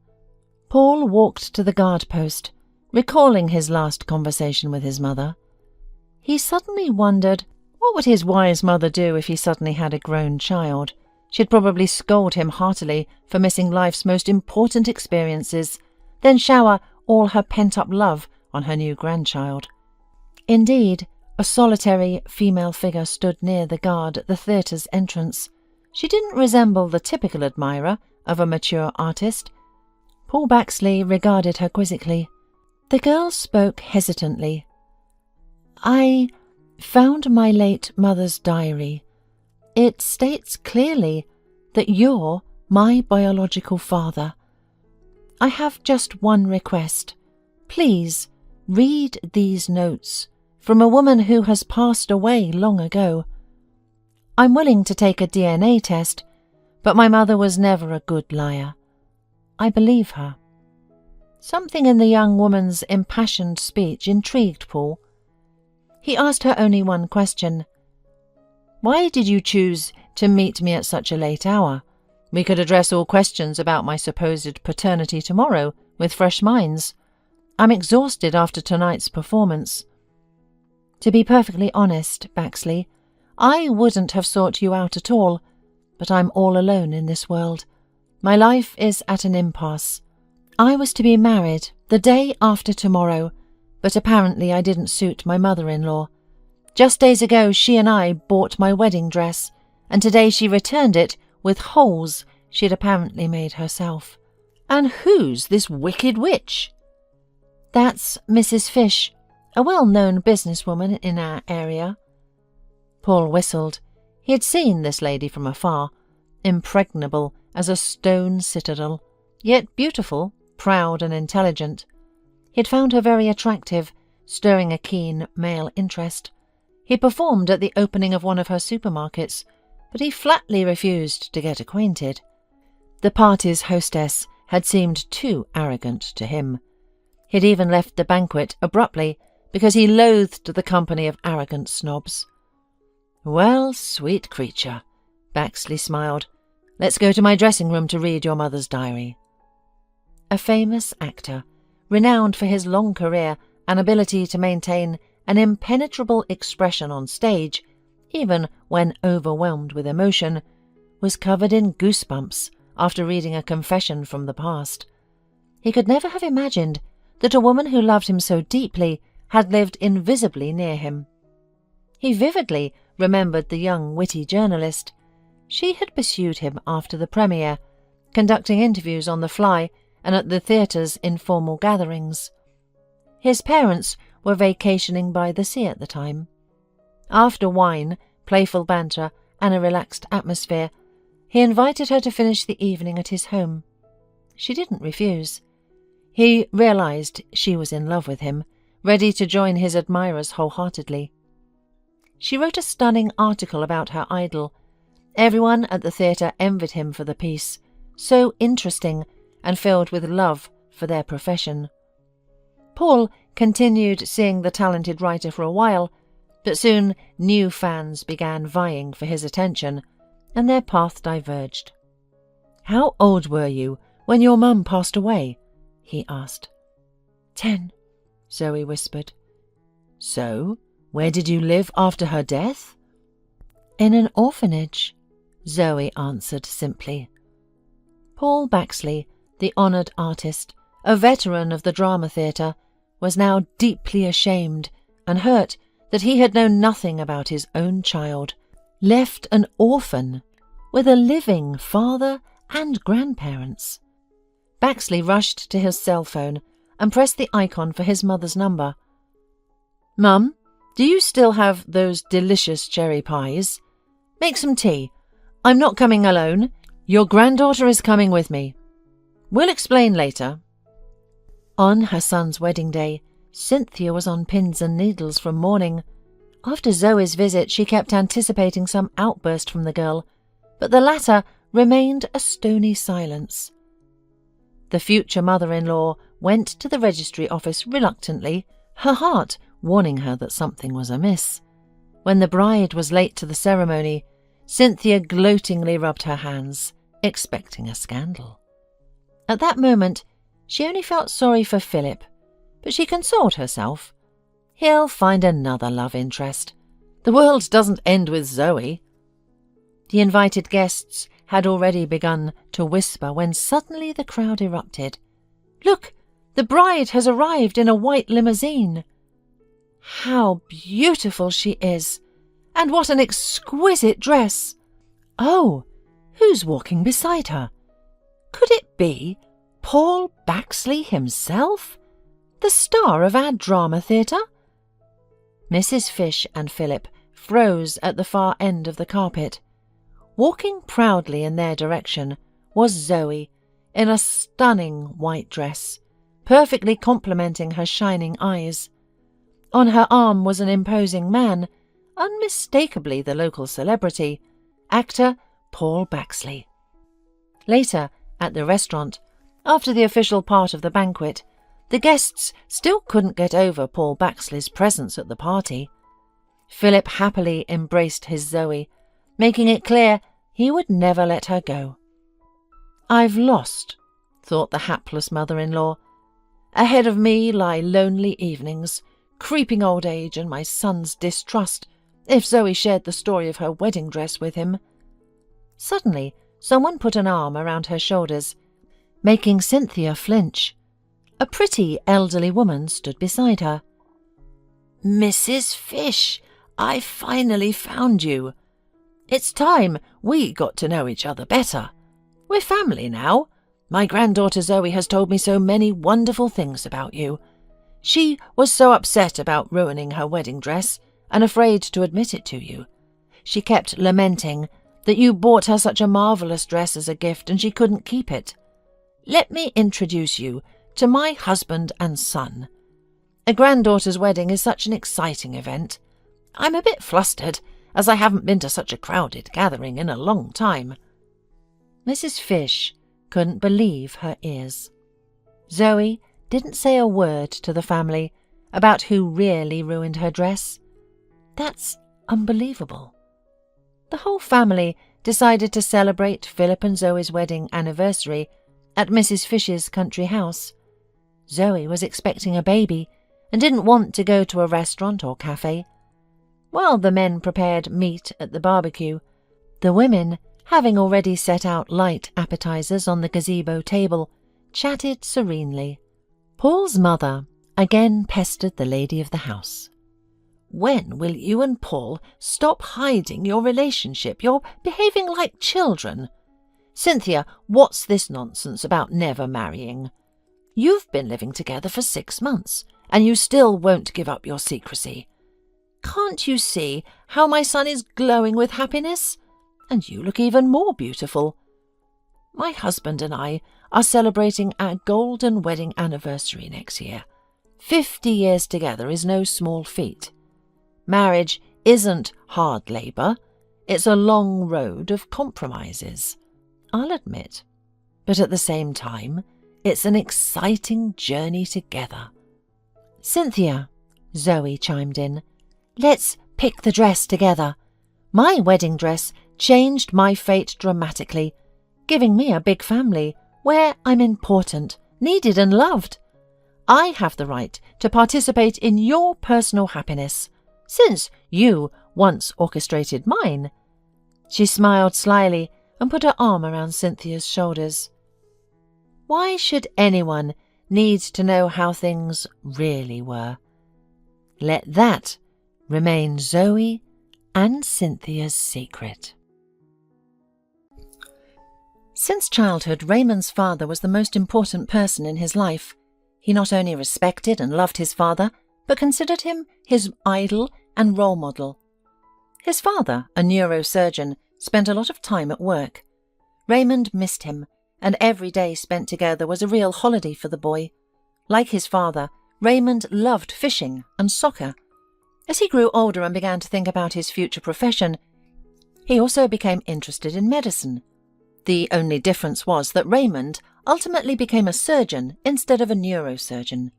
Speaker 2: Paul walked to the guard post, recalling his last conversation with his mother. He suddenly wondered, what would his wise mother do if he suddenly had a grown child? She'd probably scold him heartily for missing life's most important experiences, then shower all her pent-up love on her new grandchild. Indeed, a solitary female figure stood near the guard at the theatre's entrance. She didn't resemble the typical admirer of a mature artist. Paul Baxley regarded her quizzically. The girl spoke hesitantly. "I found my late mother's diary. It states clearly that you're my biological father. I have just one request. Please read these notes from a woman who has passed away long ago. I'm willing to take a DNA test, but my mother was never a good liar. I believe her." Something in the young woman's impassioned speech intrigued Paul. He asked her only one question. "Why did you choose to meet me at such a late hour? We could address all questions about my supposed paternity tomorrow with fresh minds. I'm exhausted after tonight's performance." "To be perfectly honest, Baxley, I wouldn't have sought you out at all, but I'm all alone in this world. My life is at an impasse. I was to be married the day after tomorrow, but apparently I didn't suit my mother-in-law. Just days ago she and I bought my wedding dress, and today she returned it with holes she'd apparently made herself." "And who's this wicked witch?" "That's Mrs. Fish, a well-known businesswoman in our area." Paul whistled. He had seen this lady from afar, impregnable as a stone citadel, yet beautiful, proud and intelligent. He had found her very attractive, stirring a keen male interest. He performed at the opening of one of her supermarkets, but he flatly refused to get acquainted. The party's hostess had seemed too arrogant to him. He had even left the banquet abruptly because he loathed the company of arrogant snobs. "Well, sweet creature," Baxley smiled, "let's go to my dressing room to read your mother's diary." A famous actor, renowned for his long career and ability to maintain an impenetrable expression on stage, even when overwhelmed with emotion, was covered in goosebumps after reading a confession from the past. He could never have imagined that a woman who loved him so deeply had lived invisibly near him. He vividly remembered the young, witty journalist. She had pursued him after the premiere, conducting interviews on the fly and at the theatre's informal gatherings. His parents were vacationing by the sea at the time. After wine, playful banter, and a relaxed atmosphere, he invited her to finish the evening at his home. She didn't refuse. He realized she was in love with him, ready to join his admirers wholeheartedly. She wrote a stunning article about her idol. Everyone at the theatre envied him for the piece, so interesting and filled with love for their profession. Paul continued seeing the talented writer for a while, but soon new fans began vying for his attention, and their path diverged. "How old were you when your mum passed away?" he asked. 10, Zoe whispered. "So, Where did you live after her death? In an orphanage, Zoe answered simply. Paul Baxley, the honoured artist, a veteran of the drama theatre, was now deeply ashamed and hurt that he had known nothing about his own child, left an orphan with a living father and grandparents. Baxley rushed to his cell phone and pressed the icon for his mother's number. "Mum, do you still have those delicious cherry pies? Make some tea. I'm not coming alone. Your granddaughter is coming with me. We'll explain later." On her son's wedding day, Cynthia was on pins and needles from mourning. After Zoe's visit, she kept anticipating some outburst from the girl, but the latter remained a stony silence. The future mother-in-law went to the registry office reluctantly, her heart warning her that something was amiss. When the bride was late to the ceremony, Cynthia gloatingly rubbed her hands, expecting a scandal. At that moment, she only felt sorry for Philip, but she consoled herself. He'll find another love interest. The world doesn't end with Zoe. The invited guests had already begun to whisper when suddenly the crowd erupted. "Look, the bride has arrived in a white limousine. How beautiful she is! And what an exquisite dress! Oh, who's walking beside her? Could it be Paul Baxley himself, the star of our drama theatre?" Mrs. Fish and Philip froze at the far end of the carpet. Walking proudly in their direction was Zoe, in a stunning white dress, perfectly complementing her shining eyes. On her arm was an imposing man, unmistakably the local celebrity, actor Paul Baxley. Later, at the restaurant, after the official part of the banquet, the guests still couldn't get over Paul Baxley's presence at the party. Philip happily embraced his Zoe, making it clear he would never let her go. "I've lost," thought the hapless mother-in-law. "Ahead of me lie lonely evenings, creeping old age, and my son's distrust, if Zoe shared the story of her wedding dress with him." Suddenly, someone put an arm around her shoulders, making Cynthia flinch. A pretty elderly woman stood beside her. "Mrs. Fish, I finally found you. It's time we got to know each other better. We're family now. My granddaughter Zoe has told me so many wonderful things about you. She was so upset about ruining her wedding dress and afraid to admit it to you. She kept lamenting that you bought her such a marvellous dress as a gift and she couldn't keep it. Let me introduce you to my husband and son. A granddaughter's wedding is such an exciting event. I'm a bit flustered, as I haven't been to such a crowded gathering in a long time." Mrs. Fish couldn't believe her ears. Zoe didn't say a word to the family about who really ruined her dress. That's unbelievable. The whole family decided to celebrate Philip and Zoe's wedding anniversary at Mrs. Fish's country house. Zoe was expecting a baby and didn't want to go to a restaurant or cafe. While the men prepared meat at the barbecue, the women, having already set out light appetizers on the gazebo table, chatted serenely. Paul's mother again pestered the lady of the house. "When will you and Paul stop hiding your relationship? You're behaving like children. Cynthia, what's this nonsense about never marrying? You've been living together for 6 months, and you still won't give up your secrecy. Can't you see how my son is glowing with happiness? And you look even more beautiful. My husband and I are celebrating our golden wedding anniversary next year. 50 years together is no small feat. Marriage isn't hard labour. It's a long road of compromises, I'll admit. But at the same time, it's an exciting journey together." "Cynthia," Zoe chimed in, "let's pick the dress together. My wedding dress changed my fate dramatically, giving me a big family where I'm important, needed and loved. I have the right to participate in your personal happiness, since you once orchestrated mine." She smiled slyly and put her arm around Cynthia's shoulders. Why should anyone need to know how things really were? Let that remain Zoe and Cynthia's secret. Since childhood, Raymond's father was the most important person in his life. He not only respected and loved his father, but considered him his idol and role model. His father, a neurosurgeon, spent a lot of time at work. Raymond missed him, and every day spent together was a real holiday for the boy. Like his father, Raymond loved fishing and soccer. As he grew older and began to think about his future profession, he also became interested in medicine. The only difference was that Raymond ultimately became a surgeon instead of a neurosurgeon.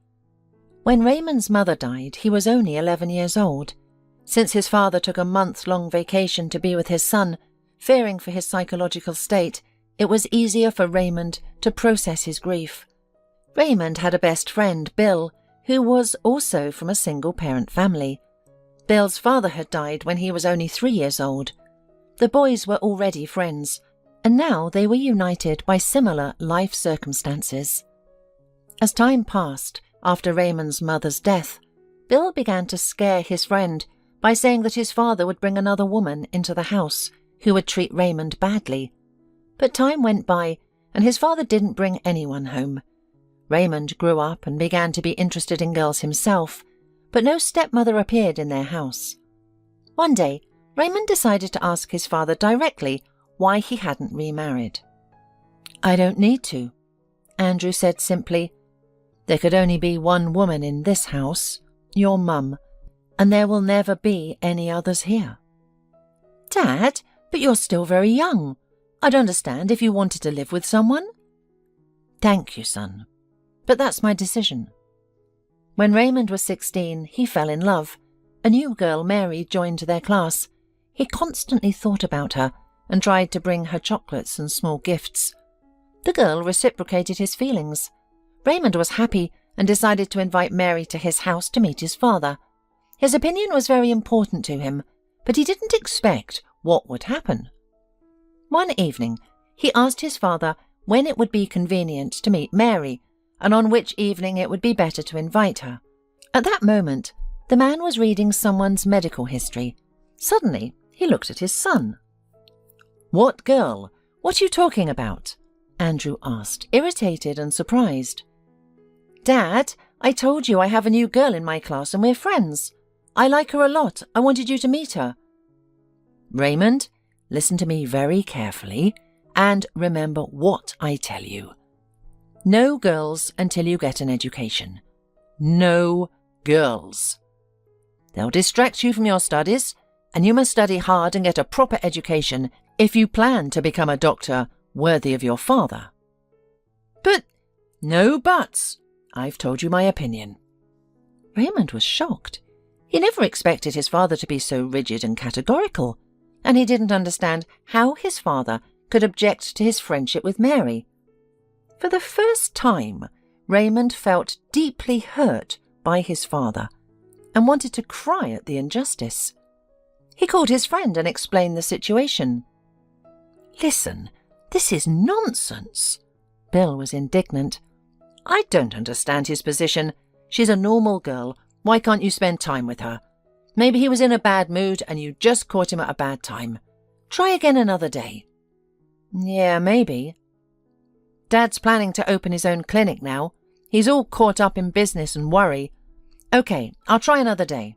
Speaker 2: When Raymond's mother died, he was only 11 years old. Since his father took a month-long vacation to be with his son, fearing for his psychological state, it was easier for Raymond to process his grief. Raymond had a best friend, Bill, who was also from a single-parent family. Bill's father had died when he was only 3 years old. The boys were already friends, and now they were united by similar life circumstances. As time passed, after Raymond's mother's death, Bill began to scare his friend by saying that his father would bring another woman into the house who would treat Raymond badly. But time went by, and his father didn't bring anyone home. Raymond grew up and began to be interested in girls himself, but no stepmother appeared in their house. One day, Raymond decided to ask his father directly why he hadn't remarried. "I don't need to," Andrew said simply. "There could only be one woman in this house, your mum, and there will never be any others here." "Dad, but you're still very young. I'd understand if you wanted to live with someone." "Thank you, son, but that's my decision." When Raymond was 16, he fell in love. A new girl, Mary, joined their class. He constantly thought about her and tried to bring her chocolates and small gifts. The girl reciprocated his feelings. Raymond was happy and decided to invite Mary to his house to meet his father. His opinion was very important to him, but he didn't expect what would happen. One evening, he asked his father when it would be convenient to meet Mary, and on which evening it would be better to invite her. At that moment, the man was reading someone's medical history. Suddenly, he looked at his son. "What girl? What are you talking about?" Andrew asked, irritated and surprised. "Dad, I told you I have a new girl in my class and we're friends. I like her a lot. I wanted you to meet her." "Raymond, listen to me very carefully and remember what I tell you. No girls until you get an education. No girls. They'll distract you from your studies, and you must study hard and get a proper education if you plan to become a doctor worthy of your father." "But—" "No buts. I've told you my opinion." Raymond was shocked. He never expected his father to be so rigid and categorical, and he didn't understand how his father could object to his friendship with Mary. For the first time, Raymond felt deeply hurt by his father and wanted to cry at the injustice. He called his friend and explained the situation. "Listen, this is nonsense." Bill was indignant. "I don't understand his position. She's a normal girl. Why can't you spend time with her? Maybe he was in a bad mood and you just caught him at a bad time. Try again another day." "Yeah, maybe." "Dad's planning to open his own clinic now. He's all caught up in business and worry. Okay, I'll try another day."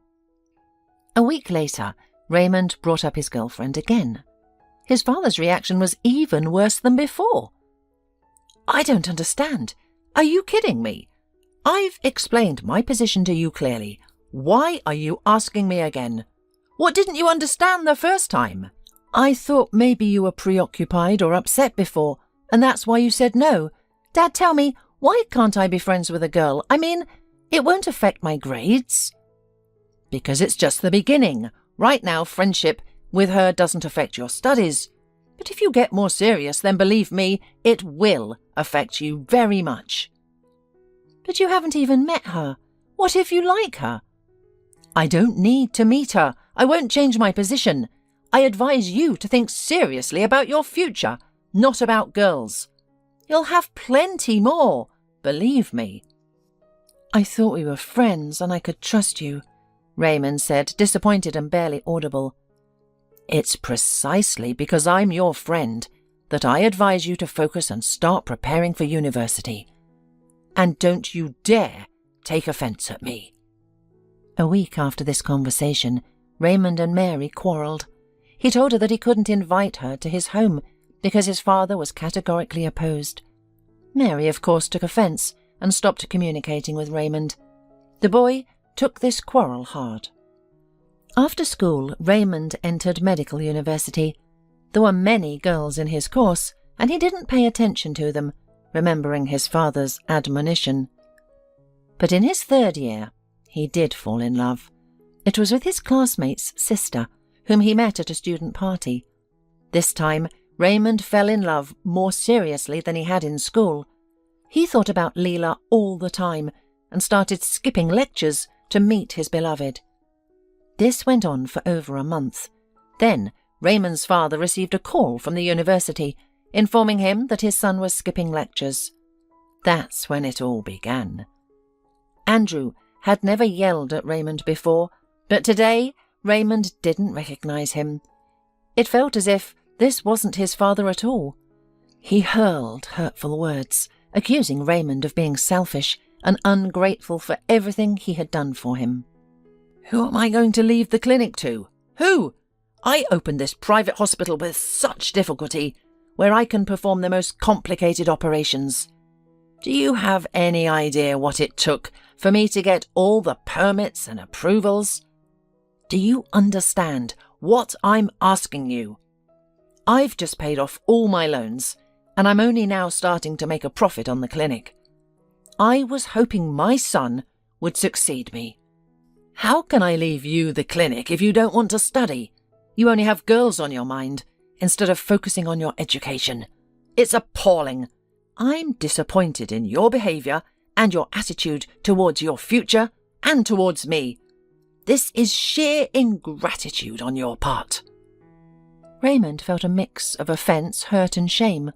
Speaker 2: A week later, Raymond brought up his girlfriend again. His father's reaction was even worse than before. "I don't understand. Are you kidding me? I've explained my position to you clearly. Why are you asking me again? What didn't you understand the first time?" "I thought maybe you were preoccupied or upset before, and that's why you said no. Dad, tell me, why can't I be friends with a girl? I mean, it won't affect my grades." "Because it's just the beginning. Right now, friendship with her doesn't affect your studies. But if you get more serious, then believe me, it will affect you very much." "But you haven't even met her. What if you like her?" I don't need to meet her. I won't change my position. I advise you to think seriously about your future, not about girls. You'll have plenty more, believe me." "I thought we were friends and I could trust you," Raymond said, disappointed and barely audible. "It's precisely because I'm your friend that I advise you to focus and start preparing for university. And don't you dare take offence at me." A week after this conversation, Raymond and Mary quarrelled. He told her that he couldn't invite her to his home because his father was categorically opposed. Mary, of course, took offence and stopped communicating with Raymond. The boy took this quarrel hard. After school, Raymond entered medical university. There were many girls in his course, and he didn't pay attention to them, remembering his father's admonition. But in his third year, he did fall in love. It was with his classmate's sister, whom he met at a student party. This time, Raymond fell in love more seriously than he had in school. He thought about Leela all the time and started skipping lectures to meet his beloved. This went on for over a month. Then, Raymond's father received a call from the university, informing him that his son was skipping lectures. That's when it all began. Andrew had never yelled at Raymond before, but today Raymond didn't recognize him. It felt as if this wasn't his father at all. He hurled hurtful words, accusing Raymond of being selfish and ungrateful for everything he had done for him. "Who am I going to leave the clinic to? Who? I opened this private hospital with such difficulty, where I can perform the most complicated operations. Do you have any idea what it took for me to get all the permits and approvals? Do you understand what I'm asking you? I've just paid off all my loans, and I'm only now starting to make a profit on the clinic. I was hoping my son would succeed me. How can I leave you the clinic if you don't want to study? You only have girls on your mind, instead of focusing on your education. It's appalling. I'm disappointed in your behaviour and your attitude towards your future and towards me. This is sheer ingratitude on your part." Raymond felt a mix of offence, hurt and shame.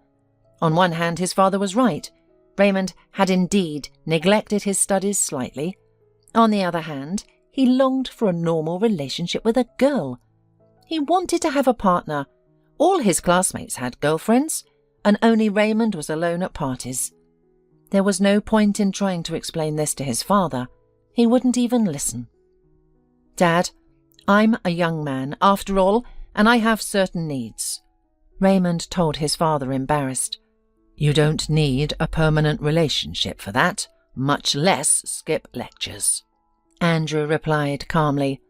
Speaker 2: On one hand, his father was right. Raymond had indeed neglected his studies slightly. On the other hand, he longed for a normal relationship with a girl. He wanted to have a partner. All his classmates had girlfriends, and only Raymond was alone at parties. There was no point in trying to explain this to his father. He wouldn't even listen. "Dad, I'm a young man, after all, and I have certain needs," Raymond told his father, embarrassed. "You don't need a permanent relationship for that, much less skip lectures," Andrew replied calmly.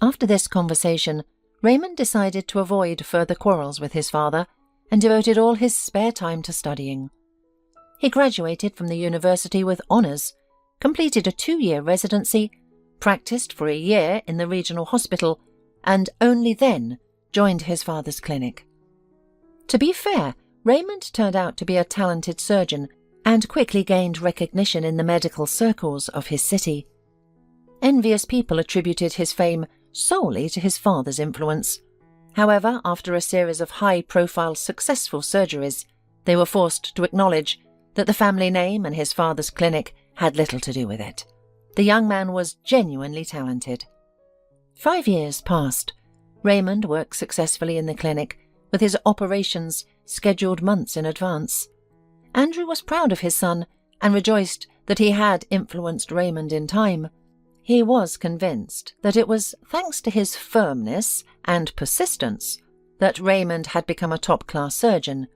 Speaker 2: After this conversation, Raymond decided to avoid further quarrels with his father and devoted all his spare time to studying. He graduated from the university with honours, completed a 2-year residency, practiced for a year in the regional hospital, and only then joined his father's clinic. To be fair, Raymond turned out to be a talented surgeon and quickly gained recognition in the medical circles of his city. Envious people attributed his fame solely to his father's influence. However, after a series of high-profile successful surgeries, they were forced to acknowledge that the family name and his father's clinic had little to do with it. The young man was genuinely talented. 5 years passed. Raymond worked successfully in the clinic, with his operations scheduled months in advance. Andrew was proud of his son and rejoiced that he had influenced Raymond in time. He was convinced that it was thanks to his firmness and persistence that Raymond had become a top-class surgeon.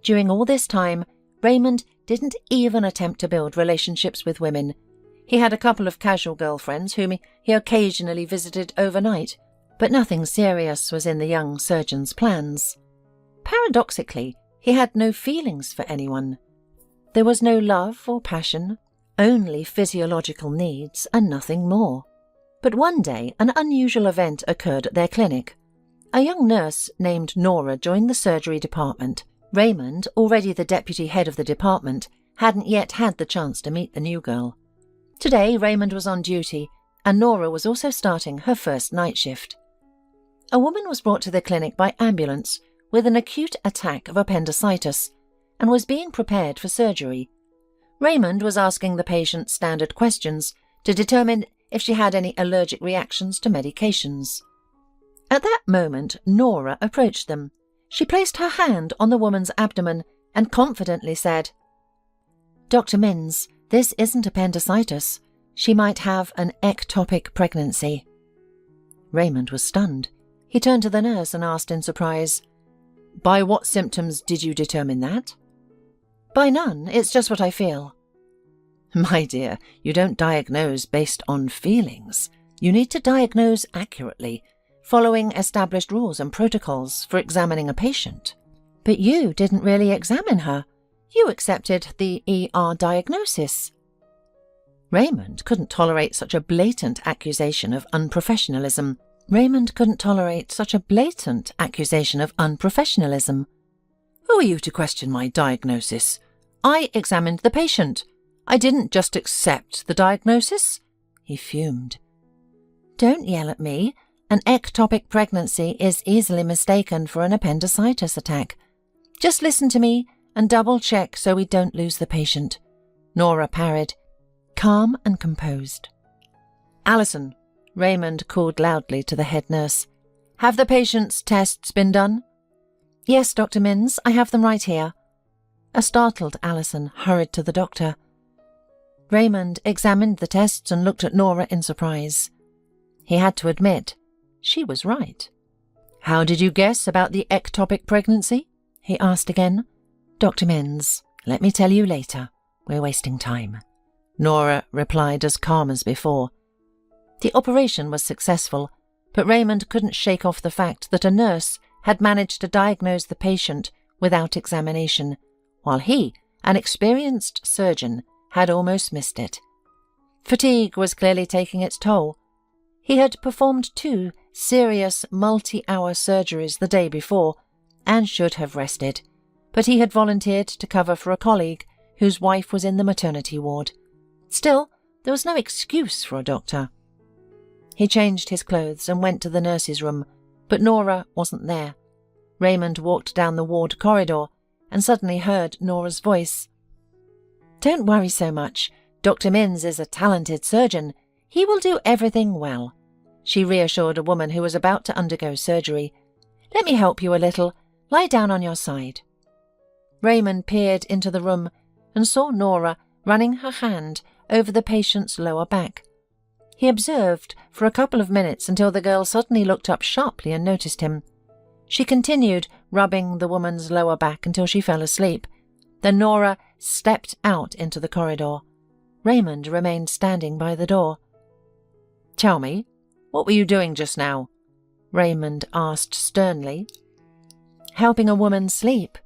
Speaker 2: During all this time, Raymond didn't even attempt to build relationships with women. He had a couple of casual girlfriends whom he occasionally visited overnight, but nothing serious was in the young surgeon's plans. Paradoxically, he had no feelings for anyone. There was no love or passion, only physiological needs and nothing more. But one day, an unusual event occurred at their clinic. A young nurse named Nora joined the surgery department. Raymond, already the deputy head of the department, hadn't yet had the chance to meet the new girl. Today, Raymond was on duty, and Nora was also starting her first night shift. A woman was brought to the clinic by ambulance with an acute attack of appendicitis and was being prepared for surgery. Raymond was asking the patient standard questions to determine if she had any allergic reactions to medications. At that moment, Nora approached them. She placed her hand on the woman's abdomen and confidently said, "Dr. Minns, this isn't appendicitis. She might have an ectopic pregnancy." Raymond was stunned. He turned to the nurse and asked in surprise, "By what symptoms did you determine that?" "By none, it's just what I feel." "My dear, you don't diagnose based on feelings. You need to diagnose accurately, following established rules and protocols for examining a patient." "But you didn't really examine her. You accepted the ER diagnosis." Raymond couldn't tolerate such a blatant accusation of unprofessionalism. Who are you to question my diagnosis? I examined the patient. I didn't just accept the diagnosis," he fumed. "Don't yell at me. An ectopic pregnancy is easily mistaken for an appendicitis attack. Just listen to me and double-check so we don't lose the patient," Nora parried, calm and composed. "Alison," Raymond called loudly to the head nurse, "have the patient's tests been done?" "Yes, Dr. Minns, I have them right here." A startled Alison hurried to the doctor. Raymond examined the tests and looked at Nora in surprise. He had to admit, she was right. "How did you guess about the ectopic pregnancy?" he asked again. "Dr. Minns, let me tell you later. We're wasting time," Nora replied as calm as before. The operation was successful, but Raymond couldn't shake off the fact that a nurse had managed to diagnose the patient without examination, while he, an experienced surgeon, had almost missed it. Fatigue was clearly taking its toll. He had performed 2 serious multi-hour surgeries the day before and should have rested, but he had volunteered to cover for a colleague whose wife was in the maternity ward. Still, there was no excuse for a doctor. He changed his clothes and went to the nurse's room, but Nora wasn't there. Raymond walked down the ward corridor and suddenly heard Nora's voice. "Don't worry so much. Dr. Minns is a talented surgeon. He will do everything well," she reassured a woman who was about to undergo surgery. "Let me help you a little. Lie down on your side." Raymond peered into the room and saw Nora running her hand over the patient's lower back. He observed for a couple of minutes until the girl suddenly looked up sharply and noticed him. She continued rubbing the woman's lower back until she fell asleep. Then Nora stepped out into the corridor. Raymond remained standing by the door. "Tell me, what were you doing just now?" Raymond asked sternly. "Helping a woman sleep.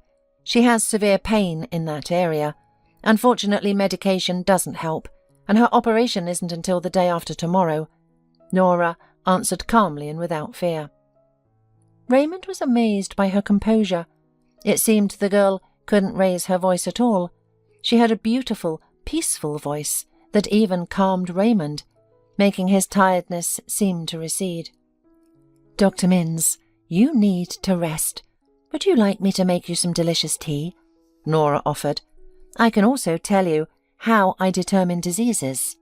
Speaker 2: She has severe pain in that area. Unfortunately, medication doesn't help, and her operation isn't until the day after tomorrow," Nora answered calmly and without fear. Raymond was amazed by her composure. It seemed the girl couldn't raise her voice at all. She had a beautiful, peaceful voice that even calmed Raymond, making his tiredness seem to recede. "Dr. Minns, you need to rest. Would you like me to make you some delicious tea?" Nora offered. "I can also tell you how I determine diseases."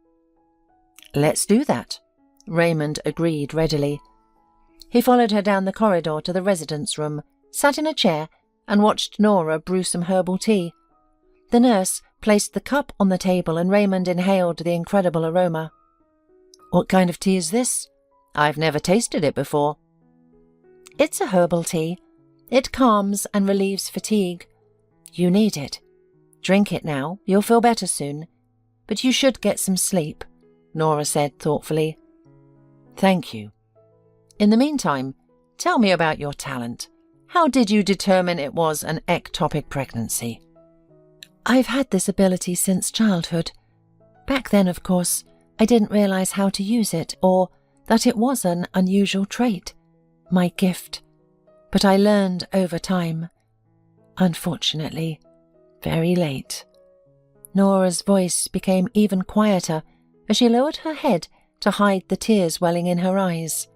Speaker 2: "Let's do that," Raymond agreed readily. He followed her down the corridor to the residence room, sat in a chair, and watched Nora brew some herbal tea. The nurse placed the cup on the table and Raymond inhaled the incredible aroma. "What kind of tea is this? I've never tasted it before." "It's a herbal tea. It calms and relieves fatigue. You need it. Drink it now, you'll feel better soon. But you should get some sleep," Nora said thoughtfully. "Thank you. In the meantime, tell me about your talent. How did you determine it was an ectopic pregnancy?" "I've had this ability since childhood. Back then, of course, I didn't realize how to use it or that it was an unusual trait, my gift. But I learned over time. Unfortunately, very late." Nora's voice became even quieter as she lowered her head to hide the tears welling in her eyes.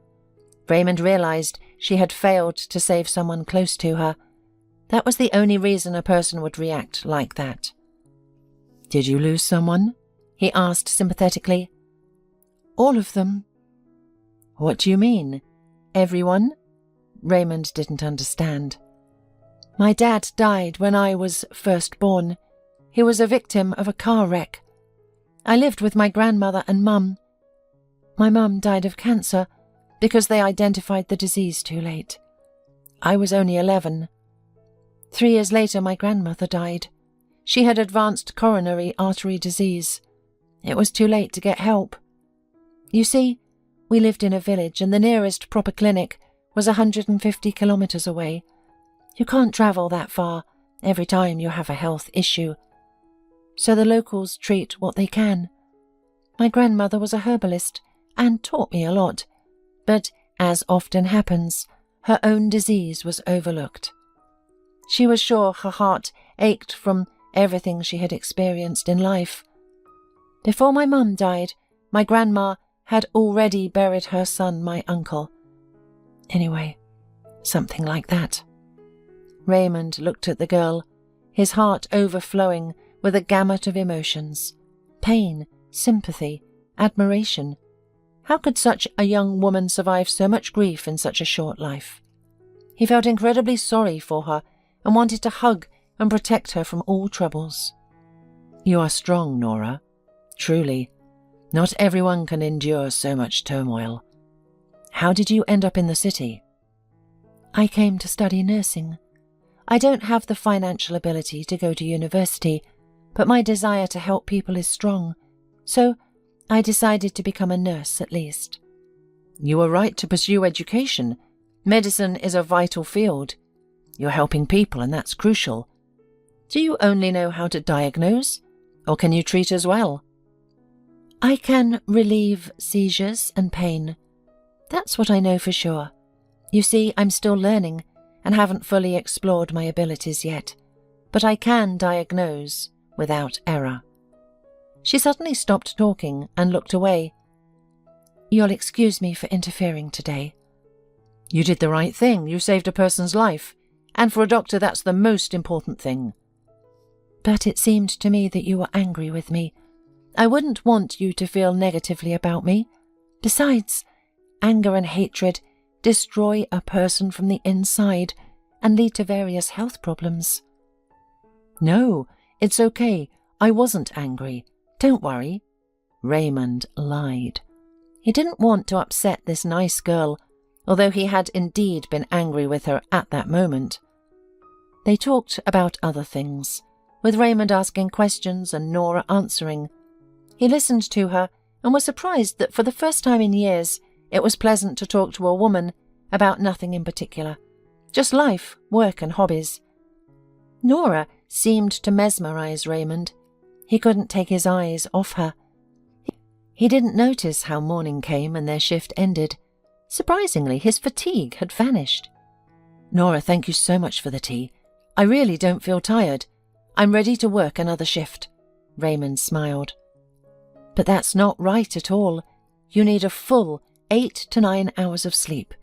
Speaker 2: Raymond realized she had failed to save someone close to her. That was the only reason a person would react like that. "Did you lose someone?" he asked sympathetically. "All of them." "What do you mean? Everyone?" Raymond didn't understand. "My dad died when I was first born. He was a victim of a car wreck. I lived with my grandmother and mum. My mum died of cancer because they identified the disease too late. I was only 11. 3 years later, my grandmother died. She had advanced coronary artery disease. It was too late to get help. You see, we lived in a village and the nearest proper clinic was 150 kilometers away. You can't travel that far every time you have a health issue. So the locals treat what they can. My grandmother was a herbalist and taught me a lot, but as often happens, her own disease was overlooked. She was sure her heart ached from everything she had experienced in life. Before my mum died, my grandma had already buried her son, my uncle. Anyway, something like that." Raymond looked at the girl, his heart overflowing with a gamut of emotions: pain, sympathy, admiration. How could such a young woman survive so much grief in such a short life? He felt incredibly sorry for her and wanted to hug and protect her from all troubles. "You are strong, Nora. Truly. Not everyone can endure so much turmoil. How did you end up in the city?" "I came to study nursing. I don't have the financial ability to go to university, but my desire to help people is strong, so I decided to become a nurse at least." "You were right to pursue education. Medicine is a vital field. You're helping people, and that's crucial. Do you only know how to diagnose, or can you treat as well?" "I can relieve seizures and pain. That's what I know for sure. You see, I'm still learning and haven't fully explored my abilities yet, but I can diagnose without error." She suddenly stopped talking and looked away. "You'll excuse me for interfering today." "You did the right thing. You saved a person's life. And for a doctor, that's the most important thing." "But it seemed to me that you were angry with me. I wouldn't want you to feel negatively about me. Besides, anger and hatred destroy a person from the inside and lead to various health problems." "No, it's okay. I wasn't angry. Don't worry." Raymond lied. He didn't want to upset this nice girl, although he had indeed been angry with her at that moment. They talked about other things, with Raymond asking questions and Nora answering. He listened to her and was surprised that for the first time in years it was pleasant to talk to a woman about nothing in particular, just life, work and hobbies. Nora seemed to mesmerize Raymond. He couldn't take his eyes off her. He didn't notice how morning came and their shift ended. Surprisingly, his fatigue had vanished. "Nora, thank you so much for the tea. I really don't feel tired. I'm ready to work another shift." Raymond smiled. "But that's not right at all. You need a full 8 to 9 hours of sleep.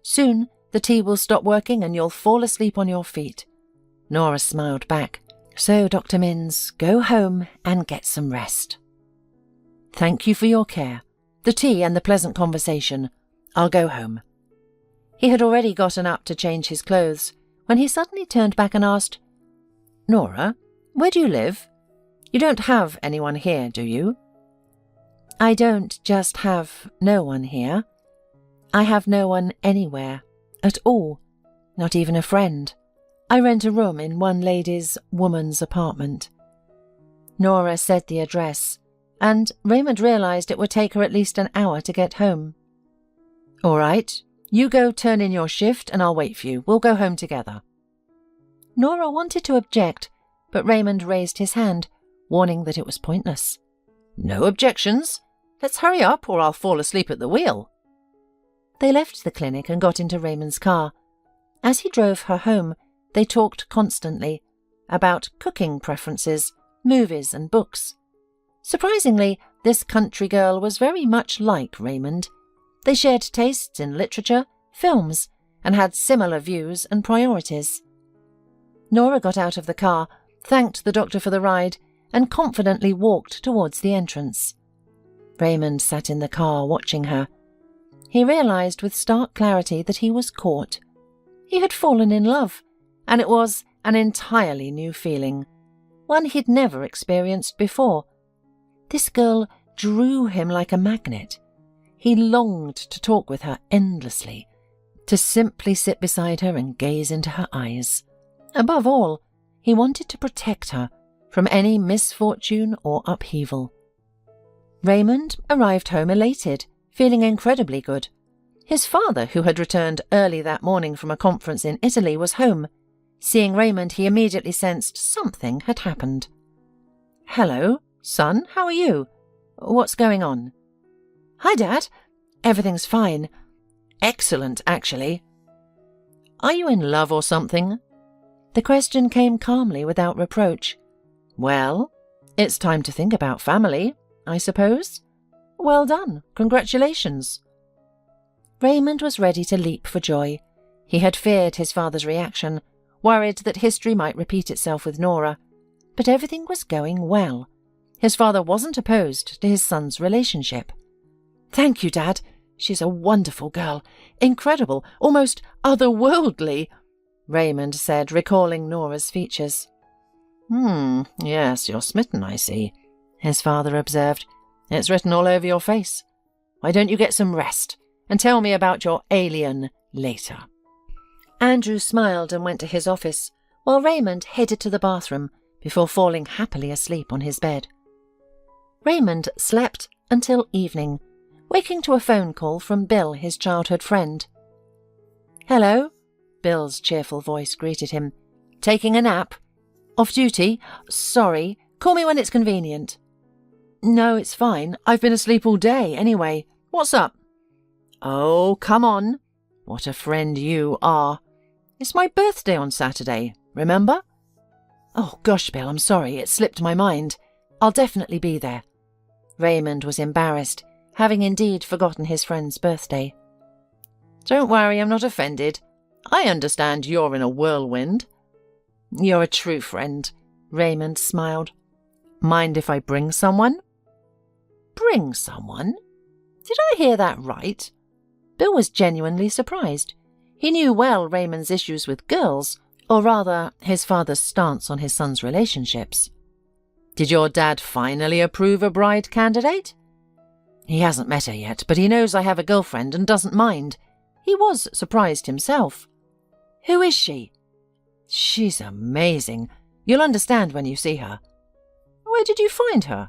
Speaker 2: Soon the tea will stop working and you'll fall asleep on your feet." Nora smiled back. "So, Dr. Minns, go home and get some rest." "Thank you for your care, the tea and the pleasant conversation. I'll go home." He had already gotten up to change his clothes when he suddenly turned back and asked, "Nora, where do you live? You don't have anyone here, do you?" "I don't just have no one here. I have no one anywhere, at all, not even a friend. I rent a room in one lady's woman's apartment." Nora said the address, and Raymond realized it would take her at least an hour to get home. "All right, you go turn in your shift and I'll wait for you. We'll go home together." Nora wanted to object, but Raymond raised his hand, warning that it was pointless. "No objections. Let's hurry up or I'll fall asleep at the wheel." They left the clinic and got into Raymond's car. As he drove her home, they talked constantly about cooking preferences, movies and books. Surprisingly, this country girl was very much like Raymond. They shared tastes in literature, films, and had similar views and priorities. Nora got out of the car, thanked the doctor for the ride, and confidently walked towards the entrance. Raymond sat in the car watching her. He realized with stark clarity that he was caught. He had fallen in love, and it was an entirely new feeling, one he'd never experienced before. This girl drew him like a magnet. He longed to talk with her endlessly, to simply sit beside her and gaze into her eyes. Above all, he wanted to protect her from any misfortune or upheaval. Raymond arrived home elated, feeling incredibly good. His father, who had returned early that morning from a conference in Italy, was home. Seeing Raymond, he immediately sensed something had happened. "Hello, son, how are you? What's going on?" "Hi, Dad. Everything's fine. Excellent, actually." "Are you in love or something?" The question came calmly, without reproach. "Well, it's time to think about family, I suppose. Well done. Congratulations." Raymond was ready to leap for joy. He had feared his father's reaction, worried that history might repeat itself with Nora. But everything was going well. His father wasn't opposed to his son's relationship. "Thank you, Dad. She's a wonderful girl. Incredible, almost otherworldly," Raymond said, recalling Nora's features. Yes, you're smitten, I see," his father observed. "It's written all over your face. Why don't you get some rest and tell me about your alien later?" Andrew smiled and went to his office, while Raymond headed to the bathroom before falling happily asleep on his bed. Raymond slept until evening, waking to a phone call from Bill, his childhood friend. "Hello," Bill's cheerful voice greeted him. "Taking a nap? Off duty? Sorry, call me when it's convenient." "No, it's fine. I've been asleep all day anyway. What's up?" "Oh, come on. What a friend you are. It's my birthday on Saturday, remember?" "Oh, gosh, Bill, I'm sorry. It slipped my mind. I'll definitely be there." Raymond was embarrassed, having indeed forgotten his friend's birthday. "Don't worry, I'm not offended. I understand you're in a whirlwind." "You're a true friend," Raymond smiled. "Mind if I bring someone?" "Bring someone? Did I hear that right?" Bill was genuinely surprised. He knew well Raymond's issues with girls, or rather, his father's stance on his son's relationships. "Did your dad finally approve a bride candidate?" "He hasn't met her yet, but he knows I have a girlfriend and doesn't mind. He was surprised himself." "Who is she?" "She's amazing. You'll understand when you see her." "Where did you find her?"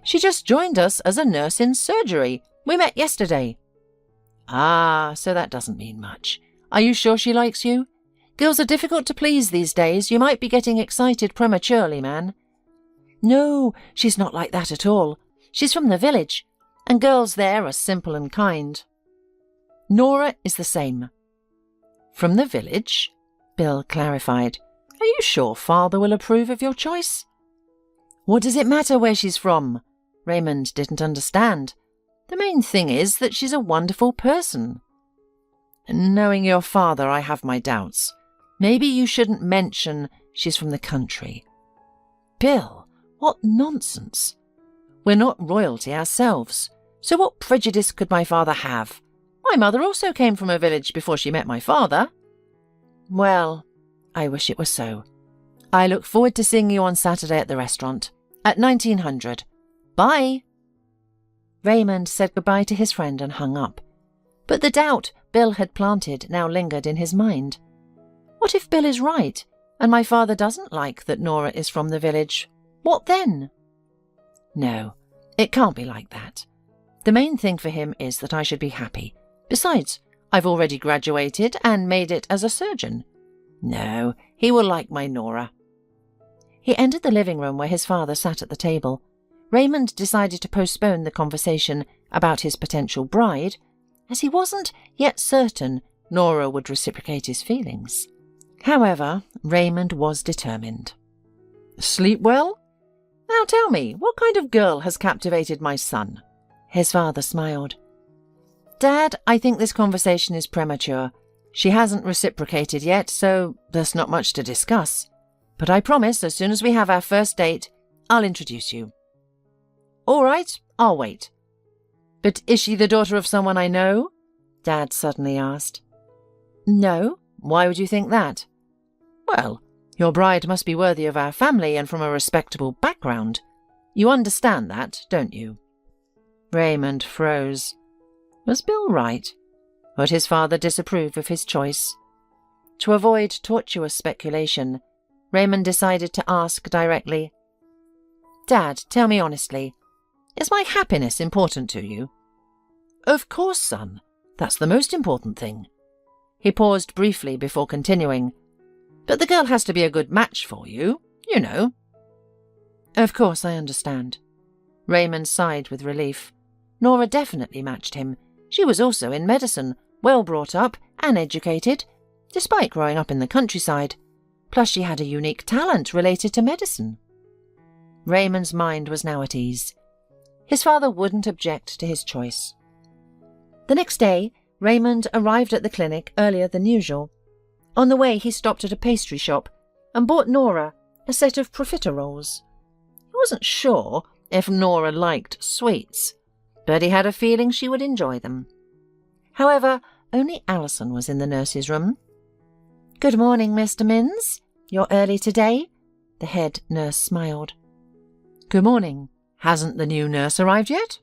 Speaker 2: "She just joined us as a nurse in surgery. We met yesterday." "Ah, so that doesn't mean much. Are you sure she likes you? Girls are difficult to please these days. You might be getting excited prematurely, man." "No, she's not like that at all. She's from the village, and girls there are simple and kind." "Nora is the same." "From the village?" Bill clarified. "Are you sure Father will approve of your choice?" "What does it matter where she's from?" Raymond didn't understand. "The main thing is that she's a wonderful person." "Knowing your father, I have my doubts. Maybe you shouldn't mention she's from the country." "Bill, what nonsense. We're not royalty ourselves, so what prejudice could my father have? My mother also came from a village before she met my father." "Well, I wish it was so. I look forward to seeing you on Saturday at the restaurant, at 1900. Bye." Raymond said goodbye to his friend and hung up. But the doubt Bill had planted now lingered in his mind. What if Bill is right, and my father doesn't like that Nora is from the village? What then? No, it can't be like that. The main thing for him is that I should be happy. Besides, I've already graduated and made it as a surgeon. No, he will like my Nora. He entered the living room where his father sat at the table. Raymond decided to postpone the conversation about his potential bride, as he wasn't yet certain Nora would reciprocate his feelings. However, Raymond was determined. "Sleep well?" Now tell me, what kind of girl has captivated my son? His father smiled. Dad, I think this conversation is premature. She hasn't reciprocated yet, so there's not much to discuss. But I promise, as soon as we have our first date, I'll introduce you. All right, I'll wait. But is she the daughter of someone I know? Dad suddenly asked. No, why would you think that? Well, your bride must be worthy of our family and from a respectable background. You understand that, don't you? Raymond froze. Was Bill right? Would his father disapprove of his choice? To avoid tortuous speculation, Raymond decided to ask directly, Dad, tell me honestly, is my happiness important to you? Of course, son. That's the most important thing. He paused briefly before continuing. But the girl has to be a good match for you, you know. Of course, I understand. Raymond sighed with relief. Nora definitely matched him. She was also in medicine, well brought up and educated, despite growing up in the countryside. Plus she had a unique talent related to medicine. Raymond's mind was now at ease. His father wouldn't object to his choice. The next day, Raymond arrived at the clinic earlier than usual. On the way, he stopped at a pastry shop and bought Nora a set of profiteroles. He wasn't sure if Nora liked sweets, but he had a feeling she would enjoy them. However, only Alison was in the nurse's room. Good morning, Mr. Minns. You're early today? The head nurse smiled. Good morning. Hasn't the new nurse arrived yet?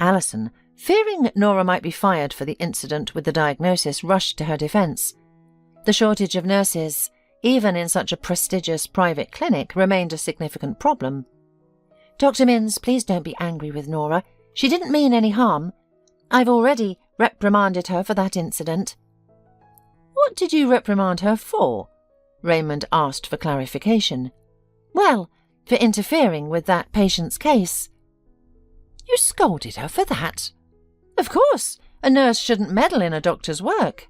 Speaker 2: Alison, fearing Nora might be fired for the incident with the diagnosis, rushed to her defence. The shortage of nurses, even in such a prestigious private clinic, remained a significant problem. Dr. Minns, please don't be angry with Nora. She didn't mean any harm. I've already reprimanded her for that incident. What did you reprimand her for? Raymond asked for clarification. Well, for interfering with that patient's case. You scolded her for that? Of course, a nurse shouldn't meddle in a doctor's work.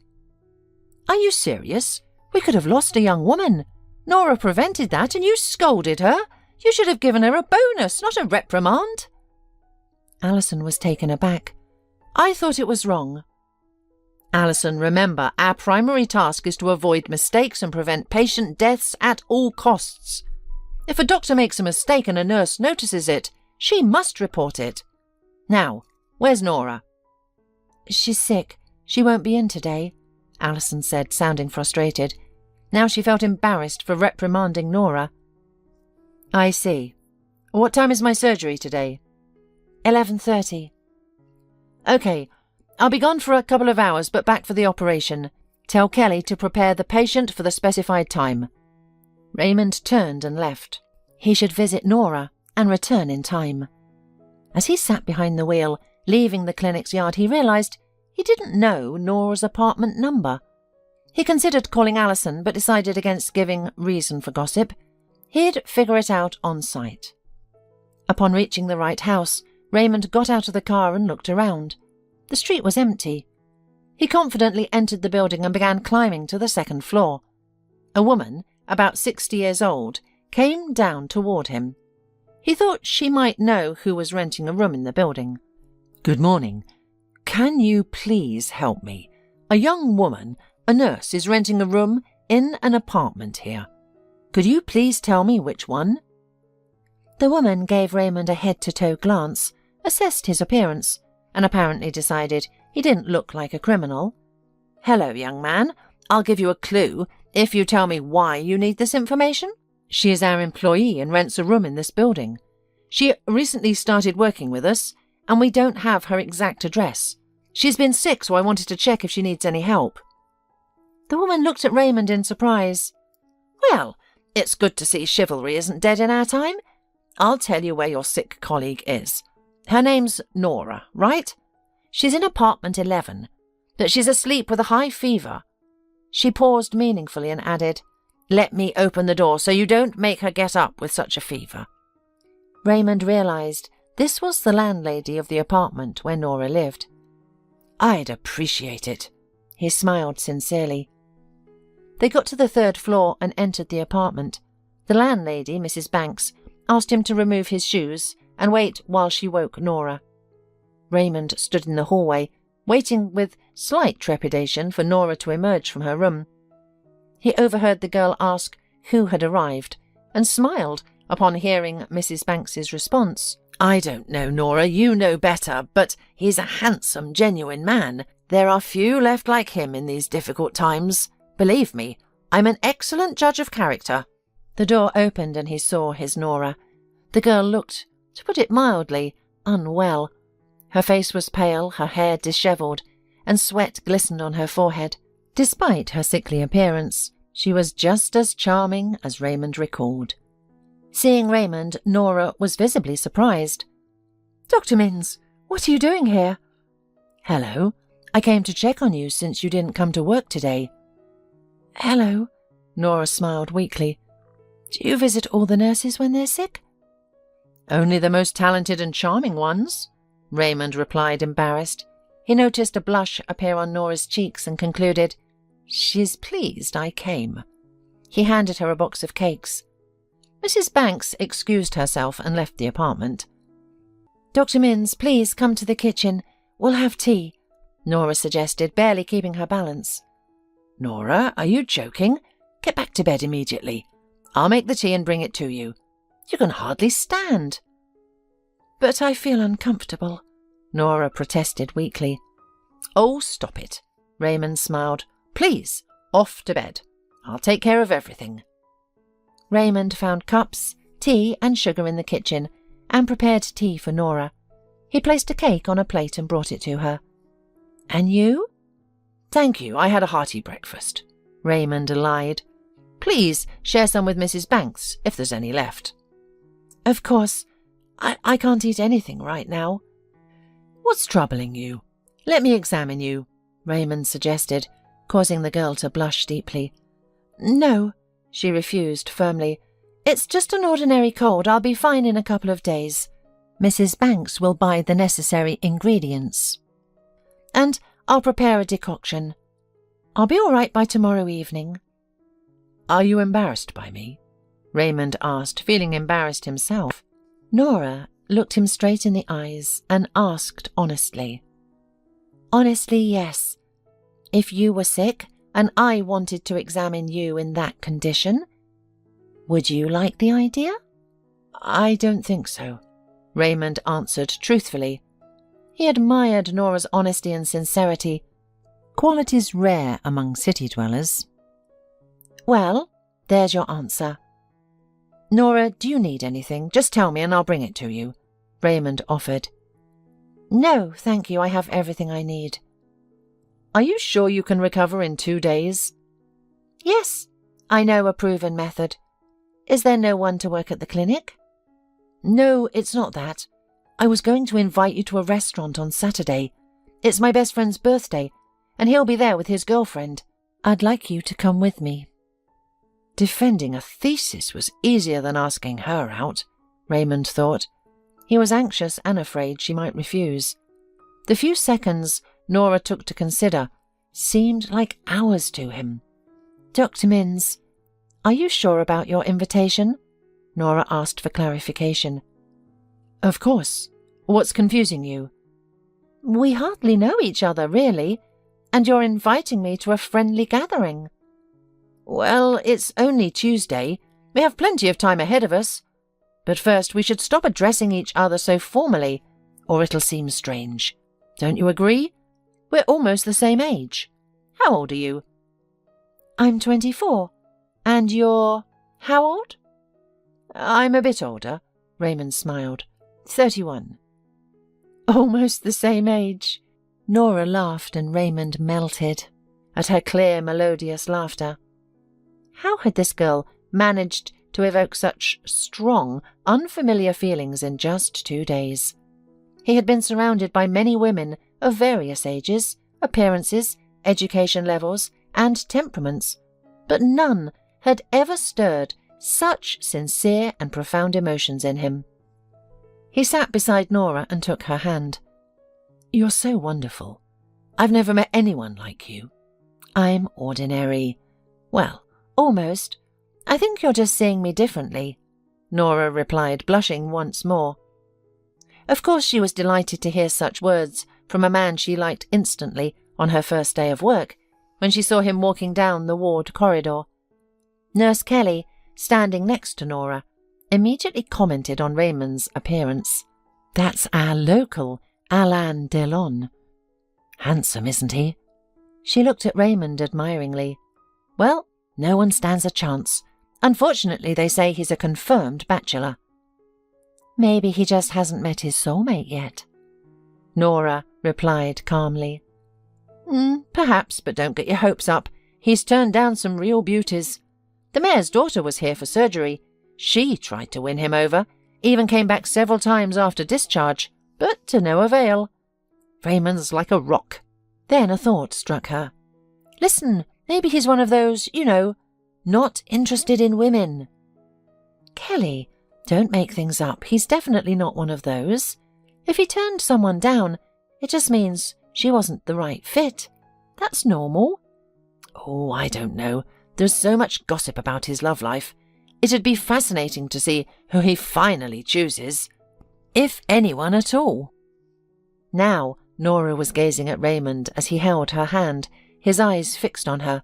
Speaker 2: Are you serious? We could have lost a young woman. Nora prevented that and you scolded her. You should have given her a bonus, not a reprimand. Alison was taken aback. I thought it was wrong. Alison, remember, our primary task is to avoid mistakes and prevent patient deaths at all costs. If a doctor makes a mistake and a nurse notices it, she must report it. Now, where's Nora? She's sick. She won't be in today, Alison said, sounding frustrated. Now she felt embarrassed for reprimanding Nora. I see. What time is my surgery today? 11:30. OK, I'll be gone for a couple of hours, but back for the operation. Tell Kelly to prepare the patient for the specified time. Raymond turned and left. He should visit Nora and return in time. As he sat behind the wheel, leaving the clinic's yard, he realised he didn't know Nora's apartment number. He considered calling Alison, but decided against giving reason for gossip. He'd figure it out on sight. Upon reaching the right house, Raymond got out of the car and looked around. The street was empty. He confidently entered the building and began climbing to the second floor. A woman, about 60 years old, came down toward him. He thought she might know who was renting a room in the building. Good morning. Can you please help me? A young woman, a nurse, is renting a room in an apartment here. Could you please tell me which one? The woman gave Raymond a head-to-toe glance, assessed his appearance, and apparently decided he didn't look like a criminal. Hello, young man. I'll give you a clue if you tell me why you need this information. She is our employee and rents a room in this building. She recently started working with us, and we don't have her exact address. She's been sick, so I wanted to check if she needs any help. The woman looked at Raymond in surprise. Well, it's good to see chivalry isn't dead in our time. I'll tell you where your sick colleague is. Her name's Nora, right? She's in apartment 11, but she's asleep with a high fever. She paused meaningfully and added, Let me open the door so you don't make her get up with such a fever. Raymond realised this was the landlady of the apartment where Nora lived. I'd appreciate it. He smiled sincerely. They got to the third floor and entered the apartment. The landlady, Mrs. Banks, asked him to remove his shoes and wait while she woke Nora. Raymond stood in the hallway, waiting with slight trepidation for Nora to emerge from her room. He overheard the girl ask who had arrived and smiled upon hearing Mrs. Banks's response. "I don't know, Nora, you know better, but he's a handsome, genuine man. There are few left like him in these difficult times. Believe me, I'm an excellent judge of character." The door opened and he saw his Nora. The girl looked, to put it mildly, unwell. Her face was pale, her hair dishevelled, and sweat glistened on her forehead. Despite her sickly appearance, she was just as charming as Raymond recalled. Seeing Raymond, Nora was visibly surprised. "Dr. Minns, what are you doing here?" "Hello. I came to check on you since you didn't come to work today." "Hello," Nora smiled weakly. "Do you visit all the nurses when they're sick?" "Only the most talented and charming ones," Raymond replied, embarrassed. He noticed a blush appear on Nora's cheeks and concluded, "She's pleased I came." He handed her a box of cakes. Mrs. Banks excused herself and left the apartment. "Dr. Minns, please come to the kitchen. We'll have tea," Nora suggested, barely keeping her balance. "Nora, are you joking? Get back to bed immediately. I'll make the tea and bring it to you. You can hardly stand." "But I feel uncomfortable," Nora protested weakly. "Oh, stop it," Raymond smiled. "Please, off to bed. I'll take care of everything." Raymond found cups, tea and sugar in the kitchen and prepared tea for Nora. He placed a cake on a plate and brought it to her. "And you?" "Thank you, I had a hearty breakfast," Raymond lied. "Please share some with Mrs. Banks, if there's any left." "Of course. I can't eat anything right now." "What's troubling you? Let me examine you," Raymond suggested, causing the girl to blush deeply. "No," she refused firmly. "It's just an ordinary cold. I'll be fine in a couple of days. Mrs. Banks will buy the necessary ingredients. And I'll prepare a decoction. I'll be all right by tomorrow evening." "Are you embarrassed by me?" Raymond asked, feeling embarrassed himself. Nora looked him straight in the eyes and asked honestly. "Honestly, yes. If you were sick and I wanted to examine you in that condition, would you like the idea?" "I don't think so," Raymond answered truthfully. He admired Nora's honesty and sincerity, qualities rare among city dwellers. "Well, there's your answer." "Nora, do you need anything? Just tell me and I'll bring it to you," Raymond offered. "No, thank you. I have everything I need." "Are you sure you can recover in 2 days?" "Yes, I know a proven method. Is there no one to work at the clinic?" "No, it's not that. I was going to invite you to a restaurant on Saturday. It's my best friend's birthday, and he'll be there with his girlfriend. I'd like you to come with me." Defending a thesis was easier than asking her out, Raymond thought. He was anxious and afraid she might refuse. The few seconds Nora took to consider seemed like hours to him. "Dr. Minns, are you sure about your invitation?" Nora asked for clarification. "Of course. What's confusing you?" "We hardly know each other, really, and you're inviting me to a friendly gathering." "Well, it's only Tuesday. We have plenty of time ahead of us. But first we should stop addressing each other so formally, or it'll seem strange. Don't you agree? We're almost the same age. How old are you?" "I'm 24. And you're how old?" "I'm a bit older," Raymond smiled. 31. "Almost the same age." Nora laughed and Raymond melted at her clear, melodious laughter. How had this girl managed to evoke such strong, unfamiliar feelings in just 2 days? He had been surrounded by many women of various ages, appearances, education levels, and temperaments, but none had ever stirred such sincere and profound emotions in him. He sat beside Nora and took her hand. "You're so wonderful. I've never met anyone like you." "I'm ordinary." "Well, almost. I think you're just seeing me differently." Nora replied, blushing once more. Of course she was delighted to hear such words from a man she liked instantly on her first day of work, when she saw him walking down the ward corridor. Nurse Kelly, standing next to Nora, immediately commented on Raymond's appearance. "That's our local, Alain Delon. Handsome, isn't he?" She looked at Raymond admiringly. "Well, no one stands a chance. Unfortunately, they say he's a confirmed bachelor." "Maybe he just hasn't met his soulmate yet," Nora replied calmly. Perhaps, but don't get your hopes up. He's turned down some real beauties. The mayor's daughter was here for surgery. She tried to win him over, even came back several times after discharge, but to no avail. Raymond's like a rock." Then a thought struck her. "Listen, maybe he's one of those, not interested in women." "Kelly, don't make things up. He's definitely not one of those. If he turned someone down, it just means she wasn't the right fit. That's normal." "Oh, I don't know. There's so much gossip about his love life. It'd be fascinating to see who he finally chooses. If anyone at all." Now Nora was gazing at Raymond as he held her hand, his eyes fixed on her.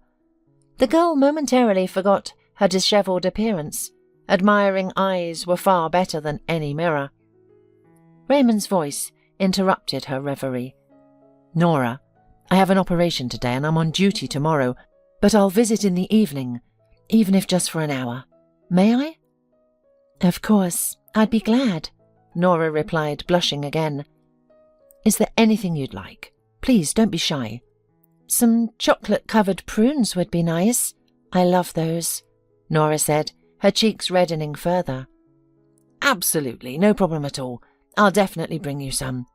Speaker 2: The girl momentarily forgot her dishevelled appearance. Admiring eyes were far better than any mirror. Raymond's voice interrupted her reverie. "Nora, I have an operation today and I'm on duty tomorrow, but I'll visit in the evening, even if just for an hour. May I?" "Of course, I'd be glad," Nora replied, blushing again. "Is there anything you'd like? Please, don't be shy." "Some chocolate-covered prunes would be nice. I love those," Nora said, her cheeks reddening further. "Absolutely, no problem at all. I'll definitely bring you some."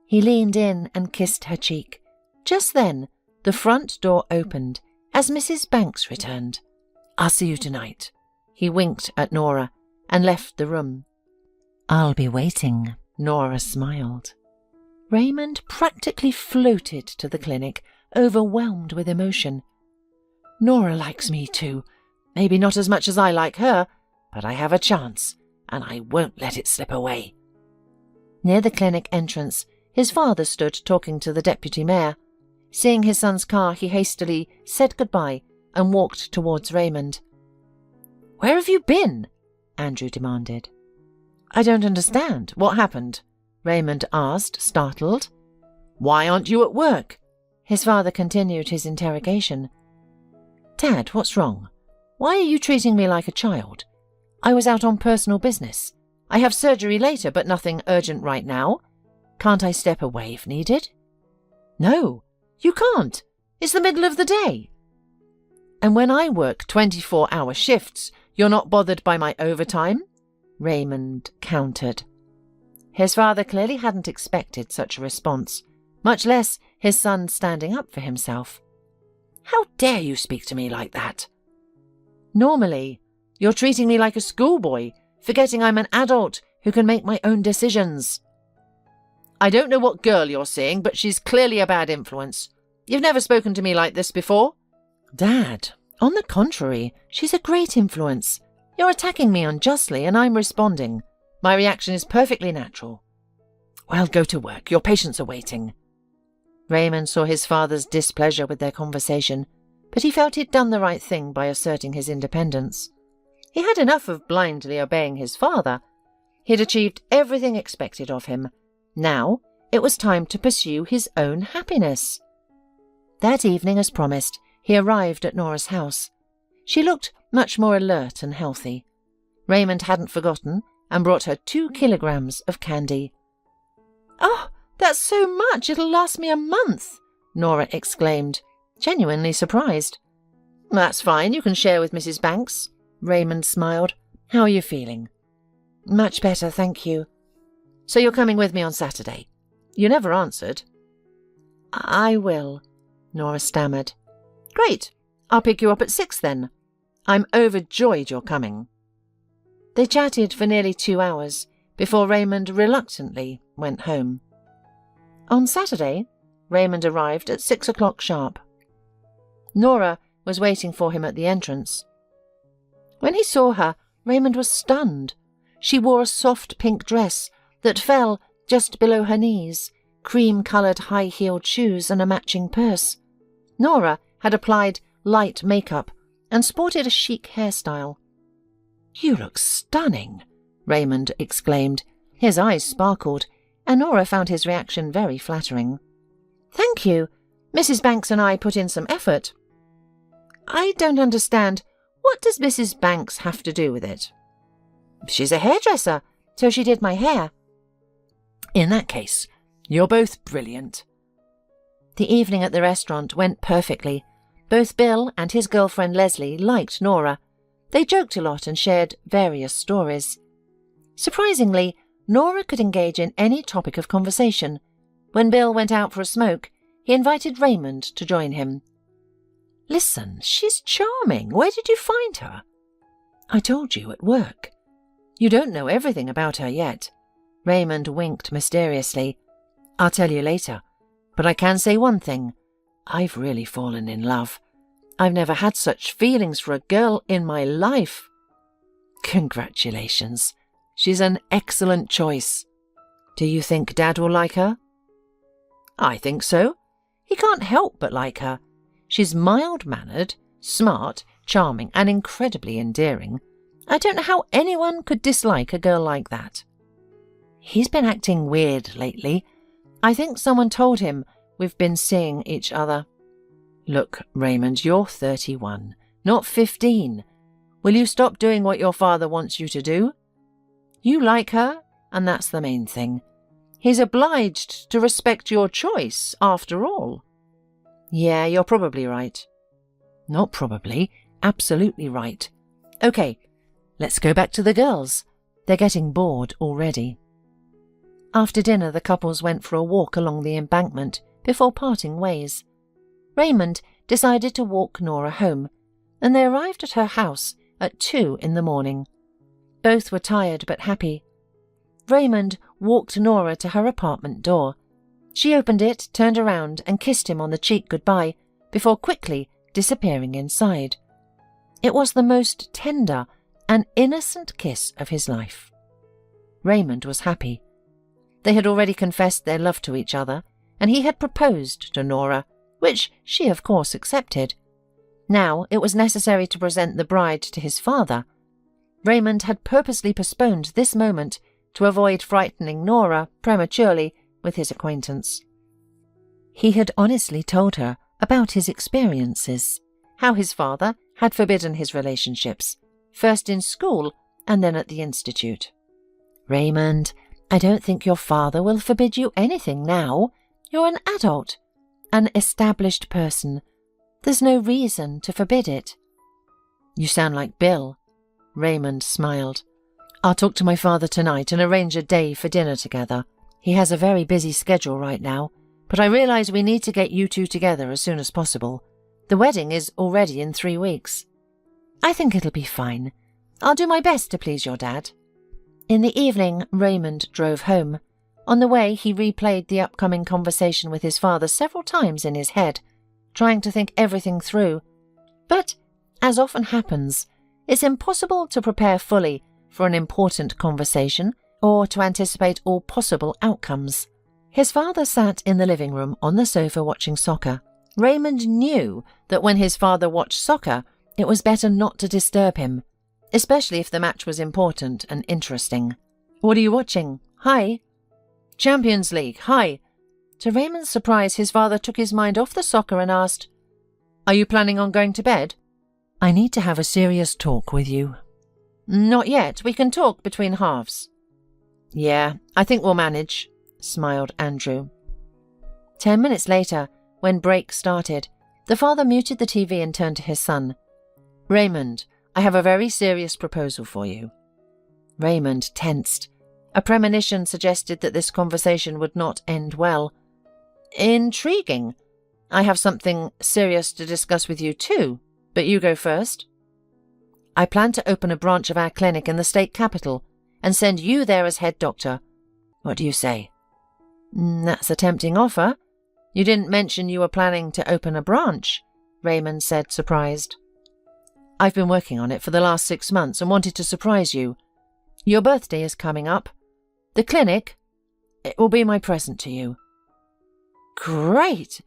Speaker 2: He leaned in and kissed her cheek. Just then, the front door opened as Mrs. Banks returned. "I'll see you tonight." He winked at Nora and left the room. "I'll be waiting," Nora smiled. Raymond practically floated to the clinic, overwhelmed with emotion. "Nora likes me too. Maybe not as much as I like her, but I have a chance, and I won't let it slip away." Near the clinic entrance, his father stood talking to the deputy mayor. Seeing his son's car, he hastily said goodbye and walked towards Raymond. "Where have you been?" Andrew demanded. "I don't understand. What happened?" Raymond asked, startled. "Why aren't you at work?" His father continued his interrogation. "Dad, what's wrong? Why are you treating me like a child? I was out on personal business. I have surgery later, but nothing urgent right now. Can't I step away if needed?" "No, you can't. It's the middle of the day." "And when I work 24-hour shifts, you're not bothered by my overtime?" Raymond countered. His father clearly hadn't expected such a response, much less his son standing up for himself. "How dare you speak to me like that?" "Normally, you're treating me like a schoolboy, forgetting I'm an adult who can make my own decisions." "I don't know what girl you're seeing, but she's clearly a bad influence. You've never spoken to me like this before." "Dad, on the contrary, she's a great influence. You're attacking me unjustly, and I'm responding. My reaction is perfectly natural." "Well, go to work. Your patients are waiting." Raymond saw his father's displeasure with their conversation, but he felt he'd done the right thing by asserting his independence. He had enough of blindly obeying his father. He'd achieved everything expected of him. Now it was time to pursue his own happiness. That evening, as promised, he arrived at Nora's house. She looked much more alert and healthy. Raymond hadn't forgotten and brought her 2 kilograms of candy. "Oh, that's so much, it'll last me a month," Nora exclaimed, genuinely surprised. "That's fine, you can share with Mrs. Banks." Raymond smiled. "How are you feeling?" "Much better, thank you." "So you're coming with me on Saturday?" You never answered. "I will," Nora stammered. "Great, I'll pick you up at 6 then. I'm overjoyed you're coming." They chatted for nearly 2 hours before Raymond reluctantly went home. On Saturday, Raymond arrived at 6 o'clock sharp. Nora was waiting for him at the entrance. When he saw her, Raymond was stunned. She wore a soft pink dress that fell just below her knees, cream-coloured high-heeled shoes and a matching purse. Nora had applied light makeup and sported a chic hairstyle. "You look stunning," Raymond exclaimed. His eyes sparkled, and Nora found his reaction very flattering. "Thank you. Mrs. Banks and I put in some effort." "I don't understand. What does Mrs. Banks have to do with it?" "She's a hairdresser, so she did my hair." "In that case, you're both brilliant." The evening at the restaurant went perfectly. Both Bill and his girlfriend Leslie liked Nora. They joked a lot and shared various stories. Surprisingly, Nora could engage in any topic of conversation. When Bill went out for a smoke, he invited Raymond to join him. "Listen, she's charming. Where did you find her?" "I told you, at work." "You don't know everything about her yet." Raymond winked mysteriously. "I'll tell you later, but I can say one thing. I've really fallen in love. I've never had such feelings for a girl in my life." "Congratulations. She's an excellent choice. Do you think Dad will like her?" "I think so. He can't help but like her. She's mild-mannered, smart, charming, and incredibly endearing. I don't know how anyone could dislike a girl like that." "He's been acting weird lately. I think someone told him we've been seeing each other." "Look, Raymond, you're 31, not 15. Will you stop doing what your father wants you to do? You like her, and that's the main thing. He's obliged to respect your choice, after all." "Yeah, you're probably right." "Not probably, absolutely right. Okay, let's go back to the girls. They're getting bored already." After dinner, the couples went for a walk along the embankment before parting ways. Raymond decided to walk Nora home, and they arrived at her house at 2 in the morning. Both were tired but happy. Raymond walked Nora to her apartment door. She opened it, turned around, and kissed him on the cheek goodbye before quickly disappearing inside. It was the most tender and innocent kiss of his life. Raymond was happy. They had already confessed their love to each other, and he had proposed to Nora, which she of course accepted. Now it was necessary to present the bride to his father. Raymond had purposely postponed this moment to avoid frightening Nora prematurely with his acquaintance. He had honestly told her about his experiences, how his father had forbidden his relationships, first in school and then at the institute. "Raymond, I don't think your father will forbid you anything now. You're an adult, an established person. There's no reason to forbid it." "You sound like Bill." Raymond smiled. "I'll talk to my father tonight and arrange a day for dinner together. He has a very busy schedule right now, but I realize we need to get you two together as soon as possible. The wedding is already in 3 weeks." "I think it'll be fine. I'll do my best to please your dad." In the evening, Raymond drove home. On the way, he replayed the upcoming conversation with his father several times in his head, trying to think everything through. But, as often happens, it's impossible to prepare fully for an important conversation or to anticipate all possible outcomes. His father sat in the living room on the sofa watching soccer. Raymond knew that when his father watched soccer, it was better not to disturb him, especially if the match was important and interesting. "What are you watching? Hi." "Champions League, hi." To Raymond's surprise, his father took his mind off the soccer and asked, "Are you planning on going to bed?" "I need to have a serious talk with you." "Not yet. We can talk between halves." "Yeah, I think we'll manage," smiled Andrew. 10 minutes later, when break started, the father muted the TV and turned to his son. "Raymond, I have a very serious proposal for you." Raymond tensed. A premonition suggested that this conversation would not end well. "Intriguing. I have something serious to discuss with you too, but you go first." "I plan to open a branch of our clinic in the state capital and send you there as head doctor. What do you say?" "That's a tempting offer. You didn't mention you were planning to open a branch," Raymond said, surprised. "I've been working on it for the last 6 months and wanted to surprise you. Your birthday is coming up. The clinic, it will be my present to you. Great!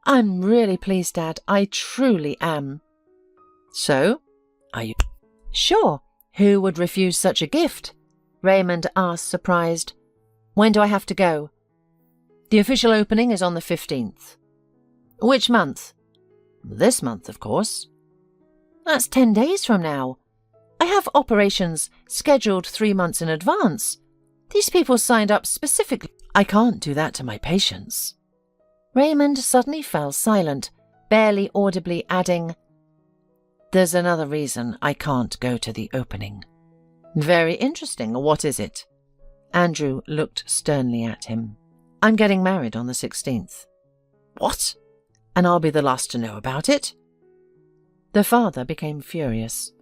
Speaker 2: I'm really pleased, Dad. I truly am. So, are you sure? Who would refuse such a gift? Raymond asked, surprised. When do I have to go? The official opening is on the 15th. Which month? This month, of course. That's 10 days from now. I have operations scheduled 3 months in advance. These people signed up specifically. I can't do that to my patients. Raymond suddenly fell silent, barely audibly adding, There's another reason I can't go to the opening. Very interesting. What is it? Andrew looked sternly at him. I'm getting married on the 16th. What? And I'll be the last to know about it? The father became furious.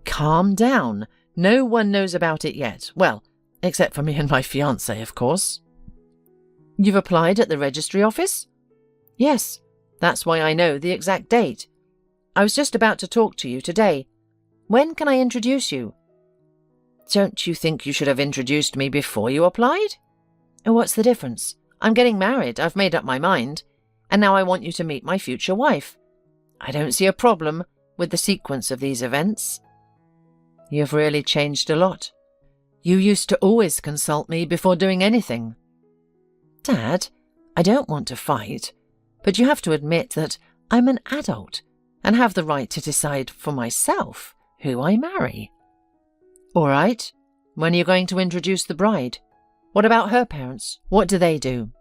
Speaker 2: Calm down. No one knows about it yet. Well, except for me and my fiancé, of course. You've applied at the registry office? Yes, that's why I know the exact date. I was just about to talk to you today. When can I introduce you? Don't you think you should have introduced me before you applied? What's the difference? I'm getting married. I've made up my mind. And now I want you to meet my future wife. I don't see a problem with the sequence of these events. You've really changed a lot. You used to always consult me before doing anything. Dad, I don't want to fight, but you have to admit that I'm an adult and have the right to decide for myself who I marry. All right. When are you going to introduce the bride? What about her parents? What do they do?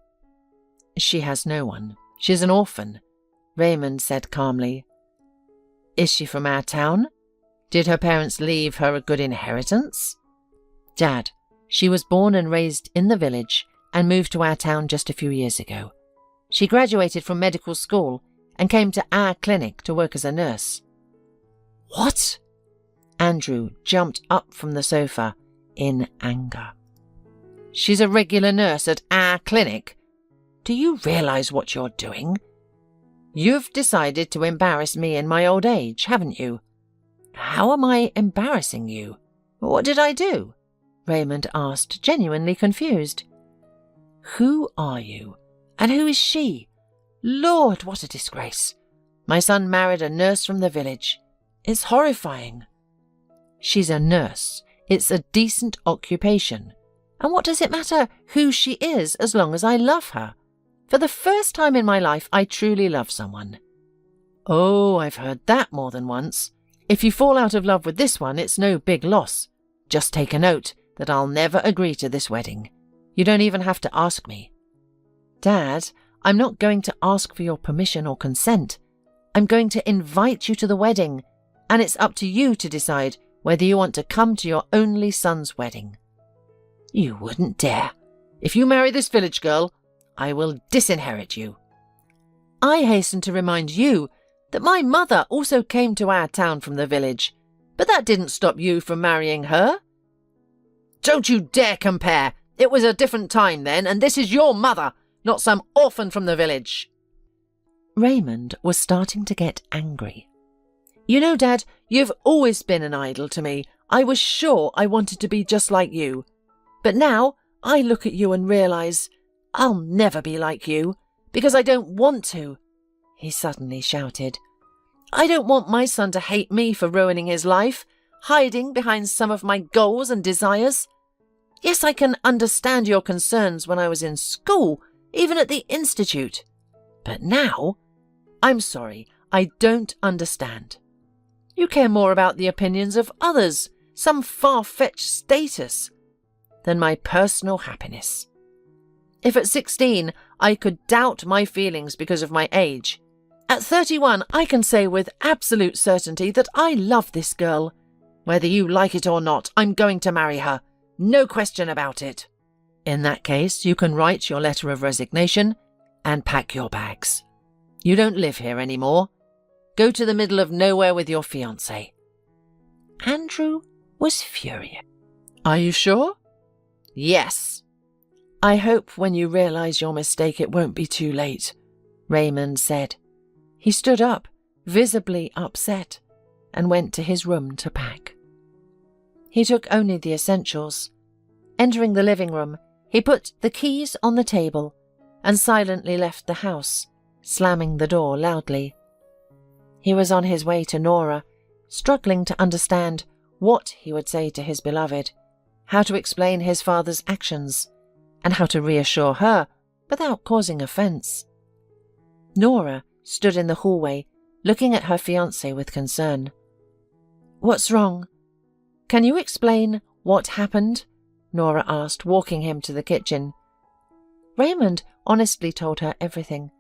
Speaker 2: She has no one. She's an orphan, Raymond said calmly. Is she from our town? Did her parents leave her a good inheritance? Dad, she was born and raised in the village and moved to our town just a few years ago. She graduated from medical school and came to our clinic to work as a nurse. What? Andrew jumped up from the sofa in anger. She's a regular nurse at our clinic. Do you realize what you're doing? You've decided to embarrass me in my old age, haven't you? How am I embarrassing you? What did I do? Raymond asked, genuinely confused. Who are you? And who is she? Lord, what a disgrace. My son married a nurse from the village. It's horrifying. She's a nurse. It's a decent occupation. And what does it matter who she is as long as I love her? For the first time in my life, I truly love someone. Oh, I've heard that more than once. If you fall out of love with this one, it's no big loss. Just take a note that I'll never agree to this wedding. You don't even have to ask me. Dad, I'm not going to ask for your permission or consent. I'm going to invite you to the wedding, and it's up to you to decide whether you want to come to your only son's wedding. You wouldn't dare. If you marry this village girl, I will disinherit you. I hasten to remind you that my mother also came to our town from the village, but that didn't stop you from marrying her. Don't you dare compare. It was a different time then, and this is your mother, not some orphan from the village. Raymond was starting to get angry. You know, Dad, you've always been an idol to me. I was sure I wanted to be just like you. But now I look at you and realize I'll never be like you, because I don't want to, he suddenly shouted. I don't want my son to hate me for ruining his life, hiding behind some of my goals and desires. Yes, I can understand your concerns when I was in school, even at the institute. But now, I'm sorry, I don't understand. You care more about the opinions of others, some far-fetched status, than my personal happiness. If at 16 I could doubt my feelings because of my age, at 31 I can say with absolute certainty that I love this girl. Whether you like it or not, I'm going to marry her. No question about it. In that case, you can write your letter of resignation and pack your bags. You don't live here anymore. Go to the middle of nowhere with your fiancé. Andrew was furious. Are you sure? Yes. I hope when you realize your mistake it won't be too late, Raymond said. He stood up, visibly upset, and went to his room to pack. He took only the essentials. Entering the living room, he put the keys on the table and silently left the house, slamming the door loudly. He was on his way to Nora, struggling to understand what he would say to his beloved, how to explain his father's actions, and how to reassure her without causing offence. Nora stood in the hallway, looking at her fiancé with concern. "What's wrong? Can you explain what happened?" Nora asked, walking him to the kitchen. Raymond honestly told her everything,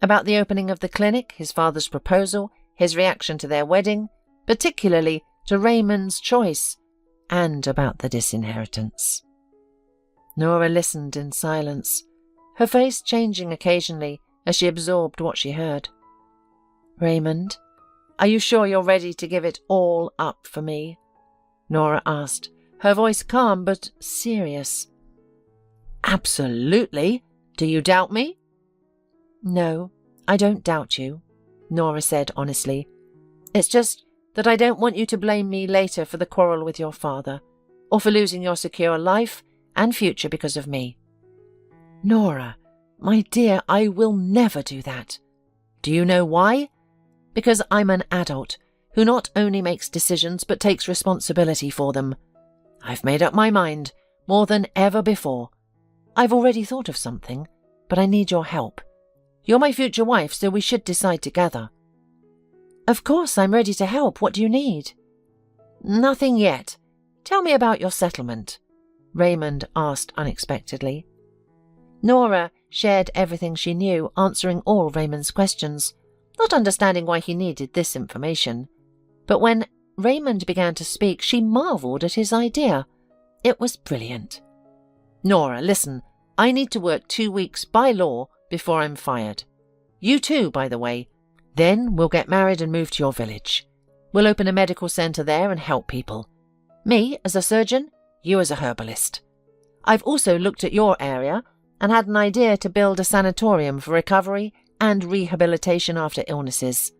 Speaker 2: about the opening of the clinic, his father's proposal, his reaction to their wedding, particularly to Raymond's choice, and about the disinheritance. Nora listened in silence, her face changing occasionally as she absorbed what she heard. "Raymond, are you sure you're ready to give it all up for me?" Nora asked, her voice calm but serious. "Absolutely. Do you doubt me?" "No, I don't doubt you," Nora said honestly. "It's just that I don't want you to blame me later for the quarrel with your father, or for losing your secure life and future because of me." "Nora, my dear, I will never do that. Do you know why? Because I'm an adult who not only makes decisions but takes responsibility for them. I've made up my mind more than ever before. I've already thought of something, but I need your help. You're my future wife, so we should decide together." "Of course, I'm ready to help. What do you need?" "Nothing yet. Tell me about your settlement," Raymond asked unexpectedly. Nora shared everything she knew, answering all Raymond's questions, not understanding why he needed this information. But when Raymond began to speak, she marvelled at his idea. It was brilliant. "Nora, listen, I need to work 2 weeks by law before I'm fired. You too, by the way. Then we'll get married and move to your village. We'll open a medical centre there and help people. Me as a surgeon, you as a herbalist. I've also looked at your area and had an idea to build a sanatorium for recovery and rehabilitation after illnesses.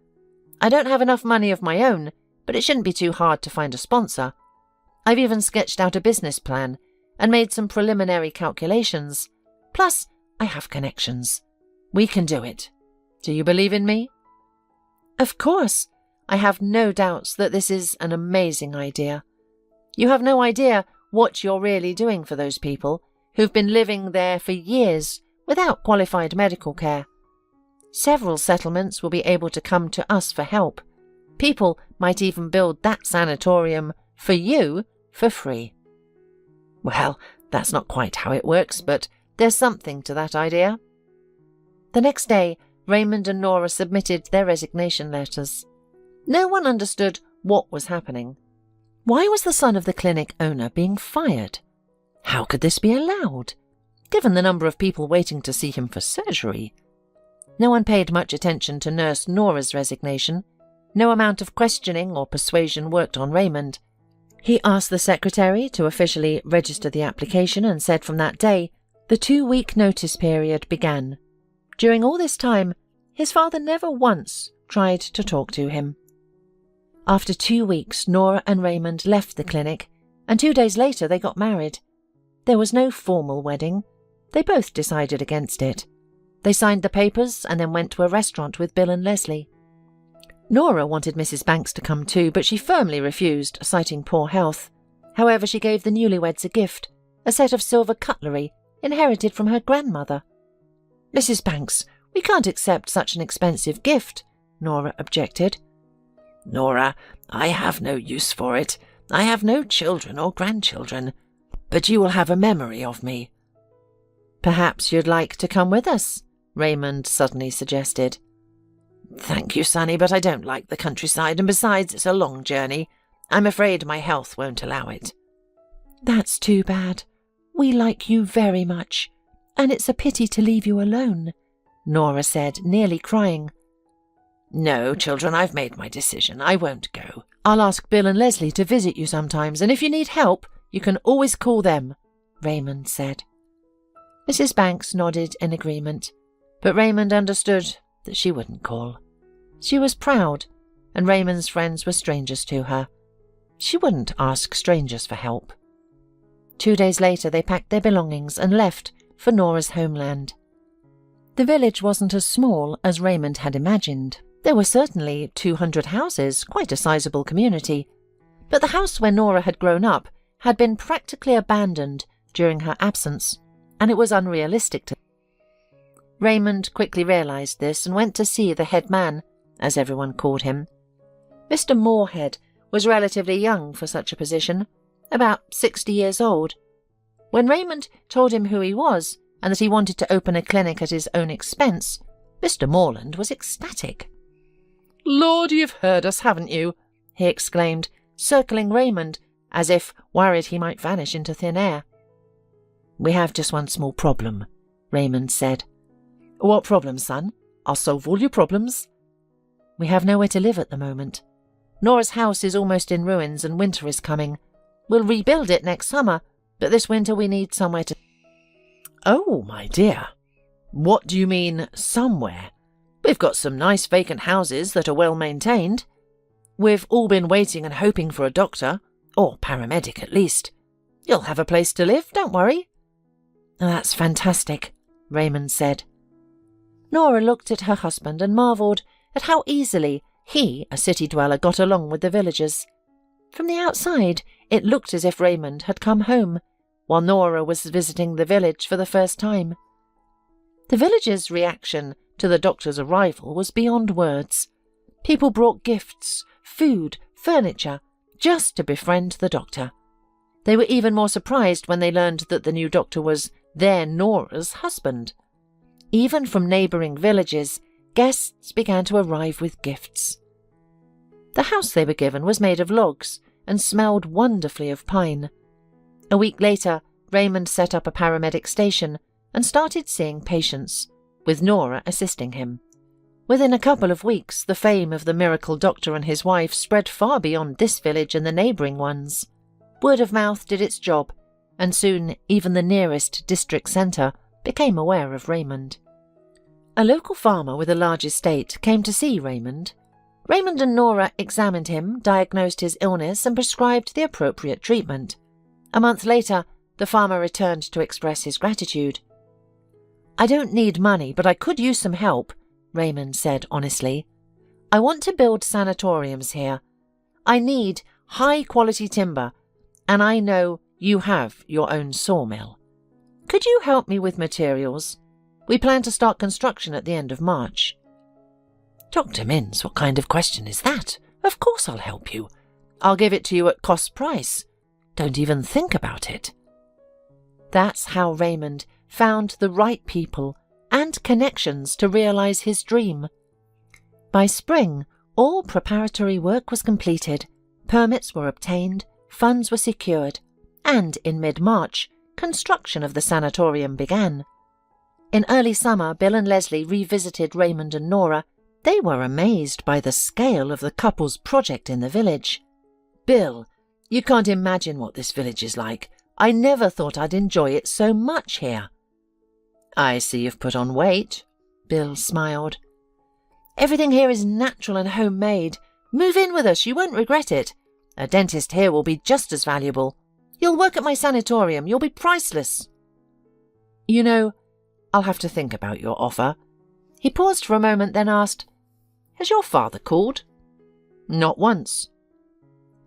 Speaker 2: I don't have enough money of my own, but it shouldn't be too hard to find a sponsor. I've even sketched out a business plan and made some preliminary calculations. Plus, I have connections. We can do it. Do you believe in me?" "Of course. I have no doubts that this is an amazing idea. You have no idea what you're really doing for those people who've been living there for years without qualified medical care. Several settlements will be able to come to us for help. People might even build that sanatorium for you for free." "Well, that's not quite how it works, but there's something to that idea." The next day, Raymond and Nora submitted their resignation letters. No one understood what was happening. Why was the son of the clinic owner being fired? How could this be allowed, given the number of people waiting to see him for surgery? No one paid much attention to Nurse Nora's resignation. No amount of questioning or persuasion worked on Raymond. He asked the secretary to officially register the application and said from that day, the 2-week notice period began. During all this time, his father never once tried to talk to him. After 2 weeks, Nora and Raymond left the clinic, and 2 days later they got married. There was no formal wedding. They both decided against it. They signed the papers and then went to a restaurant with Bill and Leslie. Nora wanted Mrs. Banks to come too, but she firmly refused, citing poor health. However, she gave the newlyweds a gift, a set of silver cutlery inherited from her grandmother. "Mrs. Banks, we can't accept such an expensive gift," Nora objected. "Nora, I have no use for it. I have no children or grandchildren, but you will have a memory of me." "Perhaps you'd like to come with us," Raymond suddenly suggested. "Thank you, Sonny, but I don't like the countryside, and besides, it's a long journey. I'm afraid my health won't allow it." "That's too bad. We like you very much, and it's a pity to leave you alone," Nora said, nearly crying. "No, children, I've made my decision. I won't go. I'll ask Bill and Leslie to visit you sometimes, and if you need help, you can always call them," Raymond said. Mrs. Banks nodded in agreement, but Raymond understood that she wouldn't call. She was proud, and Raymond's friends were strangers to her. She wouldn't ask strangers for help. 2 days later, they packed their belongings and left for Nora's homeland. The village wasn't as small as Raymond had imagined. There were certainly 200 houses, quite a sizable community. But the house where Nora had grown up had been practically abandoned during her absence, and it was unrealistic to. Raymond quickly realised this and went to see the head man, as everyone called him. Mr. Moorhead was relatively young for such a position, about 60 years old. When Raymond told him who he was and that he wanted to open a clinic at his own expense, Mr. Morland was ecstatic. "Lord, you've heard us, haven't you?" he exclaimed, circling Raymond as if worried he might vanish into thin air. "We have just one small problem," Raymond said. "What problem, son? I'll solve all your problems." "We have nowhere to live at the moment. Nora's house is almost in ruins and winter is coming. We'll rebuild it next summer, but this winter we need somewhere to—" "Oh, my dear. What do you mean, somewhere? We've got some nice vacant houses that are well maintained. We've all been waiting and hoping for a doctor, or paramedic at least. You'll have a place to live, don't worry." "That's fantastic," Raymond said. Nora looked at her husband and marvelled at how easily he, a city dweller, got along with the villagers. From the outside, it looked as if Raymond had come home, while Nora was visiting the village for the first time. The villagers' reaction to the doctor's arrival was beyond words. People brought gifts, food, furniture, just to befriend the doctor. They were even more surprised when they learned that the new doctor was their Nora's husband. Even from neighbouring villages, guests began to arrive with gifts. The house they were given was made of logs and smelled wonderfully of pine. A week later, Raymond set up a paramedic station and started seeing patients, with Nora assisting him. Within a couple of weeks, the fame of the miracle doctor and his wife spread far beyond this village and the neighbouring ones. Word of mouth did its job, and soon even the nearest district centre became aware of Raymond. A local farmer with a large estate came to see Raymond. Raymond and Nora examined him, diagnosed his illness, and prescribed the appropriate treatment. A month later, the farmer returned to express his gratitude. "I don't need money, but I could use some help," Raymond said honestly. "I want to build sanatoriums here. I need high-quality timber, and I know you have your own sawmill. Could you help me with materials? We plan to start construction at the end of March." "Dr. Mintz, what kind of question is that? Of course I'll help you. I'll give it to you at cost price. Don't even think about it." That's how Raymond found the right people and connections to realise his dream. By spring, all preparatory work was completed, permits were obtained, funds were secured, and in mid-March, construction of the sanatorium began. In early summer, Bill and Leslie revisited Raymond and Nora. They were amazed by the scale of the couple's project in the village. "Bill, you can't imagine what this village is like. I never thought I'd enjoy it so much here." "I see you've put on weight," Bill smiled. "Everything here is natural and homemade. Move in with us, you won't regret it. A dentist here will be just as valuable. You'll work at my sanatorium, you'll be priceless." "You know, I'll have to think about your offer." He paused for a moment, then asked, "Has your father called?" "Not once."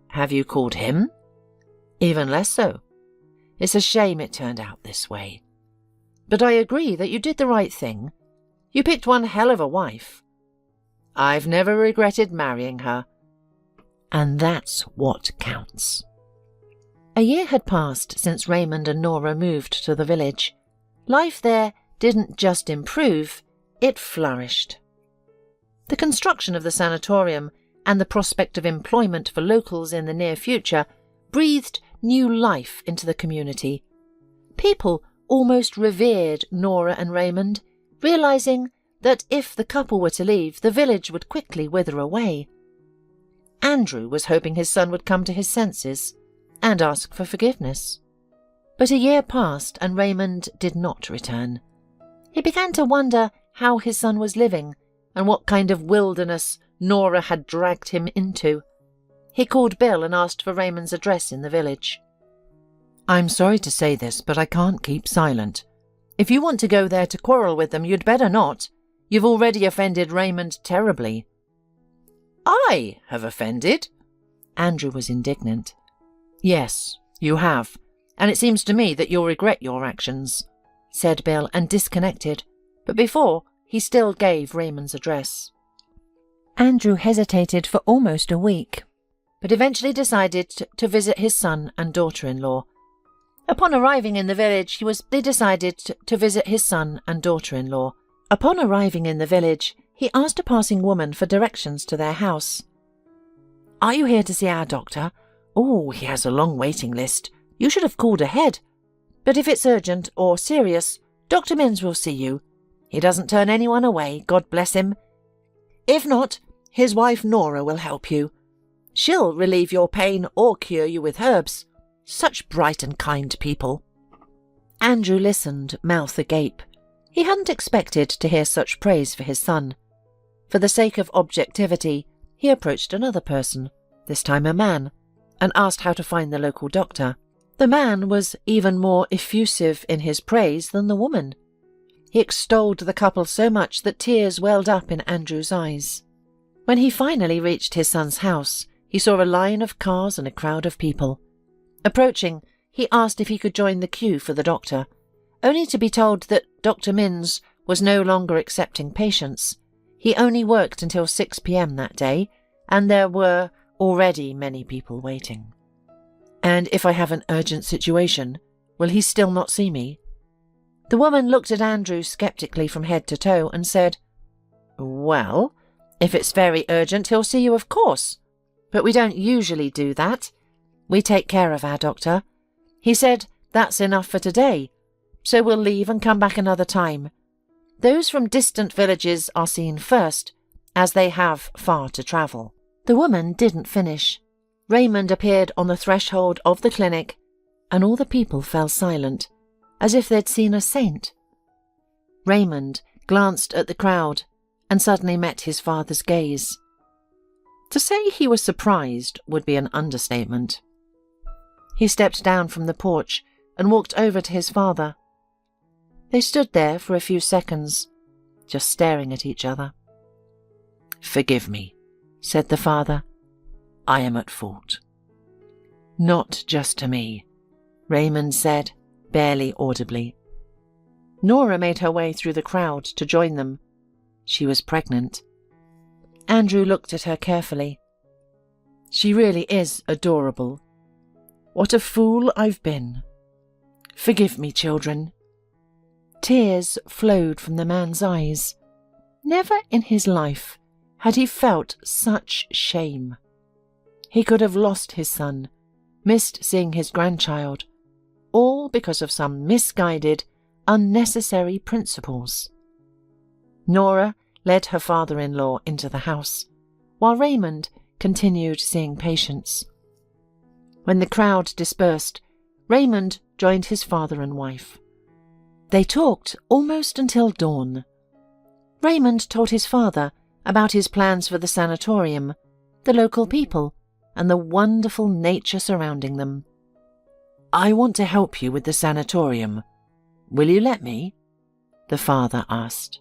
Speaker 2: "Have you called him?" "Even less so. It's a shame it turned out this way. But I agree that you did the right thing. You picked one hell of a wife. I've never regretted marrying her. And that's what counts." A year had passed since Raymond and Nora moved to the village. Life there didn't just improve, it flourished. The construction of the sanatorium and the prospect of employment for locals in the near future breathed new life into the community. People almost revered Nora and Raymond, realising that if the couple were to leave, the village would quickly wither away. Andrew was hoping his son would come to his senses and ask for forgiveness. But a year passed and Raymond did not return. He began to wonder how his son was living and what kind of wilderness Nora had dragged him into. He called Bill and asked for Raymond's address in the village. "I'm sorry to say this, but I can't keep silent. If you want to go there to quarrel with them, you'd better not. You've already offended Raymond terribly." "I have offended?" Andrew was indignant. "Yes, you have, and it seems to me that you'll regret your actions," said Bill, and disconnected, but before he still gave Raymond's address. Andrew hesitated for almost a week, but eventually decided to visit his son and daughter-in-law. Upon arriving in the village, he asked a passing woman for directions to their house. "Are you here to see our doctor? Oh, he has a long waiting list. You should have called ahead. But if it's urgent or serious, Dr. Minns will see you. He doesn't turn anyone away, God bless him. If not, his wife Nora will help you. She'll relieve your pain or cure you with herbs. Such bright and kind people." Andrew listened, mouth agape. He hadn't expected to hear such praise for his son. For the sake of objectivity, he approached another person, this time a man, and asked how to find the local doctor. The man was even more effusive in his praise than the woman. He extolled the couple so much that tears welled up in Andrew's eyes. When he finally reached his son's house, he saw a line of cars and a crowd of people. Approaching, he asked if he could join the queue for the doctor, only to be told that Dr. Minns was no longer accepting patients. He only worked until 6 p.m. that day, and there were already many people waiting. "And if I have an urgent situation, will he still not see me?" The woman looked at Andrew sceptically from head to toe and said, "Well, if it's very urgent, he'll see you, of course. But we don't usually do that. We take care of our doctor. He said that's enough for today, so we'll leave and come back another time. Those from distant villages are seen first, as they have far to travel." The woman didn't finish. Raymond appeared on the threshold of the clinic, and all the people fell silent, as if they'd seen a saint. Raymond glanced at the crowd and suddenly met his father's gaze. To say he was surprised would be an understatement. He stepped down from the porch and walked over to his father. They stood there for a few seconds, just staring at each other. "Forgive me," said the father. "I am at fault." "Not just to me," Raymond said, barely audibly. Nora made her way through the crowd to join them. She was pregnant. Andrew looked at her carefully. "She really is adorable. What a fool I've been. Forgive me, children." Tears flowed from the man's eyes. Never in his life had he felt such shame. He could have lost his son, missed seeing his grandchild, all because of some misguided, unnecessary principles. Nora led her father-in-law into the house, while Raymond continued seeing patients. When the crowd dispersed, Raymond joined his father and wife. They talked almost until dawn. Raymond told his father about his plans for the sanatorium, the local people, and the wonderful nature surrounding them. "I want to help you with the sanatorium. Will you let me?" the father asked.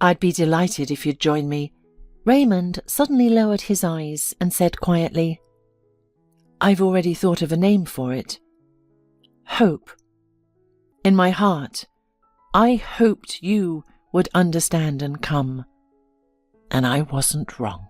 Speaker 2: "I'd be delighted if you'd join me." Raymond suddenly lowered his eyes and said quietly, "I've already thought of a name for it. Hope. In my heart, I hoped you would understand and come, and I wasn't wrong."